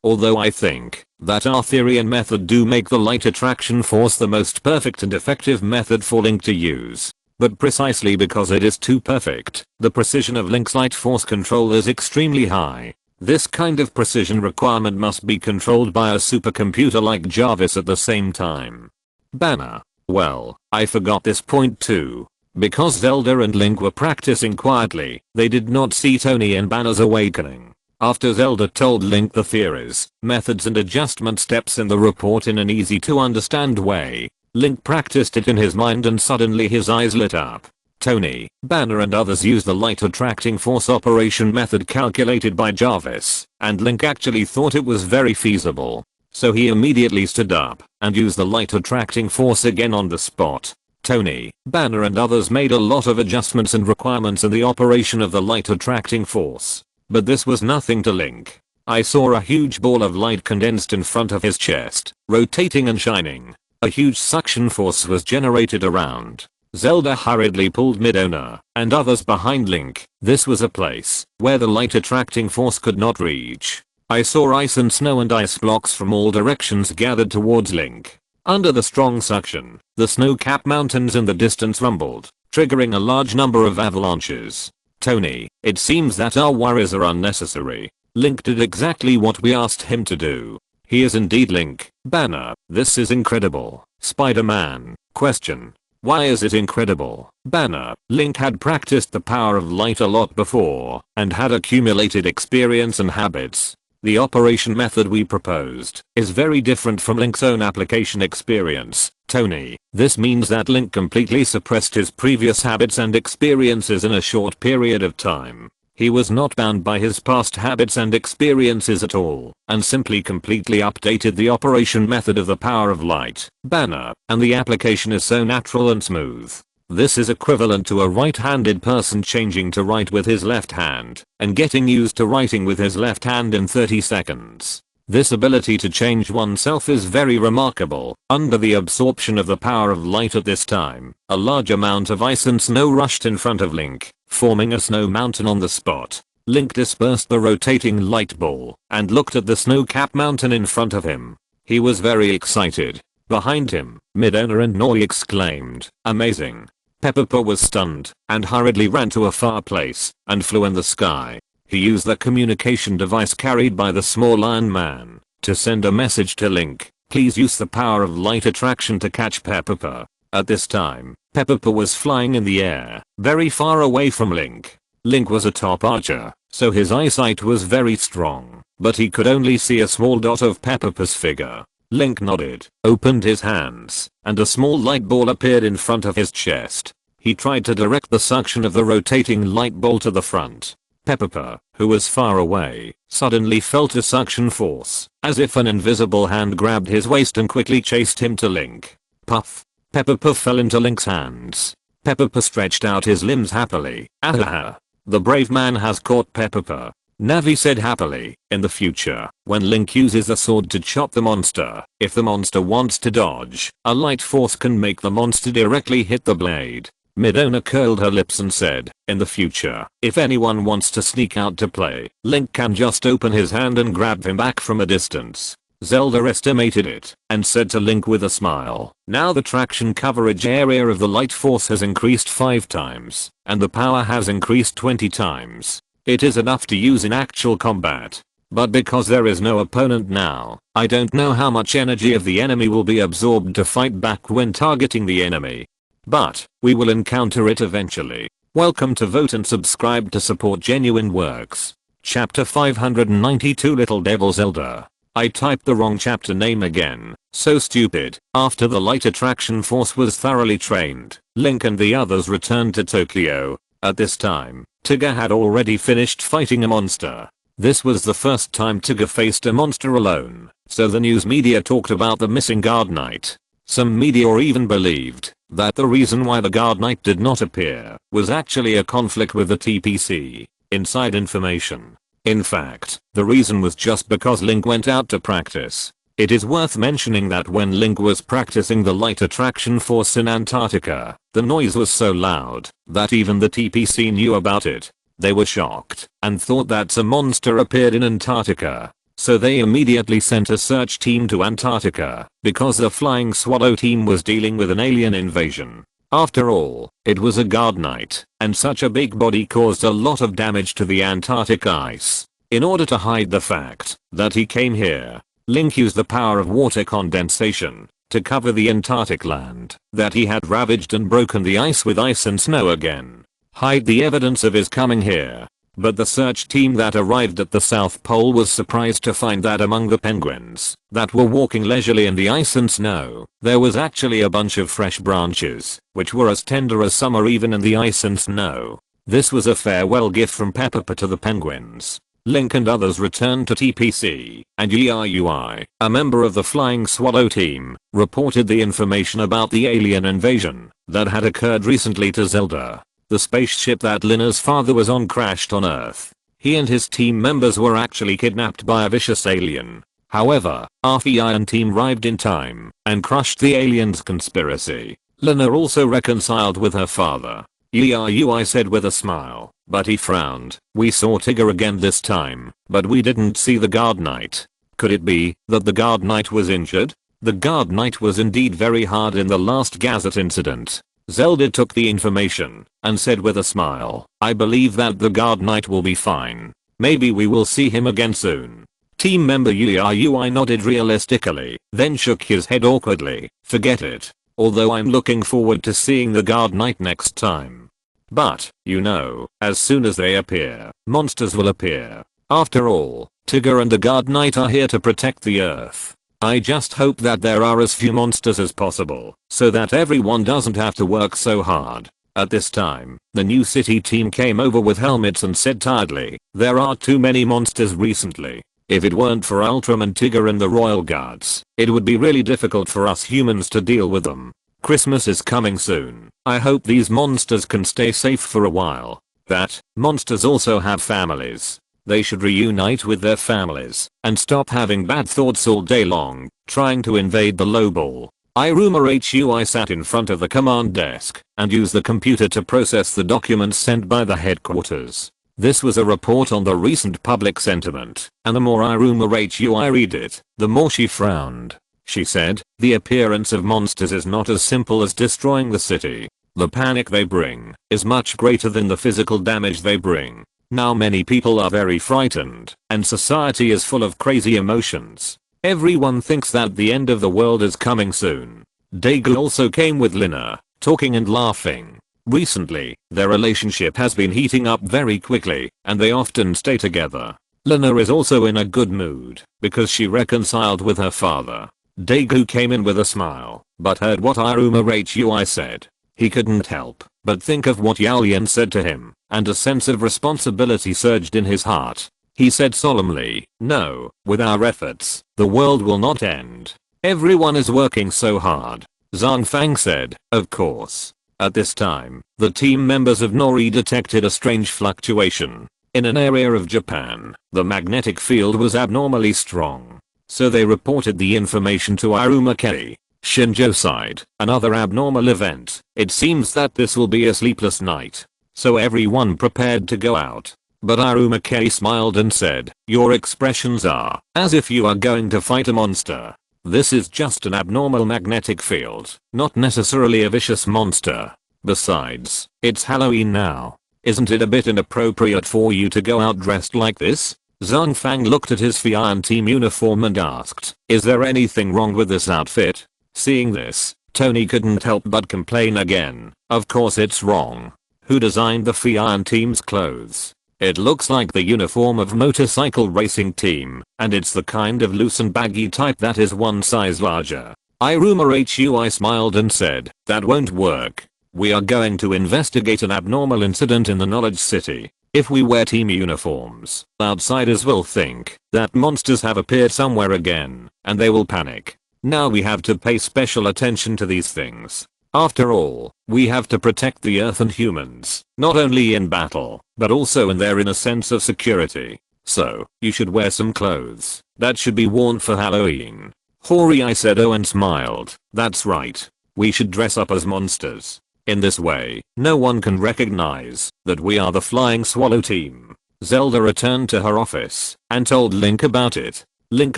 although I think that our theory and method do make the light attraction force the most perfect and effective method for Link to use. But precisely because it is too perfect, the precision of Link's light force control is extremely high. This kind of precision requirement must be controlled by a supercomputer like Jarvis at the same time. Banner, well, I forgot this point too. Because Zelda and Link were practicing quietly, they did not see Tony and Banner's awakening. After Zelda told Link the theories, methods and adjustment steps in the report in an easy to understand way, Link practiced it in his mind and suddenly his eyes lit up. Tony, Banner and others used the light attracting force operation method calculated by Jarvis, and Link actually thought it was very feasible. So he immediately stood up and used the light attracting force again on the spot. Tony, Banner and others made a lot of adjustments and requirements in the operation of the light attracting force. But this was nothing to Link. I saw a huge ball of light condensed in front of his chest, rotating and shining. A huge suction force was generated around. Zelda hurriedly pulled Midona and others behind Link. This was a place where the light attracting force could not reach. I saw ice and snow and ice blocks from all directions gathered towards Link. Under the strong suction, the snow-capped mountains in the distance rumbled, triggering a large number of avalanches. Tony, it seems that our worries are unnecessary. Link did exactly what we asked him to do. He is indeed Link. Banner, this is incredible. Spider-Man, question. Why is it incredible? Banner, Link had practiced the power of light a lot before and had accumulated experience and habits. The operation method we proposed is very different from Link's own application experience. Tony, this means that Link completely suppressed his previous habits and experiences in a short period of time. He was not bound by his past habits and experiences at all, and simply completely updated the operation method of the power of light. Banner, and the application is so natural and smooth. This is equivalent to a right-handed person changing to write with his left hand, and getting used to writing with his left hand in 30 seconds. This ability to change oneself is very remarkable. Under the absorption of the power of light at this time, a large amount of ice and snow rushed in front of Link, forming a snow mountain on the spot. Link dispersed the rotating light ball and looked at the snow-capped mountain in front of him. He was very excited. Behind him, Midona and Noi exclaimed, "Amazing!" Peppa was stunned and hurriedly ran to a far place and flew in the sky. He used the communication device carried by the small Iron Man to send a message to Link. Please use the power of light attraction to catch Peppa. At this time, Peppa was flying in the air, very far away from Link. Link was a top archer, so his eyesight was very strong, but he could only see a small dot of Peppa's figure. Link nodded, opened his hands, and a small light ball appeared in front of his chest. He tried to direct the suction of the rotating light ball to the front. Peppa, who was far away, suddenly felt a suction force, as if an invisible hand grabbed his waist and quickly chased him to Link. Puff! Peppa fell into Link's hands. Peppa stretched out his limbs happily. Ahaha! The brave man has caught Peppa. Navi said happily. In the future, when Link uses a sword to chop the monster, if the monster wants to dodge, a light force can make the monster directly hit the blade. Midona curled her lips and said, in the future, if anyone wants to sneak out to play, Link can just open his hand and grab him back from a distance. Zelda estimated it and said to Link with a smile, now the traction coverage area of the light force has increased 5 times, and the power has increased 20 times. It is enough to use in actual combat. But because there is no opponent now, I don't know how much energy of the enemy will be absorbed to fight back when targeting the enemy. But, we will encounter it eventually. Welcome to Vote and subscribe to support genuine works. Chapter 592 Little Devil Zelda. I typed the wrong chapter name again. So stupid. After the light attraction force was thoroughly trained, Link and the others returned to Tokyo. At this time, Tigger had already finished fighting a monster. This was the first time Tigger faced a monster alone, so the news media talked about the missing guard knight. Some media even believed that the reason why the guard knight did not appear was actually a conflict with the TPC. Inside information. In fact, the reason was just because Link went out to practice. It is worth mentioning that when Link was practicing the light attraction force in Antarctica, the noise was so loud that even the TPC knew about it. They were shocked and thought that some monster appeared in Antarctica. So they immediately sent a search team to Antarctica because the Flying Swallow team was dealing with an alien invasion. After all, it was a guard knight, and such a big body caused a lot of damage to the Antarctic ice. In order to hide the fact that he came here, Link used the power of water condensation to cover the Antarctic land that he had ravaged and broken the ice with ice and snow again. Hide the evidence of his coming here. But the search team that arrived at the South Pole was surprised to find that among the penguins that were walking leisurely in the ice and snow, there was actually a bunch of fresh branches, which were as tender as summer even in the ice and snow. This was a farewell gift from Peppa to the penguins. Link and others returned to TPC, and Yui, a member of the Flying Swallow team, reported the information about the alien invasion that had occurred recently to Zelda. The spaceship that Lina's father was on crashed on Earth. He and his team members were actually kidnapped by a vicious alien. However, our Iron team arrived in time and crushed the alien's conspiracy. Lina also reconciled with her father. Yui said with a smile, but he frowned. We saw Tigger again this time, but we didn't see the guard knight. Could it be that the guard knight was injured? The guard knight was indeed very hard in the last Gazette incident. Zelda took the information and said with a smile, I believe that the guard knight will be fine. Maybe we will see him again soon. Team member Yui nodded realistically, then shook his head awkwardly. Forget it. Although I'm looking forward to seeing the guard knight next time. But, you know, as soon as they appear, monsters will appear. After all, Tigger and the guard knight are here to protect the Earth. I just hope that there are as few monsters as possible, so that everyone doesn't have to work so hard. At this time, the new city team came over with helmets and said tiredly, there are too many monsters recently. If it weren't for Ultraman Tigger and the Royal Guards, it would be really difficult for us humans to deal with them. Christmas is coming soon. I hope these monsters can stay safe for a while. That, monsters also have families. They should reunite with their families and stop having bad thoughts all day long, trying to invade the lowball. Iruma Hui sat in front of the command desk and used the computer to process the documents sent by the headquarters. This was a report on the recent public sentiment, and the more Iruma Hui read it, the more she frowned. She said, the appearance of monsters is not as simple as destroying the city. The panic they bring is much greater than the physical damage they bring. Now many people are very frightened, and society is full of crazy emotions. Everyone thinks that the end of the world is coming soon. Daegu also came with Lina, talking and laughing. Recently, their relationship has been heating up very quickly, and they often stay together. Lina is also in a good mood, because she reconciled with her father. Daegu came in with a smile, but heard what Iruma Hui said. He couldn't help but think of what Yaolian said to him, and a sense of responsibility surged in his heart. He said solemnly, no, with our efforts, the world will not end. Everyone is working so hard. Zhang Fang said, of course. At this time, the team members of Nori detected a strange fluctuation. In an area of Japan, the magnetic field was abnormally strong. So they reported the information to Iruma Kei. Shinjo sighed, another abnormal event. It seems that this will be a sleepless night. So everyone prepared to go out. But Iruma Kei smiled and said, your expressions are as if you are going to fight a monster. This is just an abnormal magnetic field, not necessarily a vicious monster. Besides, it's Halloween now. Isn't it a bit inappropriate for you to go out dressed like this? Zhang Fang looked at his Fian team uniform and asked, is there anything wrong with this outfit? Seeing this, Tony couldn't help but complain again. Of course it's wrong. Who designed the Fian team's clothes? It looks like the uniform of motorcycle racing team, and it's the kind of loose and baggy type that is one size larger. Iruma Hui smiled and said, that won't work. We are going to investigate an abnormal incident in the Knowledge City. If we wear team uniforms, outsiders will think that monsters have appeared somewhere again, and they will panic. Now we have to pay special attention to these things. After all, we have to protect the Earth and humans, not only in battle, but also in their inner sense of security. So, you should wear some clothes that should be worn for Halloween. Horii said and smiled. That's right. We should dress up as monsters. In this way, no one can recognize that we are the Flying Swallow team. Zelda returned to her office and told Link about it. Link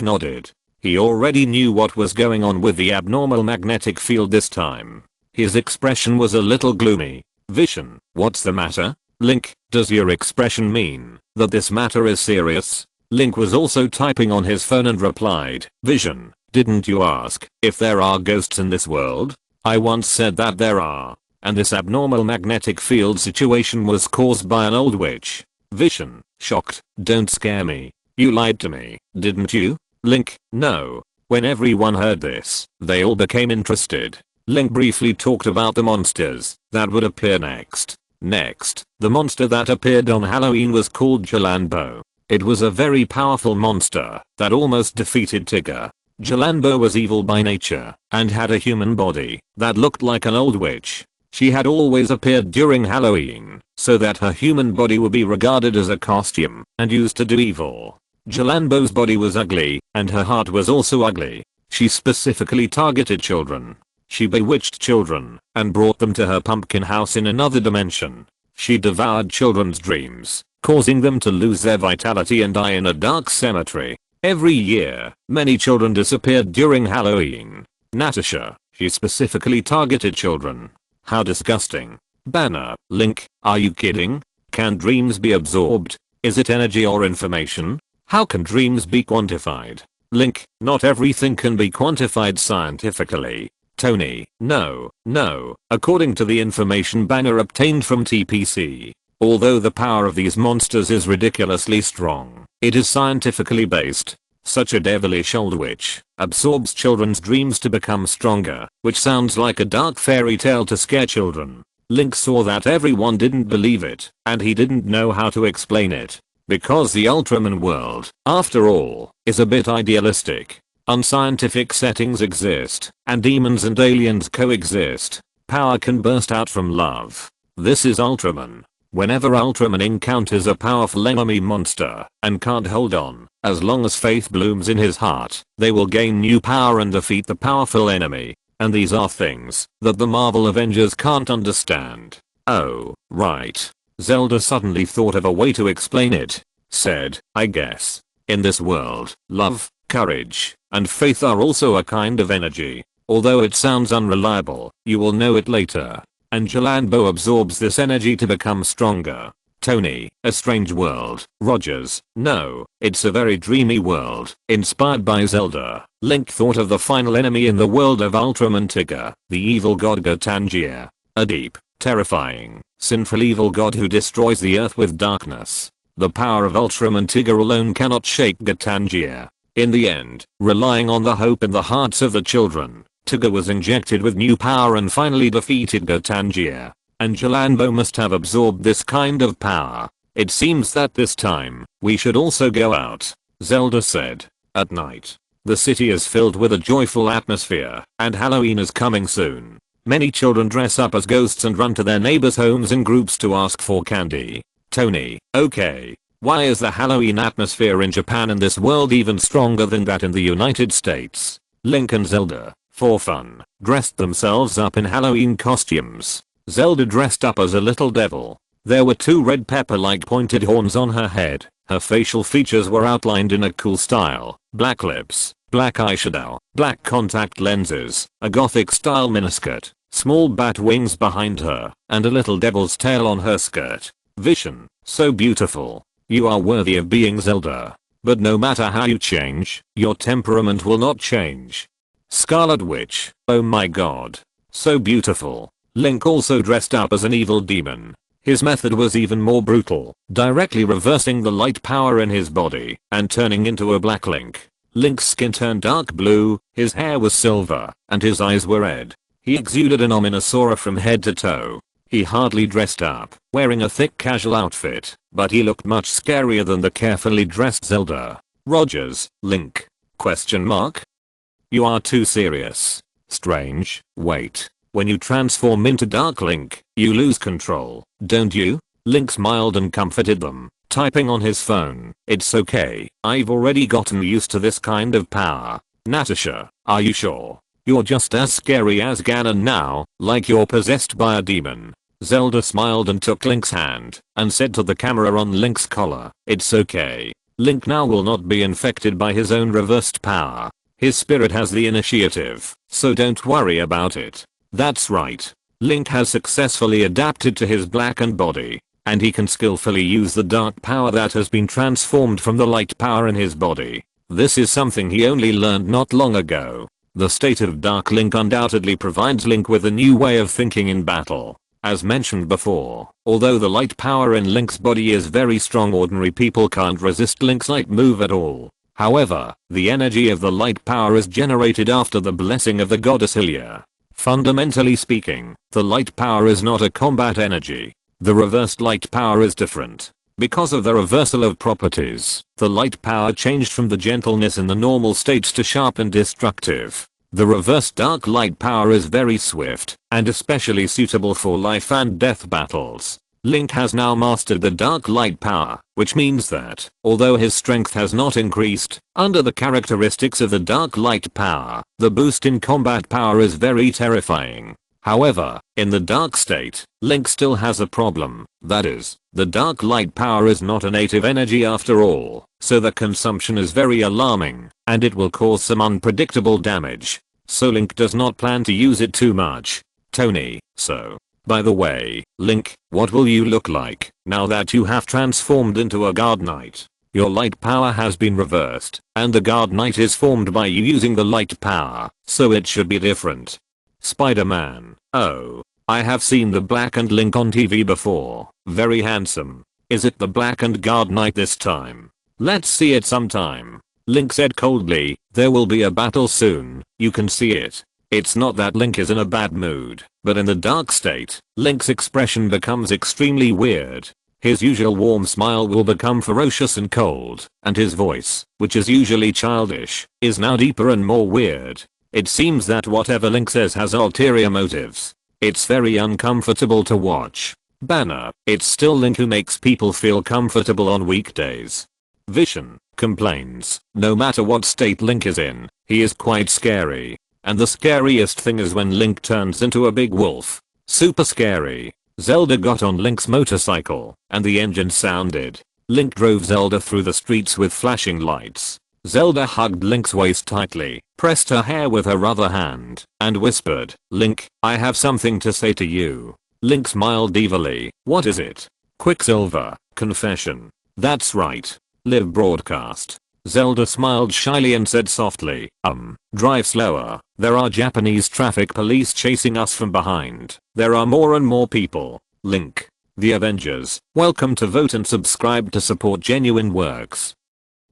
nodded. He already knew what was going on with the abnormal magnetic field this time. His expression was a little gloomy. Vision, what's the matter? Link, does your expression mean that this matter is serious? Link was also typing on his phone and replied, Vision, didn't you ask if there are ghosts in this world? I once said that there are. And this abnormal magnetic field situation was caused by an old witch. Vision, shocked, don't scare me. You lied to me, didn't you? Link, no. When everyone heard this, they all became interested. Link briefly talked about the monsters that would appear next. The monster that appeared on Halloween was called Jalanbo. It was a very powerful monster that almost defeated Tigger. Jalanbo was evil by nature and had a human body that looked like an old witch. She had always appeared during Halloween so that her human body would be regarded as a costume and used to do evil. Jalanbo's body was ugly and her heart was also ugly. She specifically targeted children. She bewitched children and brought them to her pumpkin house in another dimension. She devoured children's dreams, causing them to lose their vitality and die in a dark cemetery. Every year, many children disappeared during Halloween. Natasha, she specifically targeted children. How disgusting. Banner, Link, are you kidding? Can dreams be absorbed? Is it energy or information? How can dreams be quantified? Link, not everything can be quantified scientifically. Tony, no. According to the information Banner obtained from TPC, although the power of these monsters is ridiculously strong, it is scientifically based. Such a devilish old witch absorbs children's dreams to become stronger, which sounds like a dark fairy tale to scare children. Link saw that everyone didn't believe it, and he didn't know how to explain it. Because the Ultraman world, after all, is a bit idealistic. Unscientific settings exist, and demons and aliens coexist. Power can burst out from love. This is Ultraman. Whenever Ultraman encounters a powerful enemy monster and can't hold on, as long as faith blooms in his heart, they will gain new power and defeat the powerful enemy. And these are things that the Marvel Avengers can't understand. Oh, right. Zelda suddenly thought of a way to explain it. Said, I guess. In this world, love, courage, and faith are also a kind of energy. Although it sounds unreliable, you will know it later. And Jalanbo absorbs this energy to become stronger. Tony, a strange world. Rogers, no, it's a very dreamy world, inspired by Zelda. Link thought of the final enemy in the world of Ultraman Tigger, the evil god Gotangia. A deep, terrifying, sinful evil god who destroys the earth with darkness. The power of Ultraman Tigger alone cannot shake Gotangia. In the end, relying on the hope in the hearts of the children, Tigger was injected with new power and finally defeated Gotangia. And Jalanbo must have absorbed this kind of power. It seems that this time, we should also go out, Zelda said. At night, the city is filled with a joyful atmosphere, and Halloween is coming soon. Many children dress up as ghosts and run to their neighbors' homes in groups to ask for candy. Tony, okay. Why is the Halloween atmosphere in Japan and this world even stronger than that in the United States? Link and Zelda, for fun, dressed themselves up in Halloween costumes. Zelda dressed up as a little devil. There were 2 red pepper-like pointed horns on her head. Her facial features were outlined in a cool style. Black lips, black eyeshadow, black contact lenses, a gothic style miniskirt, small bat wings behind her, and a little devil's tail on her skirt. Vision, so beautiful. You are worthy of being Zelda. But no matter how you change, your temperament will not change. Scarlet Witch, oh my god. So beautiful. Link also dressed up as an evil demon. His method was even more brutal, directly reversing the light power in his body and turning into a black Link. Link's skin turned dark blue, his hair was silver, and his eyes were red. He exuded an ominous aura from head to toe. He hardly dressed up, wearing a thick casual outfit, but he looked much scarier than the carefully dressed Zelda. Rogers, Link? Question mark? You are too serious. Strange, wait. When you transform into Dark Link, you lose control, don't you? Link smiled and comforted them, typing on his phone. It's okay, I've already gotten used to this kind of power. Natasha, are you sure? You're just as scary as Ganon now, like you're possessed by a demon. Zelda smiled and took Link's hand, and said to the camera on Link's collar, it's okay. Link now will not be infected by his own reversed power. His spirit has the initiative, so don't worry about it. That's right. Link has successfully adapted to his blackened body, and he can skillfully use the dark power that has been transformed from the light power in his body. This is something he only learned not long ago. The state of Dark Link undoubtedly provides Link with a new way of thinking in battle. As mentioned before, although the light power in Link's body is very strong, ordinary people can't resist Link's light move at all. However, the energy of the light power is generated after the blessing of the goddess Hylia. Fundamentally speaking, the light power is not a combat energy. The reversed light power is different. Because of the reversal of properties, the light power changed from the gentleness in the normal states to sharp and destructive. The reversed dark light power is very swift, and especially suitable for life and death battles. Link has now mastered the dark light power, which means that, although his strength has not increased, under the characteristics of the dark light power, the boost in combat power is very terrifying. However, in the dark state, Link still has a problem, that is, the dark light power is not a native energy after all, so the consumption is very alarming, and it will cause some unpredictable damage. So Link does not plan to use it too much. Tony, so. By the way, Link, what will you look like now that you have transformed into a Guard Knight? Your light power has been reversed, and the Guard Knight is formed by you using the light power, so it should be different. Spider-Man, oh, I have seen the blackened Link on TV before, very handsome. Is it the blackened Guard Knight this time? Let's see it sometime. Link said coldly, there will be a battle soon, you can see it. It's not that Link is in a bad mood, but in the dark state, Link's expression becomes extremely weird. His usual warm smile will become ferocious and cold, and his voice, which is usually childish, is now deeper and more weird. It seems that whatever Link says has ulterior motives. It's very uncomfortable to watch. Banner, it's still Link who makes people feel comfortable on weekdays. Vision complains, no matter what state Link is in, he is quite scary. And the scariest thing is when Link turns into a big wolf. Super scary. Zelda got on Link's motorcycle, and the engine sounded. Link drove Zelda through the streets with flashing lights. Zelda hugged Link's waist tightly, pressed her hair with her other hand, and whispered, "Link, I have something to say to you." Link smiled evilly. "What is it?" "Quicksilver, confession." "That's right. Live broadcast." Zelda smiled shyly and said softly, drive slower. There are Japanese traffic police chasing us from behind. There are more and more people." Link. The Avengers. Welcome to vote and subscribe to support genuine works.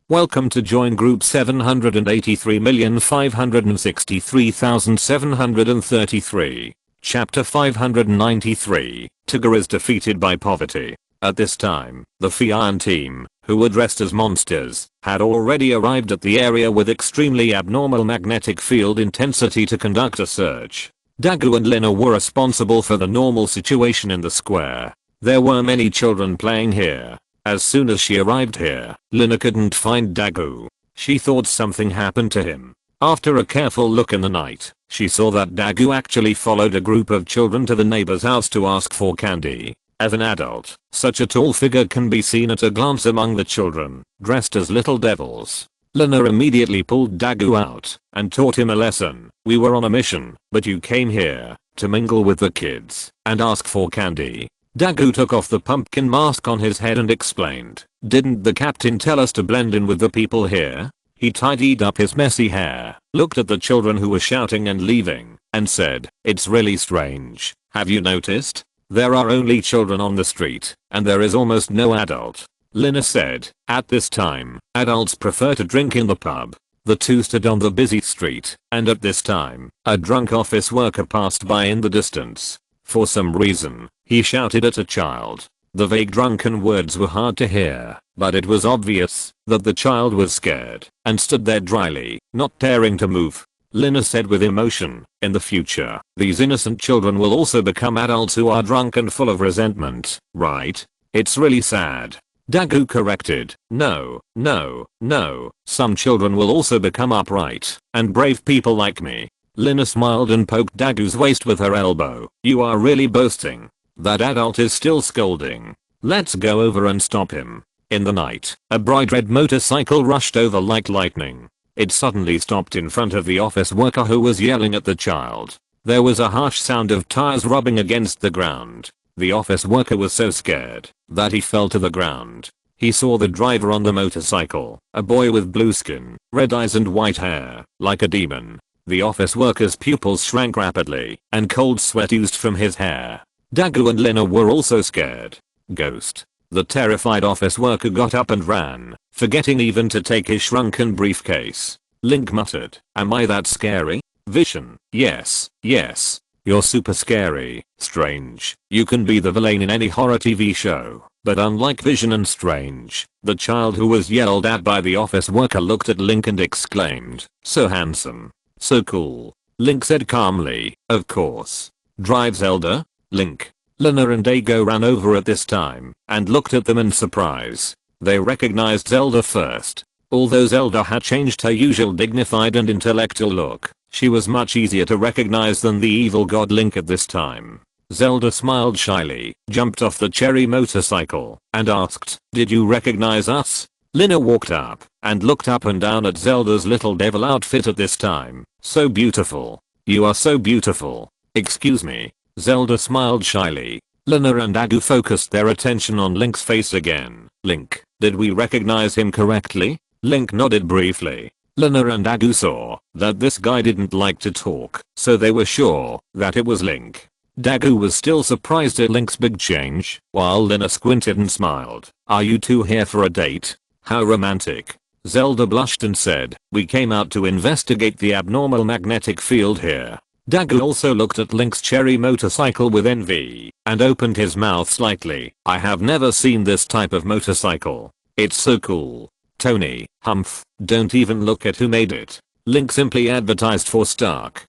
Welcome to join group 783,563,733. Chapter 593. Tigger is defeated by poverty. At this time, the Fian team, who were dressed as monsters, had already arrived at the area with extremely abnormal magnetic field intensity to conduct a search. Dagu and Lina were responsible for the normal situation in the square. There were many children playing here. As soon as she arrived here, Lina couldn't find Dagu. She thought something happened to him. After a careful look in the night, she saw that Dagu actually followed a group of children to the neighbor's house to ask for candy. As an adult, such a tall figure can be seen at a glance among the children, dressed as little devils. Lina immediately pulled Dagu out and taught him a lesson. "We were on a mission, but you came here to mingle with the kids and ask for candy." Dagu took off the pumpkin mask on his head and explained, "Didn't the captain tell us to blend in with the people here?" He tidied up his messy hair, looked at the children who were shouting and leaving, and said, "It's really strange. Have you noticed? There are only children on the street, and there is almost no adult." Lina said, "At this time, adults prefer to drink in the pub." The two stood on the busy street, and at this time, a drunk office worker passed by in the distance. For some reason, he shouted at a child. The vague drunken words were hard to hear, but it was obvious that the child was scared and stood there dryly, not daring to move. Lina said with emotion, "In the future, these innocent children will also become adults who are drunk and full of resentment, right? It's really sad." Dagu corrected, "No, no, no, some children will also become upright and brave people like me." Lina smiled and poked Dagu's waist with her elbow. "You are really boasting. That adult is still scolding. Let's go over and stop him." In the night, a bright red motorcycle rushed over like lightning. It suddenly stopped in front of the office worker who was yelling at the child. There was a harsh sound of tires rubbing against the ground. The office worker was so scared that he fell to the ground. He saw the driver on the motorcycle, a boy with blue skin, red eyes and white hair, like a demon. The office worker's pupils shrank rapidly, and cold sweat oozed from his hair. Dagu and Lina were also scared. Ghost. The terrified office worker got up and ran, forgetting even to take his shrunken briefcase. Link muttered, "Am I that scary?" Vision. "Yes, yes. You're super scary, Strange. You can be the villain in any horror TV show, but unlike Vision and Strange, the child who was yelled at by the office worker looked at Link and exclaimed, 'So handsome. So cool.'" Link said calmly, "Of course. Drive Zelda?" Link. Lina and Dago ran over at this time and looked at them in surprise. They recognized Zelda first. Although Zelda had changed her usual dignified and intellectual look, she was much easier to recognize than the evil god Link at this time. Zelda smiled shyly, jumped off the cherry motorcycle, and asked, "Did you recognize us?" Lina walked up and looked up and down at Zelda's little devil outfit at this time. "So beautiful. You are so beautiful." "Excuse me." Zelda smiled shyly. Lina and Dagu focused their attention on Link's face again. "Link, did we recognize him correctly?" Link nodded briefly. Lina and Dagu saw that this guy didn't like to talk, so they were sure that it was Link. Dagu was still surprised at Link's big change, while Lina squinted and smiled. "Are you two here for a date? How romantic." Zelda blushed and said, "We came out to investigate the abnormal magnetic field here." Dagu also looked at Link's cherry motorcycle with envy and opened his mouth slightly. "I have never seen this type of motorcycle. It's so cool." Tony, "Humph, don't even look at who made it. Link simply advertised for Stark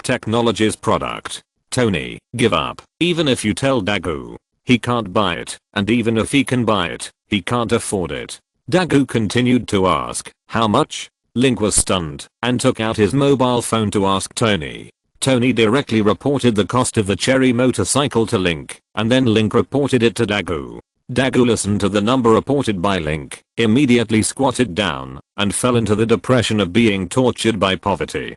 Technologies product." Tony, "Give up. Even if you tell Dagu, He can't buy it, and even if he can buy it, he can't afford it. Dagu continued to ask, how much? Link was stunned and took out his mobile phone to ask Tony. Tony directly reported the cost of the cherry motorcycle to Link, and then Link reported it to Dagu. Dagu listened to the number reported by Link, immediately squatted down, and fell into the depression of being tortured by poverty.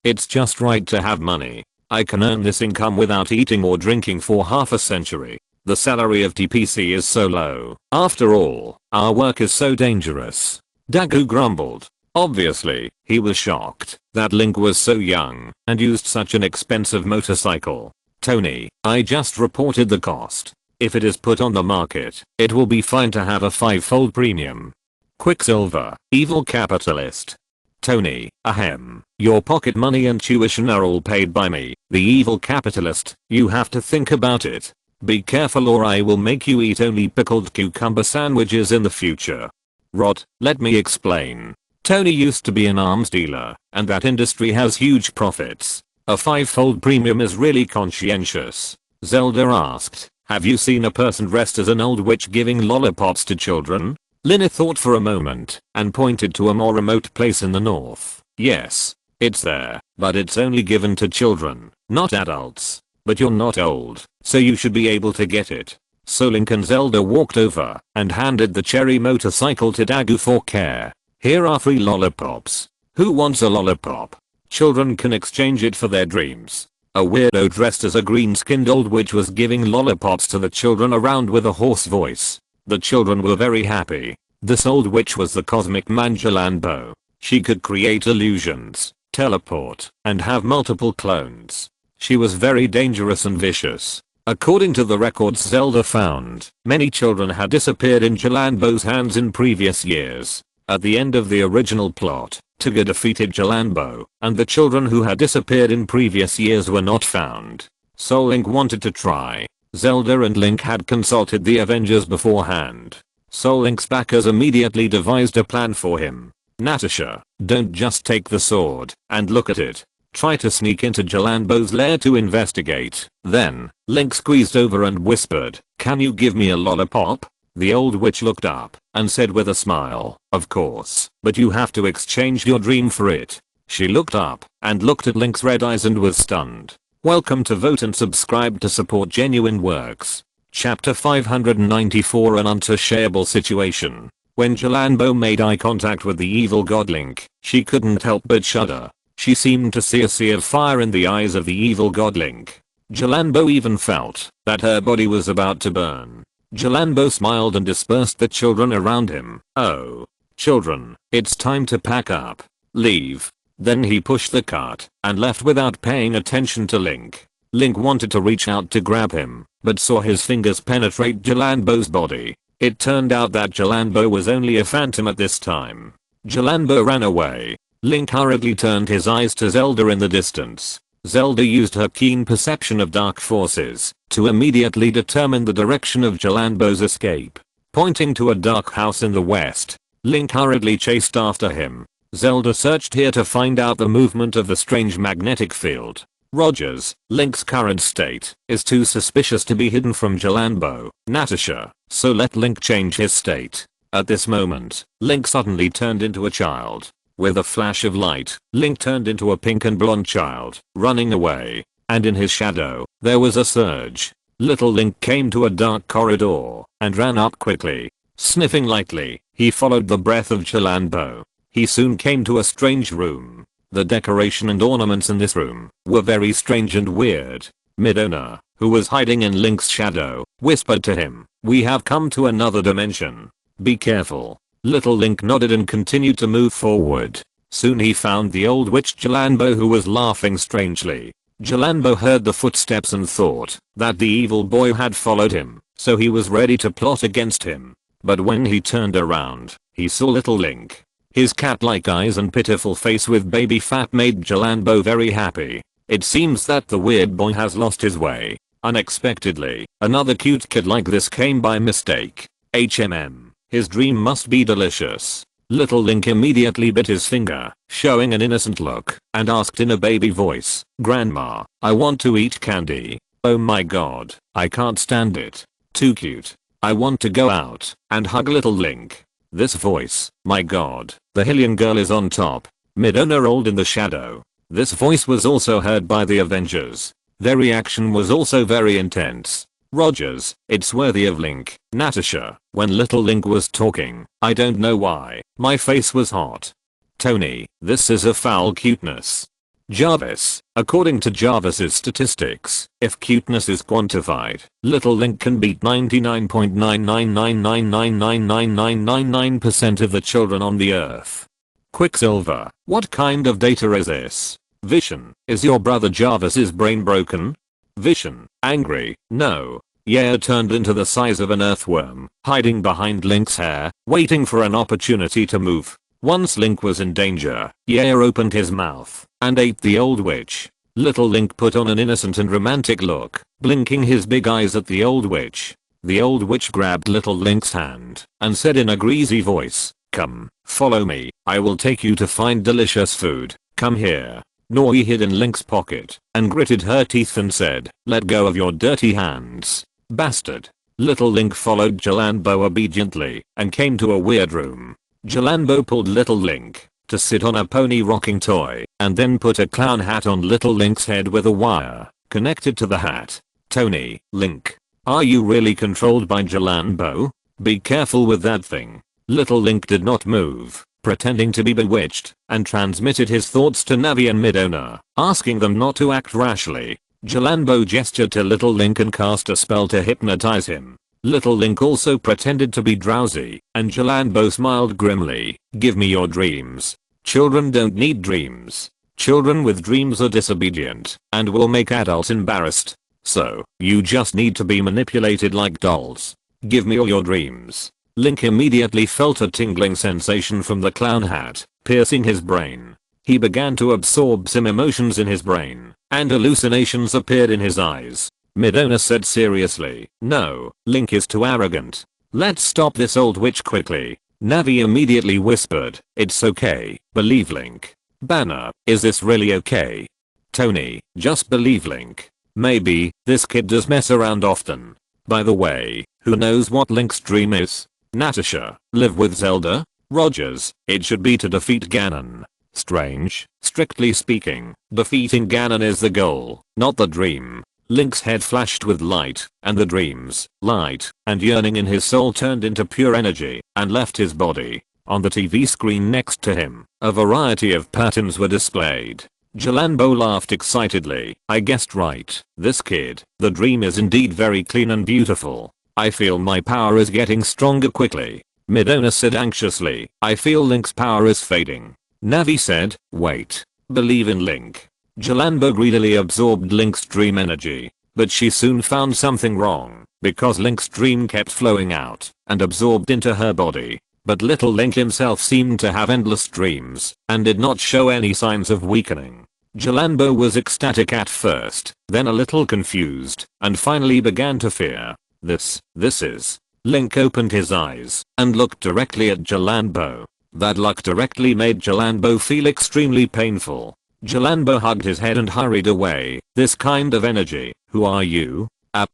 It's just right to have money. I can earn this income without eating or drinking for half a century. The salary of TPC is so low. After all, our work is so dangerous. Dagu grumbled. Obviously, he was shocked that Link was so young and used such an expensive motorcycle. Tony, I just reported the cost. If it is put on the market, it will be fine to have a 5-fold premium. Quicksilver, evil capitalist. Tony, ahem. Your pocket money and tuition are all paid by me, the evil capitalist. You have to think about it. Be careful or I will make you eat only pickled cucumber sandwiches in the future. Rot, let me explain. Tony used to be an arms dealer, and that industry has huge profits. A 5-fold premium is really conscientious. Zelda asked, have you seen a person dressed as an old witch giving lollipops to children? Lina thought for a moment and pointed to a more remote place in the north. Yes, it's there, but it's only given to children, not adults. But you're not old, so you should be able to get it. So Link and Zelda walked over and handed the cherry motorcycle to Dagu for care. Here are free lollipops. Who wants a lollipop? Children can exchange it for their dreams. A weirdo dressed as a green-skinned old witch was giving lollipops to the children around with a hoarse voice. The children were very happy. This old witch was the cosmic Manjalanbo. She could create illusions, teleport, and have multiple clones. She was very dangerous and vicious. According to the records Zelda found, many children had disappeared in Jalanbo's hands in previous years. At the end of the original plot, Tigger defeated Jalanbo, and the children who had disappeared in previous years were not found. So Link wanted to try. Zelda and Link had consulted the Avengers beforehand. So Link's backers immediately devised a plan for him. Natasha, don't just take the sword and look at it. Try to sneak into Jalanbo's lair to investigate. Then, Link squeezed over and whispered, can you give me a lollipop? The old witch looked up and said with a smile, of course, but you have to exchange your dream for it. She looked up and looked at Link's red eyes and was stunned. Welcome to Vote and subscribe to support genuine works. Chapter 594 An Unsociable Situation. When Jalanbo made eye contact with the evil god Link, she couldn't help but shudder. She seemed to see a sea of fire in the eyes of the evil god Link. Jalanbo even felt that her body was about to burn. Jalanbo smiled and dispersed the children around him. Oh, children, it's time to pack up. Leave. Then he pushed the cart and left without paying attention to Link. Link wanted to reach out to grab him, but saw his fingers penetrate Jalanbo's body. It turned out that Jalanbo was only a phantom at this time. Jalanbo ran away. Link hurriedly turned his eyes to Zelda in the distance. Zelda used her keen perception of dark forces to immediately determine the direction of Jalanbo's escape. Pointing to a dark house in the west, Link hurriedly chased after him. Zelda searched here to find out the movement of the strange magnetic field. Rogers, Link's current state, is too suspicious to be hidden from Jalanbo, Natasha, so let Link change his state. At this moment, Link suddenly turned into a child. With a flash of light, Link turned into a pink and blonde child, running away, and in his shadow, there was a surge. Little Link came to a dark corridor, and ran up quickly. Sniffing lightly, he followed the breath of Jalanbo. He soon came to a strange room. The decoration and ornaments in this room were very strange and weird. Midona, who was hiding in Link's shadow, whispered to him, we have come to another dimension. Be careful. Little Link nodded and continued to move forward. Soon he found the old witch Jalanbo who was laughing strangely. Jalanbo heard the footsteps and thought that the evil boy had followed him, so he was ready to plot against him. But when he turned around, he saw little Link. His cat-like eyes and pitiful face with baby fat made Jalanbo very happy. It seems that the weird boy has lost his way. Unexpectedly, another cute kid like this came by mistake. HMM. His dream must be delicious. Little Link immediately bit his finger, showing an innocent look, and asked in a baby voice, Grandma, I want to eat candy. Oh my god, I can't stand it. Too cute. I want to go out and hug little Link. This voice, my god, the Hylian girl is on top. Midona rolled in the shadow. This voice was also heard by the Avengers. Their reaction was also very intense. Rogers, it's worthy of Link. Natasha, when little Link was talking, I don't know why, my face was hot. Tony, this is a foul cuteness. Jarvis, according to Jarvis's statistics, if cuteness is quantified, little Link can beat 99.999999999% of the children on the earth. Quicksilver, what kind of data is this? Vision, is your brother Jarvis's brain broken? Vision, angry, no. Yeah, turned into the size of an earthworm, hiding behind Link's hair, waiting for an opportunity to move. Once Link was in danger, Yair opened his mouth and ate the old witch. Little Link put on an innocent and romantic look, blinking his big eyes at the old witch. The old witch grabbed little Link's hand and said in a greasy voice, "Come, follow me, I will take you to find delicious food, come here." Nori hid in Link's pocket and gritted her teeth and said, "Let go of your dirty hands, bastard." Little Link followed Jalanbo obediently and came to a weird room. Jalanbo pulled little Link to sit on a pony rocking toy and then put a clown hat on little Link's head with a wire connected to the hat. Tony, Link, are you really controlled by Jalanbo? Be careful with that thing. Little Link did not move, pretending to be bewitched, and transmitted his thoughts to Navi and Midona, asking them not to act rashly. Jalanbo gestured to little Link and cast a spell to hypnotize him. Little Link also pretended to be drowsy, and Jalanbo smiled grimly. "Give me your dreams. Children don't need dreams. Children with dreams are disobedient and will make adults embarrassed. So, you just need to be manipulated like dolls. Give me all your dreams." Link immediately felt a tingling sensation from the clown hat, piercing his brain. He began to absorb some emotions in his brain, and hallucinations appeared in his eyes. Midona said seriously, "No, Link is too arrogant. Let's stop this old witch quickly." Navi immediately whispered, "It's okay, believe Link." Banner, "Is this really okay?" Tony, "Just believe Link. Maybe, this kid does mess around often. By the way, who knows what Link's dream is?" Natasha, "Live with Zelda?" Rogers, "It should be to defeat Ganon." Strange, strictly speaking, defeating Ganon is the goal, not the dream. Link's head flashed with light, and the dreams, light, and yearning in his soul turned into pure energy and left his body. On the TV screen next to him, a variety of patterns were displayed. Jalanbo laughed excitedly. "I guessed right. This kid, the dream is indeed very clean and beautiful. I feel my power is getting stronger quickly." Midona said anxiously, "I feel Link's power is fading." Navi said, "Wait. Believe in Link." Jalanbo greedily absorbed Link's dream energy, but she soon found something wrong, because Link's dream kept flowing out and absorbed into her body. But little Link himself seemed to have endless dreams and did not show any signs of weakening. Jalanbo was ecstatic at first, then a little confused, and finally began to fear. This is. Link opened his eyes and looked directly at Jalanbo. That look directly made Jalanbo feel extremely painful. Jalanbo hugged his head and hurried away. "This kind of energy, who are you?"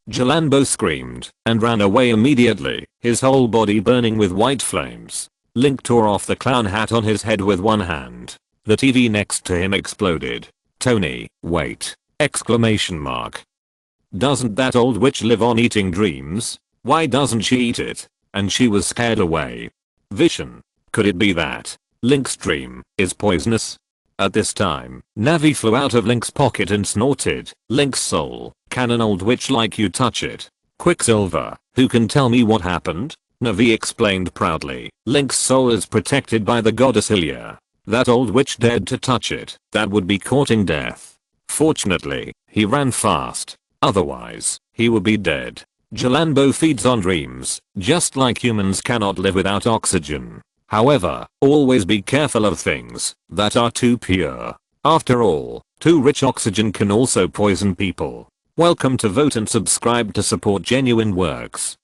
Jalanbo screamed and ran away immediately, his whole body burning with white flames. Link tore off the clown hat on his head with one hand. The TV next to him exploded. "Tony, wait!" Exclamation mark. "Doesn't that old witch live on eating dreams? Why doesn't she eat it?" And she was scared away. Vision. Could it be that Link's dream is poisonous? At this time, Navi flew out of Link's pocket and snorted, "Link's soul, can an old witch like you touch it?" Quicksilver, "Who can tell me what happened?" Navi explained proudly, "Link's soul is protected by the goddess Hylia. That old witch dared to touch it, that would be courting death. Fortunately, he ran fast. Otherwise, he would be dead." Jalanbo feeds on dreams, just like humans cannot live without oxygen. However, always be careful of things that are too pure. After all, too rich oxygen can also poison people. Welcome to vote and subscribe to support genuine works.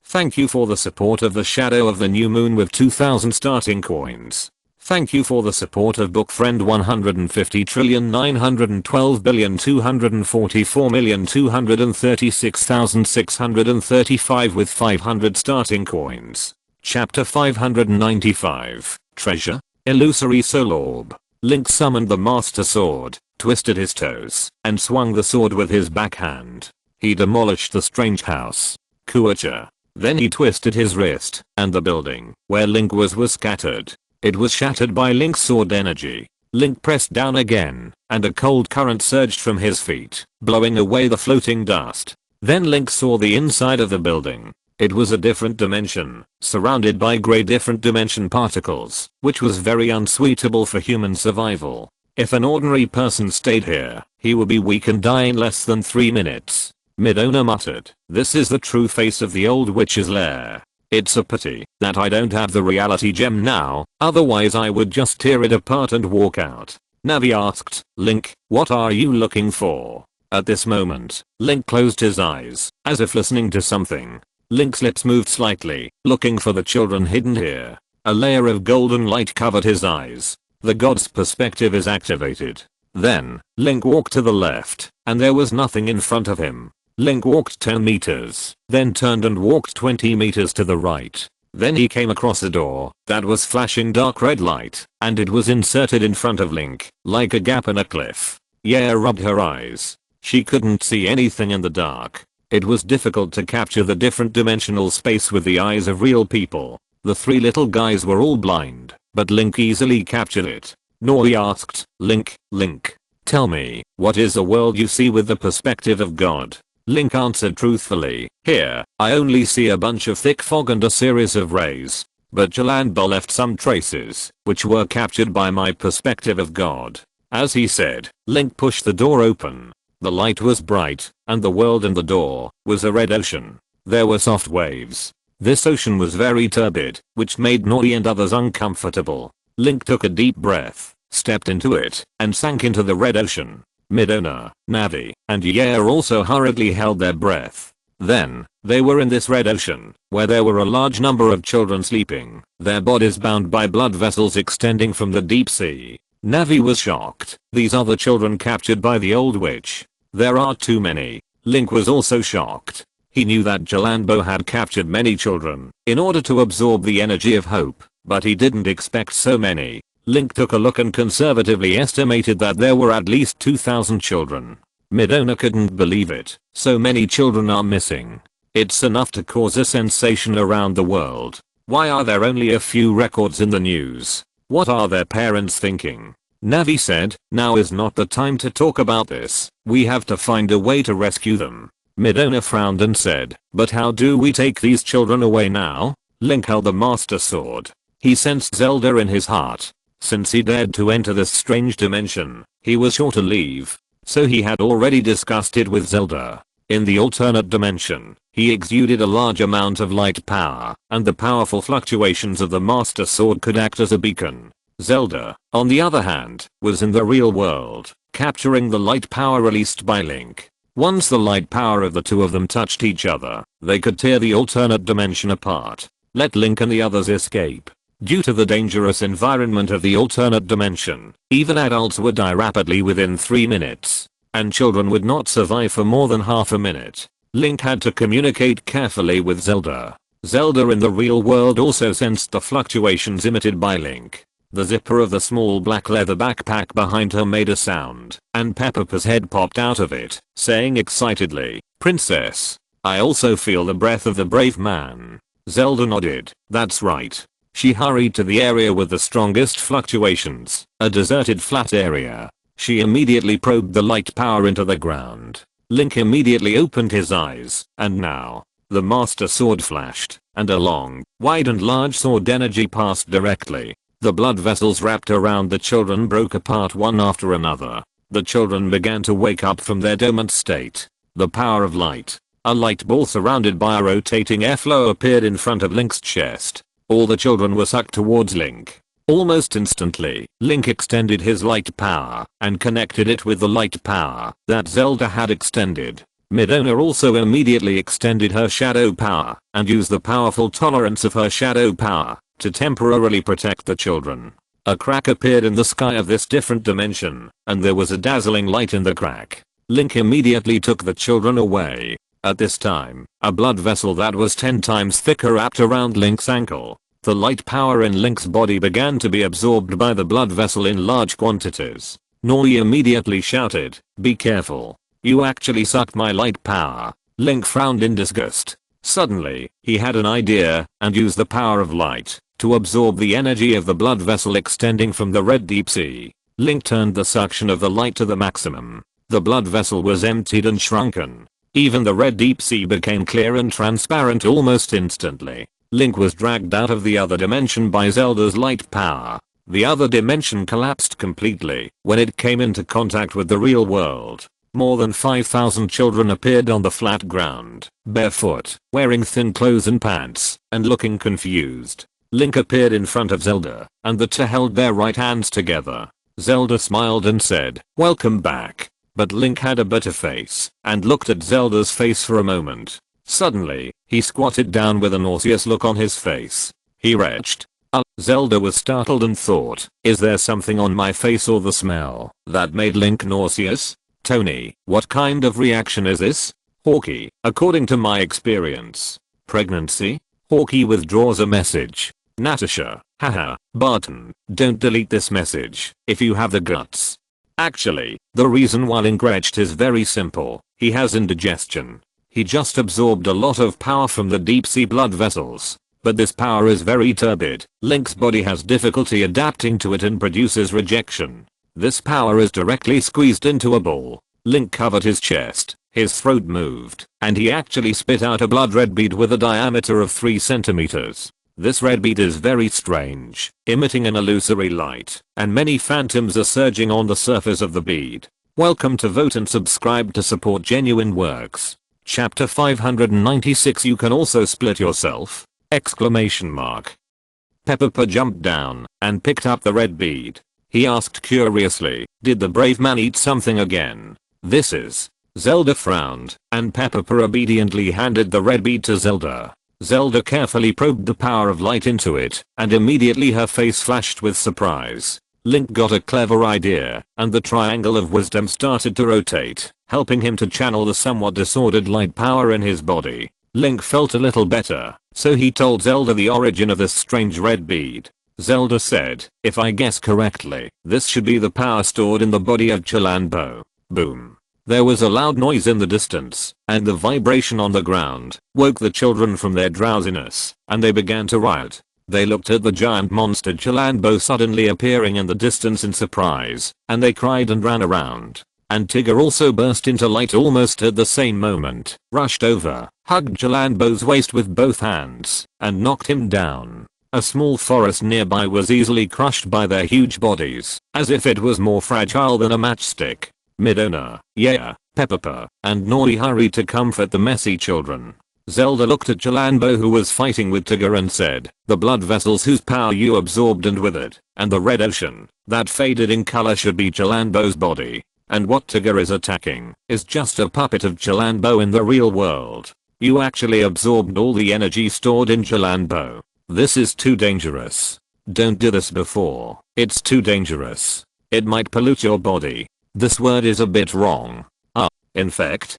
Thank you for the support of the Shadow of the New Moon with 2000 starting coins. Thank you for the support of book friend 150,912,244,236,635 with 500 starting coins. Chapter 595, Treasure, Illusory Soul Orb. Link summoned the Master Sword, twisted his toes, and swung the sword with his backhand. He demolished the strange house. Kuacha. Then he twisted his wrist, and the building where Link was scattered. It was shattered by Link's sword energy. Link pressed down again, and a cold current surged from his feet, blowing away the floating dust. Then Link saw the inside of the building. It was a different dimension, surrounded by grey different dimension particles, which was very unsuitable for human survival. If an ordinary person stayed here, he would be weak and die in less than 3 minutes. Midona muttered, "This is the true face of the old witch's lair. It's a pity that I don't have the reality gem now, otherwise I would just tear it apart and walk out." Navi asked, "Link, what are you looking for?" At this moment, Link closed his eyes, as if listening to something. Link's lips moved slightly, looking for the children hidden here. A layer of golden light covered his eyes. The god's perspective is activated. Then, Link walked to the left, and there was nothing in front of him. Link walked 10 meters, then turned and walked 20 meters to the right. Then he came across a door that was flashing dark red light, and it was inserted in front of Link, like a gap in a cliff. Yaya rubbed her eyes. She couldn't see anything in the dark. It was difficult to capture the different dimensional space with the eyes of real people. The 3 little guys were all blind, but Link easily captured it. Nori asked, Link, tell me, what is the world you see with the perspective of God?" Link answered truthfully, "Here, I only see a bunch of thick fog and a series of rays. But Jalamba left some traces, which were captured by my perspective of God." As he said, Link pushed the door open. The light was bright, and the world in the door was a red ocean. There were soft waves. This ocean was very turbid, which made Nori and others uncomfortable. Link took a deep breath, stepped into it, and sank into the red ocean. Midona, Navi, and Yaya also hurriedly held their breath. Then, they were in this red ocean, where there were a large number of children sleeping, their bodies bound by blood vessels extending from the deep sea. Navi was shocked. These are the children captured by the old witch. There are too many. Link was also shocked. He knew that Jalambo had captured many children in order to absorb the energy of hope, but he didn't expect so many. Link took a look and conservatively estimated that there were at least 2,000 children. Midona couldn't believe it. So many children are missing. It's enough to cause a sensation around the world. Why are there only a few records in the news? What are their parents thinking? Navi said, "Now is not the time to talk about this. We have to find a way to rescue them." Midona frowned and said, "But how do we take these children away now?" Link held the Master Sword. He sensed Zelda in his heart. Since he dared to enter this strange dimension, he was sure to leave. So he had already discussed it with Zelda. In the alternate dimension, he exuded a large amount of light power, and the powerful fluctuations of the Master Sword could act as a beacon. Zelda, on the other hand, was in the real world, capturing the light power released by Link. Once the light power of the two of them touched each other, they could tear the alternate dimension apart. Let Link and the others escape. Due to the dangerous environment of the alternate dimension, even adults would die rapidly within 3 minutes. And children would not survive for more than half a minute. Link had to communicate carefully with Zelda. Zelda in the real world also sensed the fluctuations emitted by Link. The zipper of the small black leather backpack behind her made a sound, and Peppa's head popped out of it, saying excitedly, "Princess, I also feel the breath of the brave man." Zelda nodded. "That's right." She hurried to the area with the strongest fluctuations, a deserted flat area. She immediately probed the light power into the ground. Link immediately opened his eyes, and now, the Master Sword flashed, and a long, wide and large sword energy passed directly. The blood vessels wrapped around the children broke apart one after another. The children began to wake up from their dormant state. The power of light. A light ball surrounded by a rotating airflow appeared in front of Link's chest. All the children were sucked towards Link. Almost instantly, Link extended his light power and connected it with the light power that Zelda had extended. Midona also immediately extended her shadow power and used the powerful tolerance of her shadow power to temporarily protect the children. A crack appeared in the sky of this different dimension, and there was a dazzling light in the crack. Link immediately took the children away. At this time, a blood vessel that was 10 times thicker wrapped around Link's ankle. The light power in Link's body began to be absorbed by the blood vessel in large quantities. Nori immediately shouted, "Be careful. You actually sucked my light power." Link frowned in disgust. Suddenly, he had an idea and used the power of light to absorb the energy of the blood vessel extending from the red deep sea. Link turned the suction of the light to the maximum. The blood vessel was emptied and shrunken. Even the red deep sea became clear and transparent almost instantly. Link was dragged out of the other dimension by Zelda's light power. The other dimension collapsed completely when it came into contact with the real world. More than 5,000 children appeared on the flat ground, barefoot, wearing thin clothes and pants, and looking confused. Link appeared in front of Zelda, and the two held their right hands together. Zelda smiled and said, "Welcome back." But Link had a bitter face, and looked at Zelda's face for a moment. Suddenly, he squatted down with a nauseous look on his face. He retched. Zelda was startled and thought, is there something on my face or the smell that made Link nauseous? Tony, what kind of reaction is this? Hawkeye, according to my experience. Pregnancy? Hawkeye withdraws a message. Natasha, haha, Barton, don't delete this message if you have the guts. Actually, the reason why Link retched is very simple. He has indigestion. He just absorbed a lot of power from the deep sea blood vessels. But this power is very turbid. Link's body has difficulty adapting to it and produces rejection. This power is directly squeezed into a ball. Link covered his chest, his throat moved, and he actually spit out a blood red bead with a diameter of 3 centimeters. This red bead is very strange, emitting an illusory light, and many phantoms are surging on the surface of the bead. Welcome to Vote and subscribe to support genuine works. Chapter 596. You can also split yourself! Exclamation mark. Peppa jumped down and picked up the red bead. He asked curiously, did the brave man eat something again? This is. Zelda frowned, and Peppa obediently handed the red bead to Zelda. Zelda carefully probed the power of light into it, and immediately her face flashed with surprise. Link got a clever idea, and the triangle of wisdom started to rotate, helping him to channel the somewhat disordered light power in his body. Link felt a little better, so he told Zelda the origin of this strange red bead. Zelda said, if I guess correctly, this should be the power stored in the body of Chilanbo. Boom. There was a loud noise in the distance, and the vibration on the ground woke the children from their drowsiness, and they began to riot. They looked at the giant monster Chilanbo suddenly appearing in the distance in surprise, and they cried and ran around. And Tigger also burst into light almost at the same moment, rushed over, hugged Chilanbo's waist with both hands, and knocked him down. A small forest nearby was easily crushed by their huge bodies, as if it was more fragile than a matchstick. Midona, yeah, Peppa, and Nori hurried to comfort the messy children. Zelda looked at Chilanbo who was fighting with Tigger and said, the blood vessels whose power you absorbed and with it, and the red ocean, that faded in color should be Chilanbo's body. And what Tigger is attacking is just a puppet of Chilanbo in the real world. You actually absorbed all the energy stored in Chilanbo. This is too dangerous. Don't do this before. It's too dangerous. It might pollute your body. This word is a bit wrong. Infect?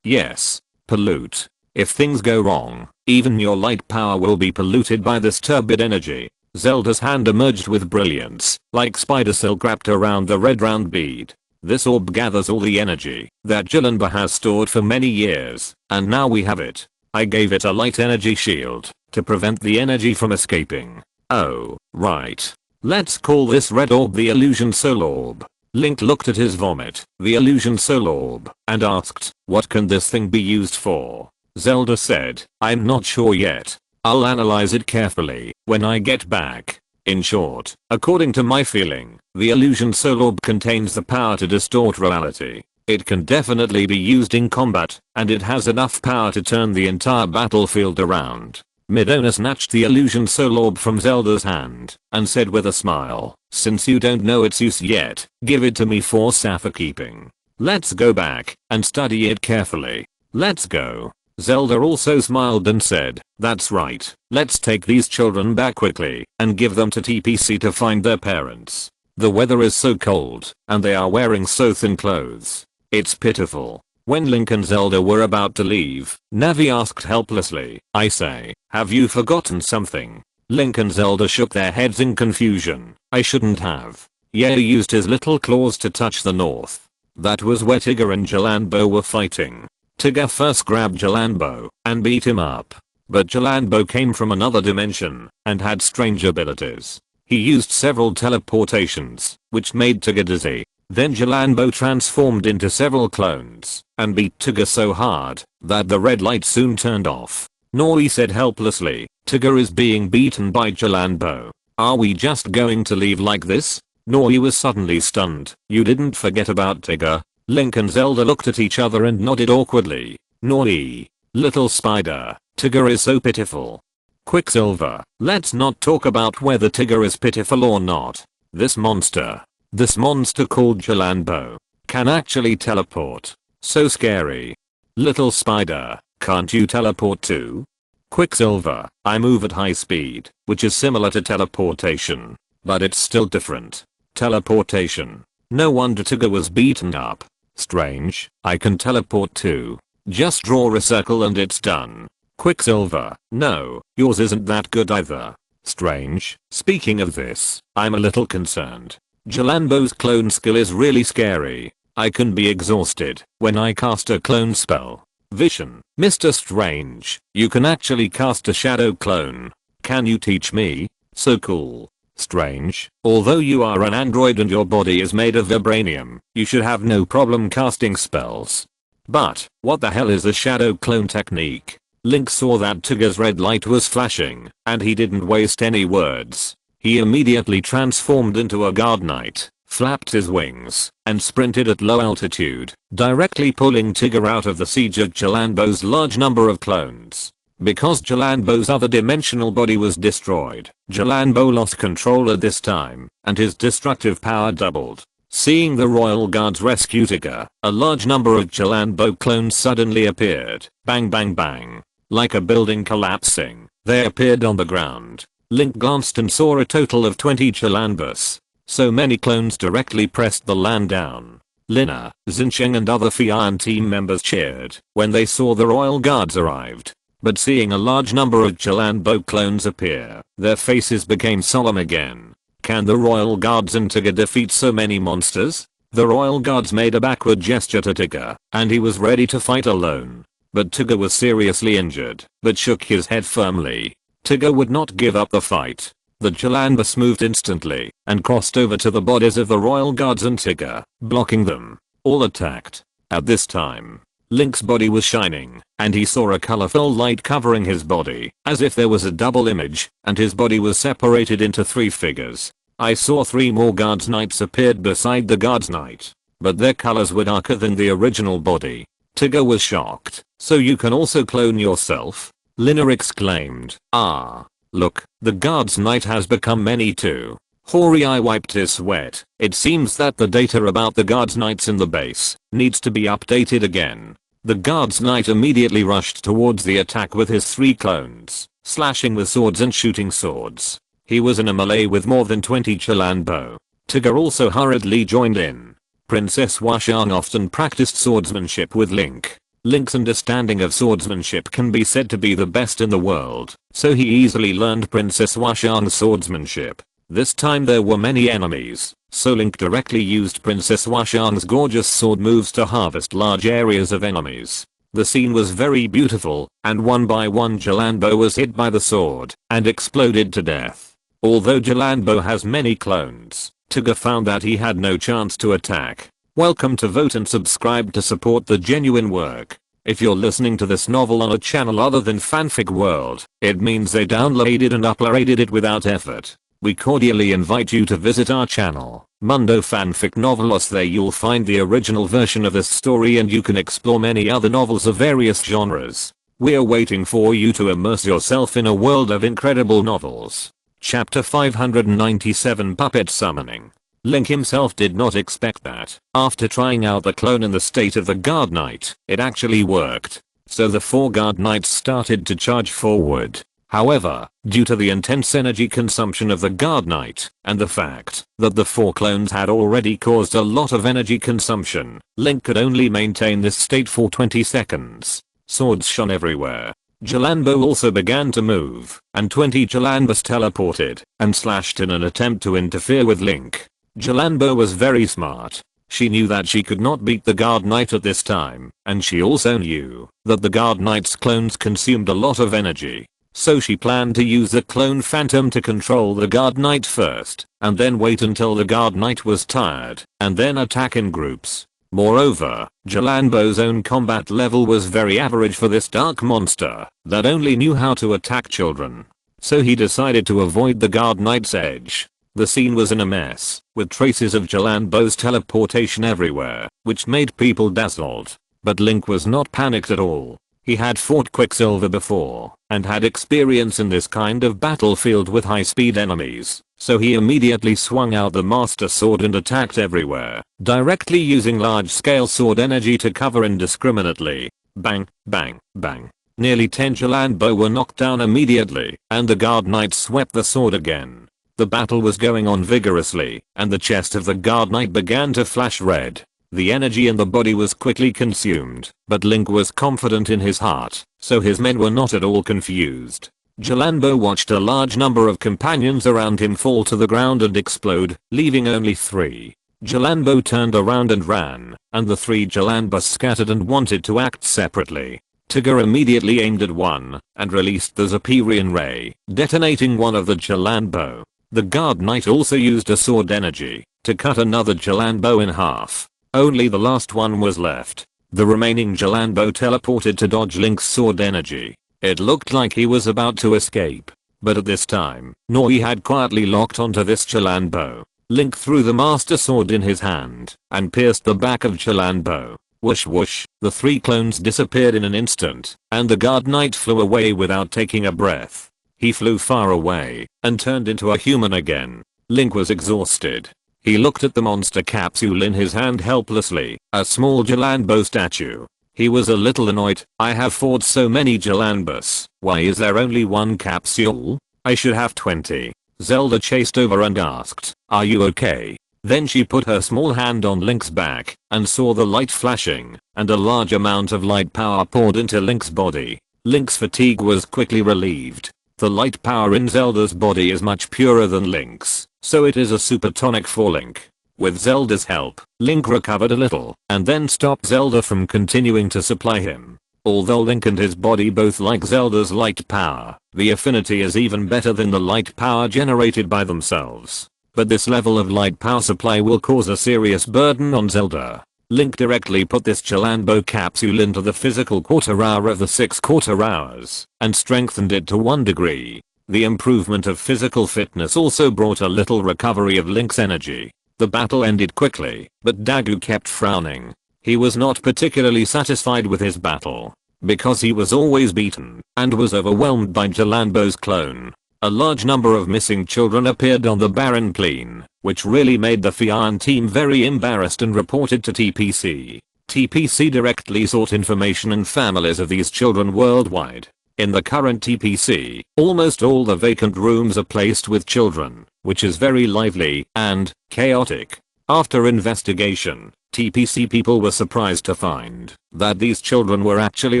Yes. Pollute. If things go wrong, even your light power will be polluted by this turbid energy. Zelda's hand emerged with brilliance, like spider silk wrapped around the red round bead. This orb gathers all the energy that Chilanbo has stored for many years, and now we have it. I gave it a light energy shield to prevent the energy from escaping. Oh, right. Let's call this red orb the Illusion Soul Orb. Link looked at his vomit, the Illusion Soul Orb, and asked, what can this thing be used for? Zelda said, I'm not sure yet. I'll analyze it carefully when I get back. In short, according to my feeling, the Illusion Soul Orb contains the power to distort reality. It can definitely be used in combat, and it has enough power to turn the entire battlefield around. Midona snatched the Illusion Soul Orb from Zelda's hand, and said with a smile, since you don't know its use yet, give it to me for safekeeping. Let's go back and study it carefully. Let's go. Zelda also smiled and said, "That's right, let's take these children back quickly and give them to TPC to find their parents. The weather is so cold and they are wearing so thin clothes. It's pitiful." When Link and Zelda were about to leave, Navi asked helplessly, "I say, have you forgotten something?" Link and Zelda shook their heads in confusion. "I shouldn't have." Ye used his little claws to touch the north. That was where Tigger and Jalanbo were fighting. Tigger first grabbed Jalanbo and beat him up. But Jalanbo came from another dimension and had strange abilities. He used several teleportations, which made Tigger dizzy. Then Jalanbo transformed into several clones and beat Tigger so hard that the red light soon turned off. Nori said helplessly, "Tigger is being beaten by Jalanbo. Are we just going to leave like this?" Nori was suddenly stunned. "You didn't forget about Tigger?" Link and Zelda looked at each other and nodded awkwardly. Nori. "Little spider, Tigger is so pitiful." Quicksilver, let's not talk about whether Tigger is pitiful or not. This monster called Jalanbo can actually teleport. So scary. Little spider, can't you teleport too? Quicksilver, I move at high speed, which is similar to teleportation, but it's still different. Teleportation. No wonder Tigger was beaten up. Strange, I can teleport too. Just draw a circle and it's done. Quicksilver, no, yours isn't that good either. Strange, speaking of this, I'm a little concerned. Jalanbo's clone skill is really scary. I can be exhausted when I cast a clone spell. Vision, Mr. Strange, you can actually cast a shadow clone. Can you teach me? So cool. Strange, although you are an android and your body is made of vibranium, you should have no problem casting spells. But, what the hell is a shadow clone technique? Link saw that Tigger's red light was flashing, and he didn't waste any words. He immediately transformed into a guard knight, flapped his wings, and sprinted at low altitude, directly pulling Tigger out of the siege of Jalanbo's large number of clones. Because Jalanbo's other dimensional body was destroyed, Jalanbo lost control at this time, and his destructive power doubled. Seeing the royal guards rescue Tigger, a large number of Jalanbo clones suddenly appeared. Bang bang bang. Like a building collapsing, they appeared on the ground. Link glanced and saw a total of 20 Jalanbos. So many clones directly pressed the land down. Lina, Xinsheng and other Fian team members cheered when they saw the royal guards arrived. But seeing a large number of Jalanbo clones appear, their faces became solemn again. Can the royal guards and Tigger defeat so many monsters? The royal guards made a backward gesture to Tigger, and he was ready to fight alone. But Tigger was seriously injured, but shook his head firmly. Tigger would not give up the fight. The Jalanbos moved instantly and crossed over to the bodies of the royal guards and Tigger, blocking them. All attacked. At this time, Link's body was shining, and he saw a colorful light covering his body, as if there was a double image, and his body was separated into 3 figures. I saw 3 more guards knights appeared beside the guards knight, but their colors were darker than the original body. Tigger was shocked. So you can also clone yourself? Lina exclaimed. Ah. Look, the guards knight has become many too. Hori wiped his sweat. It seems that the data about the guards knights in the base needs to be updated again. The guards knight immediately rushed towards the attack with his 3 clones, slashing with swords and shooting swords. He was in a melee with more than 20 Jalanbo. Tigger also hurriedly joined in. Princess Washang often practiced swordsmanship with Link. Link's understanding of swordsmanship can be said to be the best in the world, so he easily learned Princess Washang's swordsmanship. This time there were many enemies, so Link directly used Princess Washang's gorgeous sword moves to harvest large areas of enemies. The scene was very beautiful, and one by one Jalanbo was hit by the sword and exploded to death. Although Jalanbo has many clones, Tigger found that he had no chance to attack. Welcome to Vote and subscribe to support the genuine work. If you're listening to this novel on a channel other than Fanfic World, it means they downloaded and uploaded it without effort. We cordially invite you to visit our channel, Mundo Fanfic Novelos. There you'll find the original version of this story and you can explore many other novels of various genres. We're waiting for you to immerse yourself in a world of incredible novels. Chapter 597 Puppet Summoning. Link himself did not expect that. After trying out the clone in the state of the guard knight, it actually worked. so the 4 guard knights started to charge forward. However, due to the intense energy consumption of the guard knight, and the fact that the 4 clones had already caused a lot of energy consumption, Link could only maintain this state for 20 seconds. Swords shone everywhere. Jalanbo also began to move, and 20 Jalambas teleported and slashed in an attempt to interfere with Link. Jalanbo was very smart. She knew that she could not beat the guard knight at this time, and she also knew that the guard knight's clones consumed a lot of energy. So she planned to use the clone phantom to control the guard knight first, and then wait until the guard knight was tired, and then attack in groups. Moreover, Jalanbo's own combat level was very average for this dark monster that only knew how to attack children. So he decided to avoid the guard knight's edge. The scene was in a mess, with traces of Jalanbo's teleportation everywhere, which made people dazzled. But Link was not panicked at all. He had fought Quicksilver before, and had experience in this kind of battlefield with high-speed enemies, so he immediately swung out the Master Sword and attacked everywhere, directly using large-scale sword energy to cover indiscriminately. Bang, bang, bang. Nearly 10 Jalanbo were knocked down immediately, and the guard knight swept the sword again. The battle was going on vigorously, and the chest of the guard knight began to flash red. The energy in the body was quickly consumed, but Link was confident in his heart, so his men were not at all confused. Jalanbo watched a large number of companions around him fall to the ground and explode, leaving only 3. Jalanbo turned around and ran, and the 3 Jalambas scattered and wanted to act separately. Tigger immediately aimed at one, and released the Zephyrian ray, detonating one of the Jalanbo. The guard knight also used a sword energy to cut another Jalanbo in half. Only the last one was left. The remaining Jalanbo teleported to dodge Link's sword energy. It looked like he was about to escape. But at this time, Nori had quietly locked onto this Jalanbo. Link threw the Master Sword in his hand and pierced the back of Jalanbo. Whoosh whoosh, the 3 clones disappeared in an instant, and the guard knight flew away without taking a breath. He flew far away and turned into a human again. Link was exhausted. He looked at the monster capsule in his hand helplessly, a small Jalanbo statue. He was a little annoyed. I have fought so many Jalambas. Why is there only 1 capsule? I should have 20. Zelda chased over and asked, "Are you okay?" Then she put her small hand on Link's back and saw the light flashing, and a large amount of light power poured into Link's body. Link's fatigue was quickly relieved. The light power in Zelda's body is much purer than Link's, so it is a super tonic for Link. With Zelda's help, Link recovered a little, and then stopped Zelda from continuing to supply him. Although Link and his body both like Zelda's light power, the affinity is even better than the light power generated by themselves. But this level of light power supply will cause a serious burden on Zelda. Link directly put this Jalanbo capsule into the physical quarter hour of the 6 quarter hours, and strengthened it to 1 degree. The improvement of physical fitness also brought a little recovery of Link's energy. The battle ended quickly, but Dagu kept frowning. He was not particularly satisfied with his battle, because he was always beaten, and was overwhelmed by Jalanbo's clone. A large number of missing children appeared on the barren plain, which really made the Fian team very embarrassed and reported to TPC. TPC directly sought information and families of these children worldwide. In the current TPC, almost all the vacant rooms are placed with children, which is very lively and chaotic. After investigation, TPC people were surprised to find that these children were actually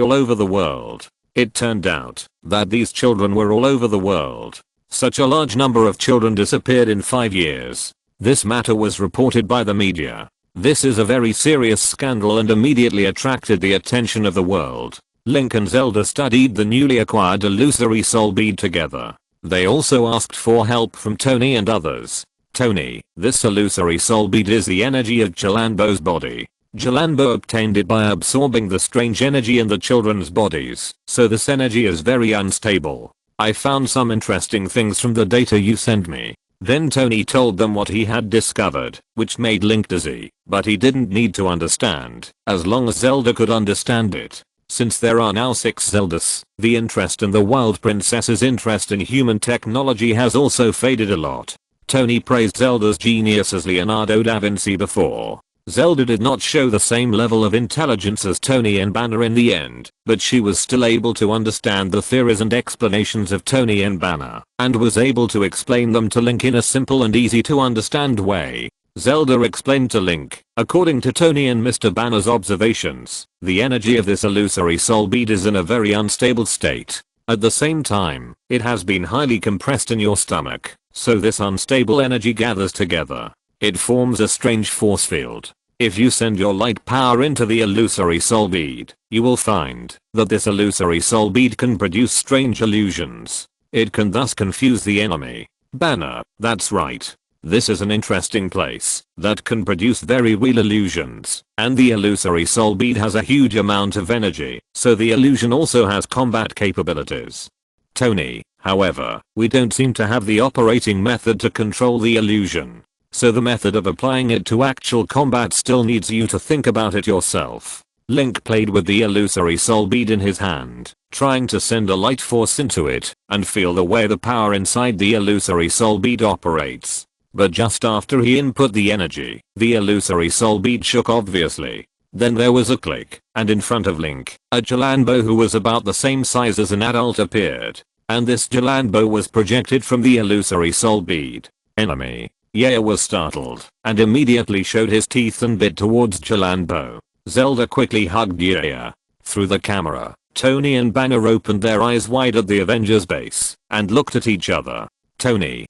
all over the world. It turned out that these children were all over the world. Such a large number of children disappeared in 5 years. This matter was reported by the media. This is a very serious scandal and immediately attracted the attention of the world. Link and Zelda studied the newly acquired illusory soul bead together. They also asked for help from Tony and others. Tony, this illusory soul bead is the energy of Jalanbo's body. Jalanbo obtained it by absorbing the strange energy in the children's bodies, so this energy is very unstable. I found some interesting things from the data you sent me. Then Tony told them what he had discovered, which made Link dizzy, but he didn't need to understand, as long as Zelda could understand it. Since there are now 6 Zeldas, the interest in the Wild Princess's interest in human technology has also faded a lot. Tony praised Zelda's genius as Leonardo da Vinci before. Zelda did not show the same level of intelligence as Tony and Banner in the end, but she was still able to understand the theories and explanations of Tony and Banner, and was able to explain them to Link in a simple and easy to understand way. Zelda explained to Link, according to Tony and Mr. Banner's observations, the energy of this illusory soul bead is in a very unstable state. At the same time, it has been highly compressed in your stomach, so this unstable energy gathers together. It forms a strange force field. If you send your light power into the illusory soul bead, you will find that this illusory soul bead can produce strange illusions. It can thus confuse the enemy. Banner, that's right. This is an interesting place that can produce very real illusions, and the illusory soul bead has a huge amount of energy, so the illusion also has combat capabilities. Tony, however, we don't seem to have the operating method to control the illusion. So the method of applying it to actual combat still needs you to think about it yourself. Link played with the illusory soul bead in his hand, trying to send a light force into it and feel the way the power inside the illusory soul bead operates. But just after he input the energy, the illusory soul bead shook obviously. Then there was a click, and in front of Link, a Jalanbo who was about the same size as an adult appeared. And this Jalanbo was projected from the illusory soul bead. Enemy. Yaya was startled and immediately showed his teeth and bit towards Jalanbo. Zelda quickly hugged Yaya. Through the camera, Tony and Banner opened their eyes wide at the Avengers base and looked at each other. Tony,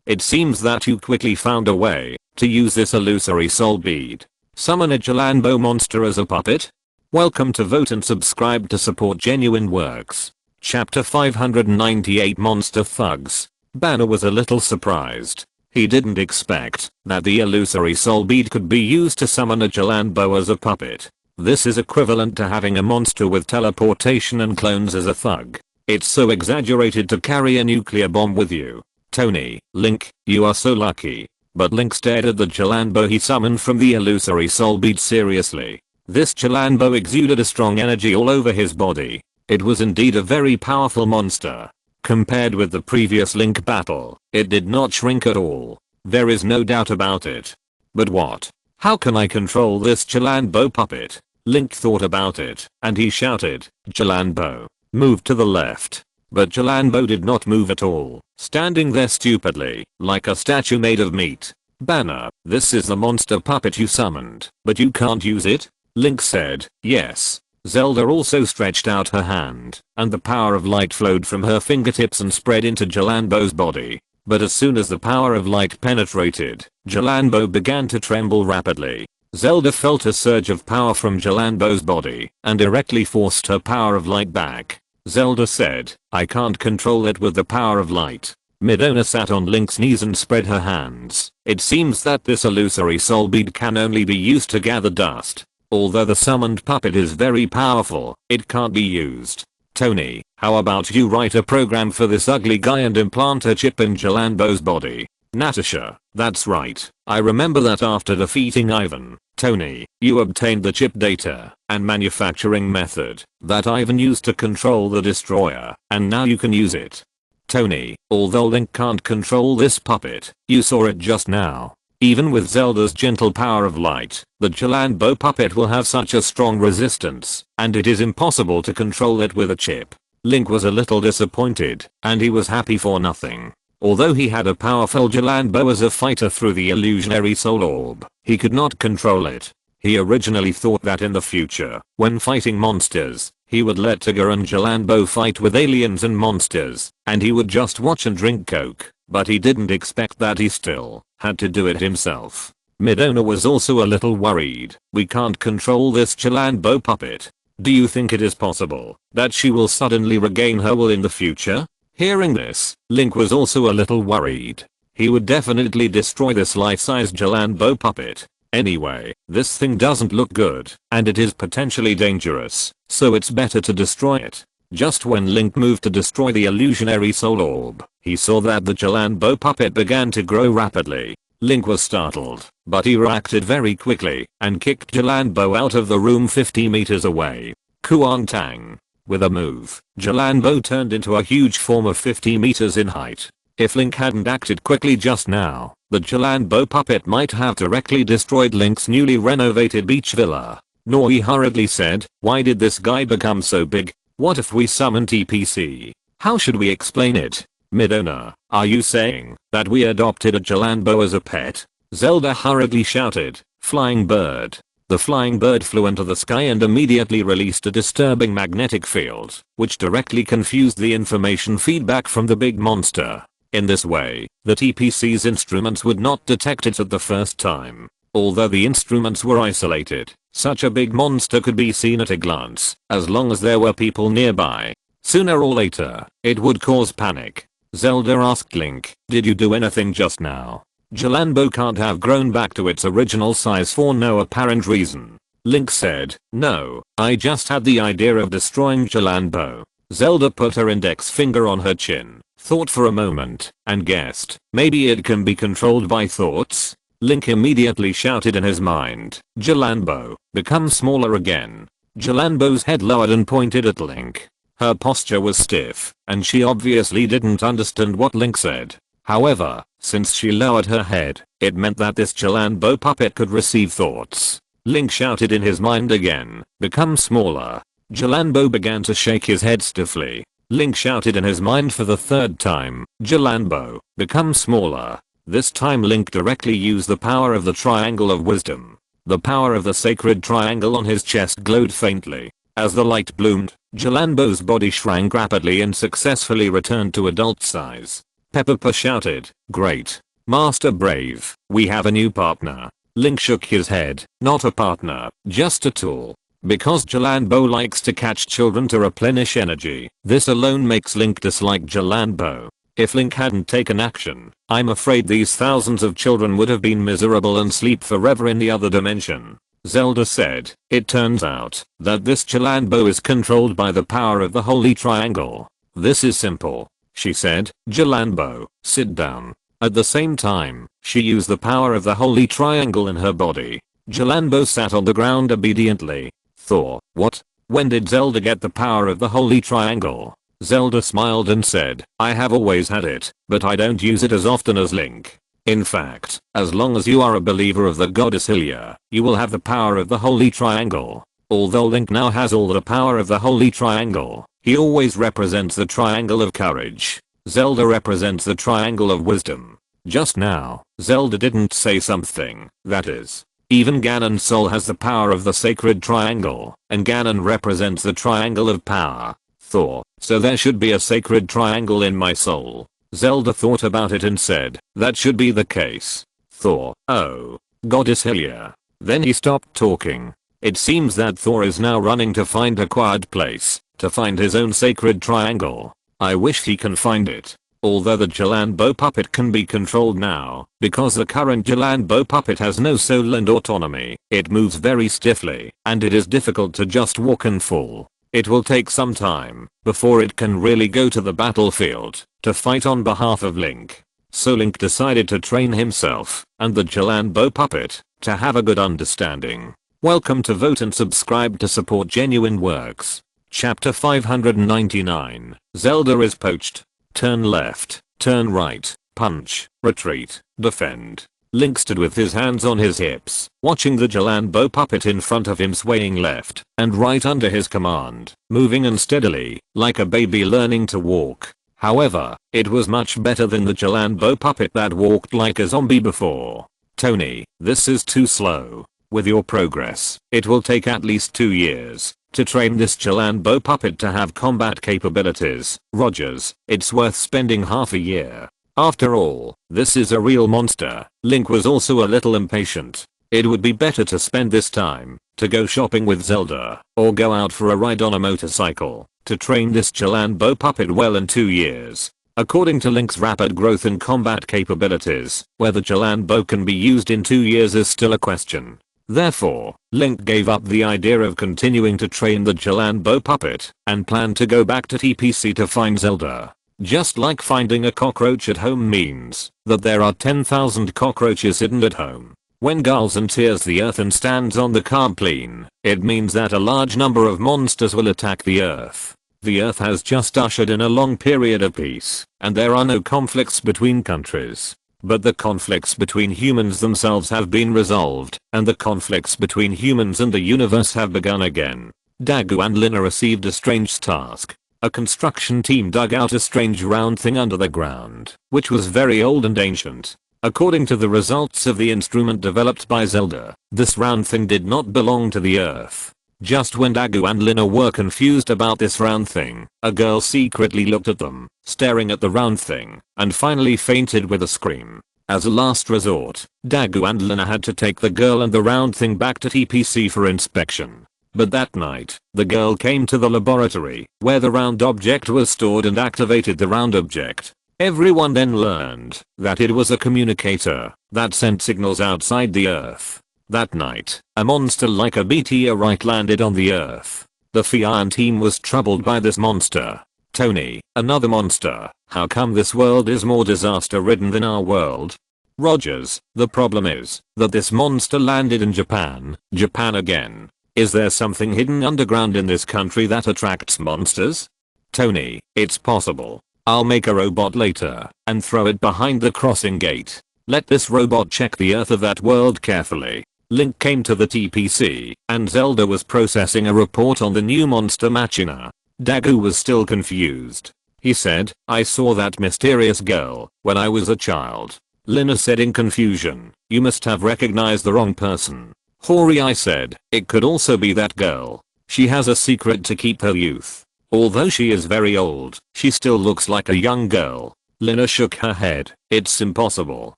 it seems that you quickly found a way to use this illusory soul bead. Summon a Jalanbo monster as a puppet? Welcome to Vote and subscribe to support genuine works. Chapter 598 Monster Thugs. Banner was a little surprised. He didn't expect that the illusory soul bead could be used to summon a Jalanbo as a puppet. This is equivalent to having a monster with teleportation and clones as a thug. It's so exaggerated to carry a nuclear bomb with you. Tony, Link, you are so lucky. But Link stared at the Jalanbo he summoned from the illusory soul bead seriously. This Jalanbo exuded a strong energy all over his body. It was indeed a very powerful monster. Compared with the previous Link battle, it did not shrink at all. There is no doubt about it. But what? How can I control this Jalanbo puppet? Link thought about it, and he shouted, Jalanbo, move to the left. But Jalanbo did not move at all, standing there stupidly, like a statue made of meat. Banner, this is the monster puppet you summoned, but you can't use it? Link said, yes. Zelda also stretched out her hand, and the power of light flowed from her fingertips and spread into Jalanbo's body. But as soon as the power of light penetrated, Jalanbo began to tremble rapidly. Zelda felt a surge of power from Jalanbo's body, and directly forced her power of light back. Zelda said, I can't control it with the power of light. Midona sat on Link's knees and spread her hands. It seems that this illusory soul bead can only be used to gather dust. Although the summoned puppet is very powerful, it can't be used. Tony, how about you write a program for this ugly guy and implant a chip in Jalanbo's body? Natasha, that's right. I remember that after defeating Ivan, Tony, you obtained the chip data and manufacturing method that Ivan used to control the destroyer, and now you can use it. Tony, although Link can't control this puppet, you saw it just now. Even with Zelda's gentle power of light, the Jalanbo puppet will have such a strong resistance, and it is impossible to control it with a chip. Link was a little disappointed, and he was happy for nothing. Although he had a powerful Jalanbo as a fighter through the illusionary soul orb, he could not control it. He originally thought that in the future, when fighting monsters, he would let Tigger and Jalanbo fight with aliens and monsters, and he would just watch and drink coke. But he didn't expect that he still had to do it himself. Midona was also a little worried. We can't control this Jalanbo puppet. Do you think it is possible that she will suddenly regain her will in the future? Hearing this, Link was also a little worried. He would definitely destroy this life-size Jalanbo puppet. Anyway, this thing doesn't look good, and it is potentially dangerous, so it's better to destroy it. Just when Link moved to destroy the illusionary soul orb, he saw that the Jalanbo puppet began to grow rapidly. Link was startled, but he reacted very quickly and kicked Jalanbo out of the room 50 meters away. Kuang Tang. With a move, Jalanbo turned into a huge form of 50 meters in height. If Link hadn't acted quickly just now, the Jalanbo puppet might have directly destroyed Link's newly renovated beach villa. Nori hurriedly said, "Why did this guy become so big? What if we summon TPC? How should we explain it? Midona, are you saying that we adopted a Jalanbo as a pet?" Zelda hurriedly shouted, "Flying bird." The flying bird flew into the sky and immediately released a disturbing magnetic field, which directly confused the information feedback from the big monster. In this way, the TPC's instruments would not detect it at the first time. Although the instruments were isolated, such a big monster could be seen at a glance, as long as there were people nearby. Sooner or later, it would cause panic. Zelda asked Link, "Did you do anything just now?" Jalanbo can't have grown back to its original size for no apparent reason. Link said, "No, I just had the idea of destroying Jalanbo." Zelda put her index finger on her chin, thought for a moment, and guessed, maybe it can be controlled by thoughts? Link immediately shouted in his mind, "Jalanbo, become smaller again." Jalanbo's head lowered and pointed at Link. Her posture was stiff, and she obviously didn't understand what Link said. However, since she lowered her head, it meant that this Jalanbo puppet could receive thoughts. Link shouted in his mind again, "Become smaller." Jalanbo began to shake his head stiffly. Link shouted in his mind for the third time, "Jalanbo, become smaller." This time Link directly used the power of the Triangle of Wisdom. The power of the sacred triangle on his chest glowed faintly. As the light bloomed, Jalanbo's body shrank rapidly and successfully returned to adult size. Peppa shouted, "Great. Master Brave, we have a new partner." Link shook his head, "Not a partner, just a tool." Because Jalanbo likes to catch children to replenish energy, this alone makes Link dislike Jalanbo. If Link hadn't taken action, I'm afraid these thousands of children would have been miserable and sleep forever in the other dimension. Zelda said, "It turns out that this Jalanbo is controlled by the power of the Holy Triangle. This is simple," she said. "Jalanbo, sit down." At the same time, she used the power of the Holy Triangle in her body. Jalanbo sat on the ground obediently. Thor, what? When did Zelda get the power of the Holy Triangle? Zelda smiled and said, "I have always had it, but I don't use it as often as Link. In fact, as long as you are a believer of the goddess Hylia, you will have the power of the Holy Triangle." Although Link now has all the power of the Holy Triangle, he always represents the Triangle of Courage. Zelda represents the Triangle of Wisdom. Just now, Zelda didn't say something, that is. Even Ganon's soul has the power of the Sacred Triangle, and Ganon represents the Triangle of Power. Thor, so there should be a sacred triangle in my soul. Zelda thought about it and said, "That should be the case." Thor, "Oh, Goddess Hylia." Then he stopped talking. It seems that Thor is now running to find a quiet place, to find his own sacred triangle. I wish he can find it. Although the Jalanbo puppet can be controlled now, because the current Jalanbo puppet has no soul and autonomy, it moves very stiffly, and it is difficult to just walk and fall. It will take some time before it can really go to the battlefield to fight on behalf of Link. So Link decided to train himself and the Jalanbo puppet to have a good understanding. Welcome to Vote and Subscribe to support genuine works. Chapter 599. Zelda is poached. Turn left, turn right, punch, retreat, defend. Link stood with his hands on his hips, watching the Jalanbo puppet in front of him swaying left and right under his command, moving unsteadily, like a baby learning to walk. However, it was much better than the Jalanbo puppet that walked like a zombie before. "Tony, this is too slow. With your progress, it will take at least 2 years. To train this Jalanbo puppet to have combat capabilities, Rogers, it's worth spending half a year. After all, this is a real monster." Link was also a little impatient. It would be better to spend this time to go shopping with Zelda, or go out for a ride on a motorcycle, to train this Jalanbo puppet well in 2 years. According to Link's rapid growth in combat capabilities, whether Jalanbo can be used in 2 years is still a question. Therefore, Link gave up the idea of continuing to train the Jalanbo puppet and planned to go back to TPC to find Zelda. Just like finding a cockroach at home means that there are 10,000 cockroaches hidden at home. When Galzan tears the earth and stands on the carb plane, it means that a large number of monsters will attack the earth. The Earth has just ushered in a long period of peace, and there are no conflicts between countries. But the conflicts between humans themselves have been resolved, and the conflicts between humans and the universe have begun again. Dagu and Lina received a strange task. A construction team dug out a strange round thing under the ground, which was very old and ancient. According to the results of the instrument developed by Zelda, this round thing did not belong to the Earth. Just when Dagu and Lina were confused about this round thing, a girl secretly looked at them, staring at the round thing, and finally fainted with a scream. As a last resort, Dagu and Lina had to take the girl and the round thing back to TPC for inspection. But that night, the girl came to the laboratory, where the round object was stored, and activated the round object. Everyone then learned that it was a communicator that sent signals outside the Earth. That night, a monster like a meteorite landed on the Earth. The Fian team was troubled by this monster. Tony, another monster. How come this world is more disaster ridden than our world? Rogers, the problem is that this monster landed in Japan. Japan again. Is there something hidden underground in this country that attracts monsters? Tony, it's possible. I'll make a robot later and throw it behind the crossing gate. Let this robot check the Earth of that world carefully. Link came to the TPC, and Zelda was processing a report on the new monster Machina. Dagu was still confused. He said, I saw that mysterious girl when I was a child. Lina said in confusion, you must have recognized the wrong person. Horii said, it could also be that girl. She has a secret to keep her youth. Although she is very old, she still looks like a young girl. Lina shook her head, it's impossible.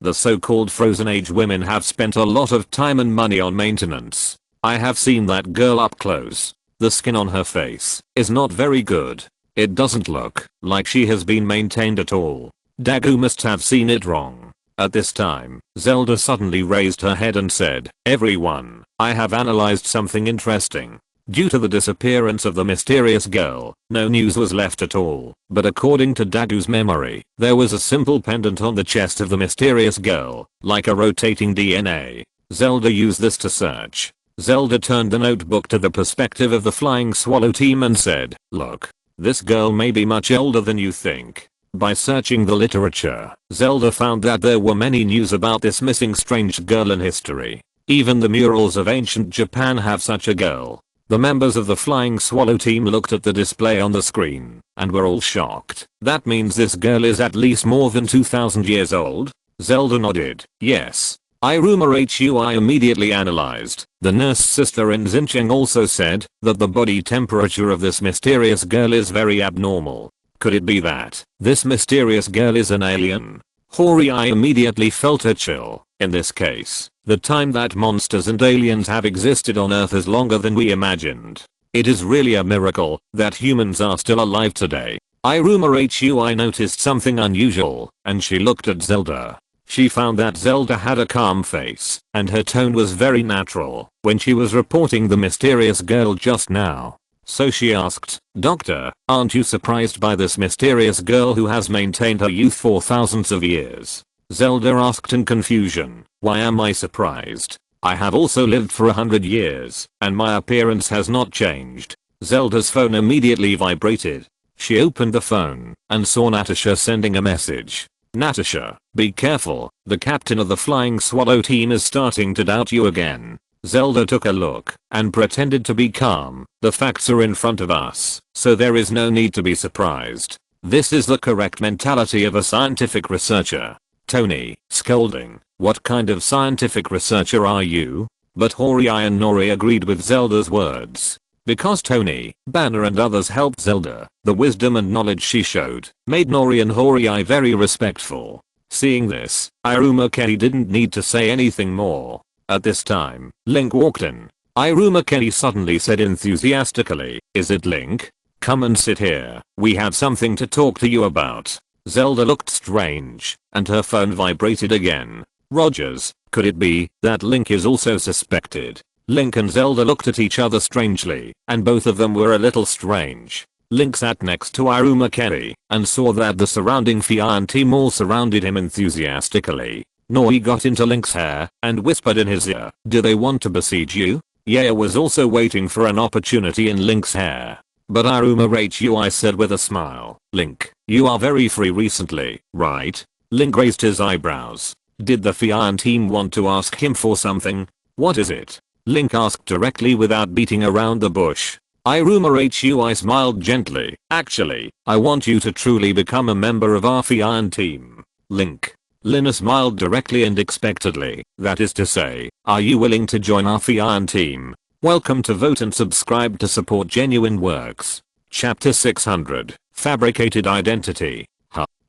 The so-called frozen age women have spent a lot of time and money on maintenance. I have seen that girl up close. The skin on her face is not very good. It doesn't look like she has been maintained at all. Dagu must have seen it wrong. At this time, Zelda suddenly raised her head and said, everyone, I have analyzed something interesting. Due to the disappearance of the mysterious girl, no news was left at all. But according to Dagu's memory, there was a simple pendant on the chest of the mysterious girl, like a rotating DNA. Zelda used this to search. Zelda turned the notebook to the perspective of the Flying Swallow team and said, look, this girl may be much older than you think. By searching the literature, Zelda found that there were many news about this missing strange girl in history. Even the murals of ancient Japan have such a girl. The members of the Flying Swallow team looked at the display on the screen and were all shocked. That means this girl is at least more than 2000 years old? Zelda nodded. Yes. Iruma Hui immediately analyzed. The nurse sister in Xinjiang also said that the body temperature of this mysterious girl is very abnormal. Could it be that this mysterious girl is an alien? Horii immediately felt a chill. In this case, the time that monsters and aliens have existed on Earth is longer than we imagined. It is really a miracle that humans are still alive today. Iruma Hui noticed something unusual, and she looked at Zelda. She found that Zelda had a calm face, and her tone was very natural when she was reporting the mysterious girl just now. So she asked, Doctor, aren't you surprised by this mysterious girl who has maintained her youth for thousands of years? Zelda asked in confusion, why am I surprised? I have also lived for 100 years, and my appearance has not changed. Zelda's phone immediately vibrated. She opened the phone and saw Natasha sending a message. Natasha, be careful, the captain of the Flying Swallow team is starting to doubt you again. Zelda took a look and pretended to be calm. The facts are in front of us, so there is no need to be surprised. This is the correct mentality of a scientific researcher. Tony, scolding, what kind of scientific researcher are you? But Horii and Nori agreed with Zelda's words. Because Tony, Banner and others helped Zelda, the wisdom and knowledge she showed made Nori and Horii very respectful. Seeing this, Iruma Kenny didn't need to say anything more. At this time, Link walked in. Iruma Kenny suddenly said enthusiastically, is it Link? Come and sit here, we have something to talk to you about. Zelda looked strange, and her phone vibrated again. Rogers, could it be that Link is also suspected? Link and Zelda looked at each other strangely, and both of them were a little strange. Link sat next to Iruma Kenny, and saw that the surrounding Fian team all surrounded him enthusiastically. Nori got into Link's hair and whispered in his ear, do they want to besiege you? Yaya was also waiting for an opportunity in Link's hair. But Iruma Hui said with a smile. Link, you are very free recently, right? Link raised his eyebrows. Did the Fian team want to ask him for something? What is it? Link asked directly without beating around the bush. Iruma Hui smiled gently. Actually, I want you to truly become a member of our Fian team. Link. Lina smiled directly and expectedly. That is to say, are you willing to join our Fian team? Welcome to vote and subscribe to support genuine works. Chapter 600. Fabricated Identity.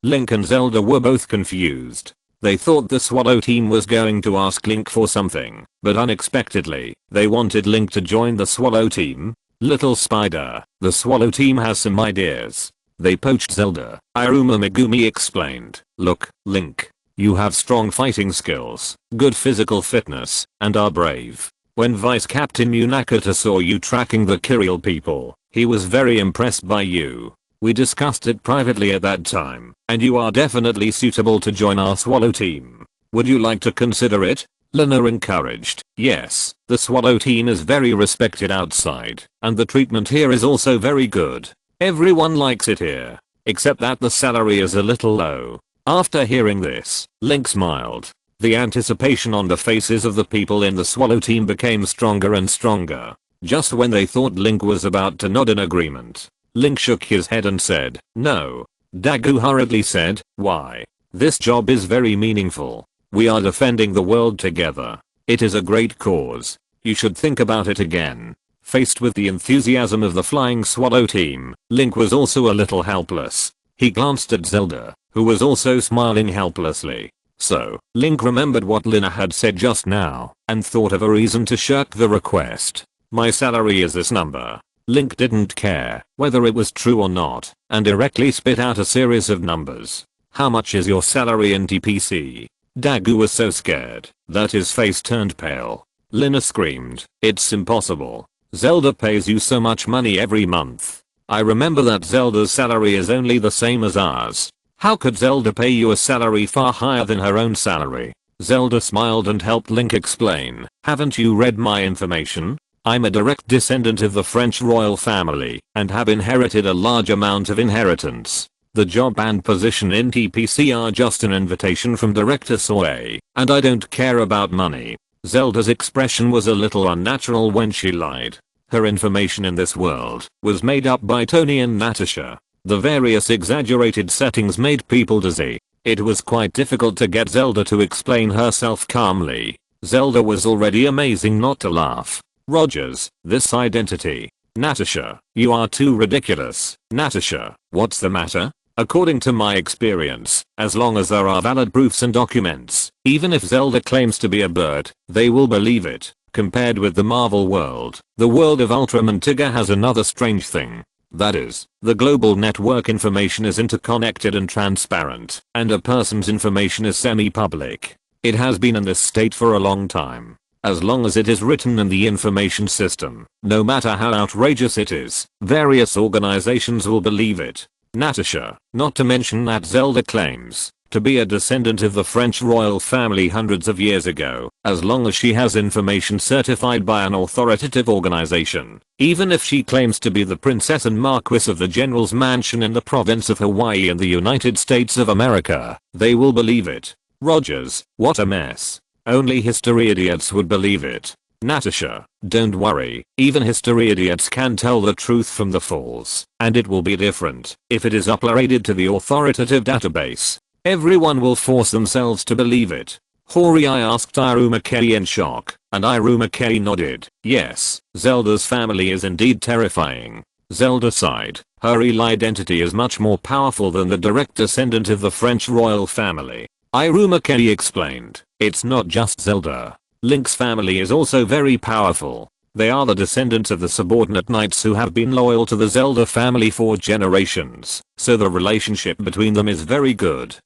Link and Zelda were both confused. They thought the Swallow team was going to ask Link for something, but unexpectedly, they wanted Link to join the Swallow team. Little Spider, the Swallow team has some ideas. They poached Zelda, Iruma Megumi explained. Look, Link. You have strong fighting skills, good physical fitness, and are brave. When Vice Captain Munakata saw you tracking the Kirill people, he was very impressed by you. We discussed it privately at that time, and you are definitely suitable to join our Swallow team. Would you like to consider it? Lina encouraged. Yes, the Swallow team is very respected outside, and the treatment here is also very good. Everyone likes it here, except that the salary is a little low. After hearing this, Link smiled. The anticipation on the faces of the people in the Swallow team became stronger and stronger. Just when they thought Link was about to nod in agreement, Link shook his head and said, no. Dagu hurriedly said, why? This job is very meaningful. We are defending the world together. It is a great cause. You should think about it again. Faced with the enthusiasm of the Flying Swallow team, Link was also a little helpless. He glanced at Zelda, who was also smiling helplessly. So, Link remembered what Lina had said just now, and thought of a reason to shirk the request. My salary is this number. Link didn't care whether it was true or not, and directly spit out a series of numbers. How much is your salary in TPC? Dagu was so scared that his face turned pale. Lina screamed, it's impossible. Zelda pays you so much money every month. I remember that Zelda's salary is only the same as ours. How could Zelda pay you a salary far higher than her own salary? Zelda smiled and helped Link explain. Haven't you read my information? I'm a direct descendant of the French royal family and have inherited a large amount of inheritance. The job and position in TPC are just an invitation from Director Soe, and I don't care about money. Zelda's expression was a little unnatural when she lied. Her information in this world was made up by Tony and Natasha. The various exaggerated settings made people dizzy. It was quite difficult to get Zelda to explain herself calmly. Zelda was already amazing not to laugh. Rogers, this identity. Natasha, you are too ridiculous. Natasha, what's the matter? According to my experience, as long as there are valid proofs and documents, even if Zelda claims to be a bird, they will believe it. Compared with the Marvel world, the world of Ultraman Tiga has another strange thing. That is, the global network information is interconnected and transparent, and a person's information is semi-public. It has been in this state for a long time. As long as it is written in the information system, no matter how outrageous it is, various organizations will believe it. Natasha, not to mention that Zelda claims to be a descendant of the French royal family hundreds of years ago, as long as she has information certified by an authoritative organization. Even if she claims to be the princess and marquis of the general's mansion in the province of Hawaii in the United States of America, they will believe it. Rogers, what a mess. Only history idiots would believe it. Natasha, don't worry, even history idiots can tell the truth from the false, and it will be different if it is uploaded to the authoritative database. Everyone will force themselves to believe it. Horii asked Iruma Kei in shock, and Iruma Kei nodded. Yes, Zelda's family is indeed terrifying. Zelda sighed. Her real identity is much more powerful than the direct descendant of the French royal family. Iruma Kei explained. It's not just Zelda. Link's family is also very powerful. They are the descendants of the subordinate knights who have been loyal to the Zelda family for generations, so the relationship between them is very good.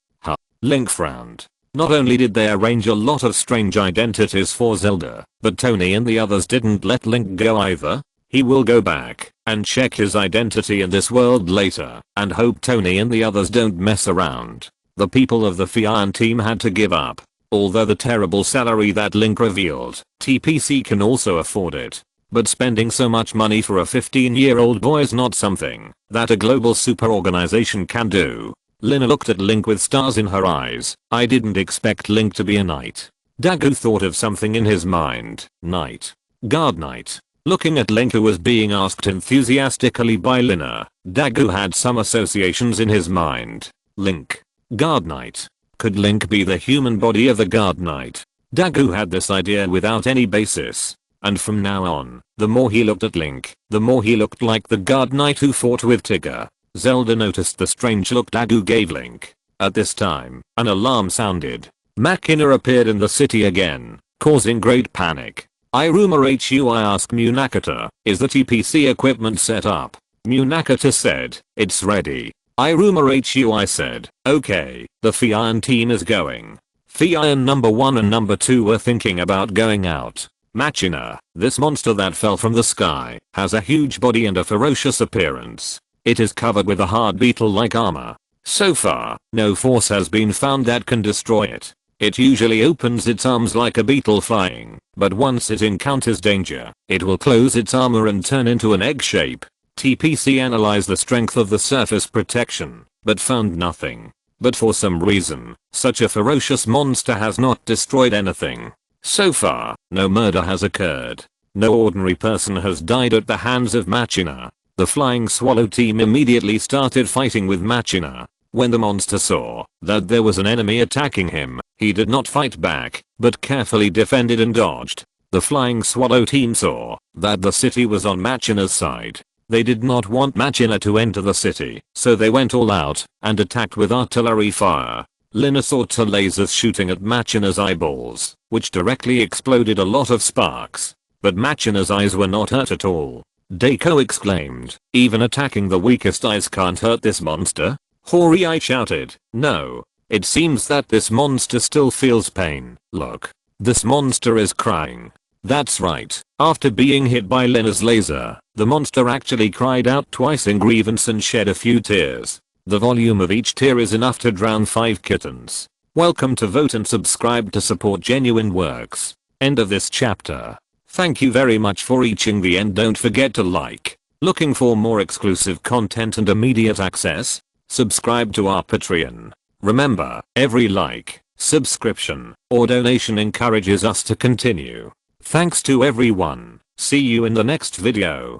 Link frowned. Not only did they arrange a lot of strange identities for Zelda, but Tony and the others didn't let Link go either. He will go back and check his identity in this world later and hope Tony and the others don't mess around. The people of the Fian team had to give up. Although the terrible salary that Link revealed, TPC can also afford it. but spending so much money for a 15-year-old boy is not something that a global super organization can do. Lina looked at Link with stars in her eyes. I didn't expect Link to be a knight. Dagu thought of something in his mind. Knight. Guard knight. Looking at Link, who was being asked enthusiastically by Lina, Dagu had some associations in his mind. Link. Guard knight. Could Link be the human body of the guard knight? Dagu had this idea without any basis. And from now on, the more he looked at Link, the more he looked like the guard knight who fought with Tigger. Zelda noticed the strange look Dagu gave Link. At this time, an alarm sounded. Machina appeared in the city again, causing great panic. Iruma Hui asked Munakata, is the TPC equipment set up? Munakata said, it's ready. Iruma Hui said, okay, the Fion team is going. Fion number 1 and number 2 were thinking about going out. Machina, this monster that fell from the sky, has a huge body and a ferocious appearance. It is covered with a hard beetle-like armor. So far, no force has been found that can destroy it. It usually opens its arms like a beetle flying, but once it encounters danger, it will close its armor and turn into an egg shape. TPC analyzed the strength of the surface protection, but found nothing. But for some reason, such a ferocious monster has not destroyed anything. So far, no murder has occurred. No ordinary person has died at the hands of Machina. The Flying Swallow team immediately started fighting with Machina. When the monster saw that there was an enemy attacking him, he did not fight back, but carefully defended and dodged. The Flying Swallow team saw that the city was on Machina's side. They did not want Machina to enter the city, so they went all out and attacked with artillery fire. Lina saw two lasers shooting at Machina's eyeballs, which directly exploded a lot of sparks. But Machina's eyes were not hurt at all. Deco exclaimed, even attacking the weakest eyes can't hurt this monster? Horii shouted, no. It seems that this monster still feels pain. Look. This monster is crying. That's right. After being hit by Lina's laser, the monster actually cried out twice in grievance and shed a few tears. The volume of each tear is enough to drown 5 kittens. Welcome to vote and subscribe to support genuine works. End of this chapter. Thank you very much for reaching the end. Don't forget to like. Looking for more exclusive content and immediate access? Subscribe to our Patreon. Remember, every like, subscription, or donation encourages us to continue. Thanks to everyone. See you in the next video.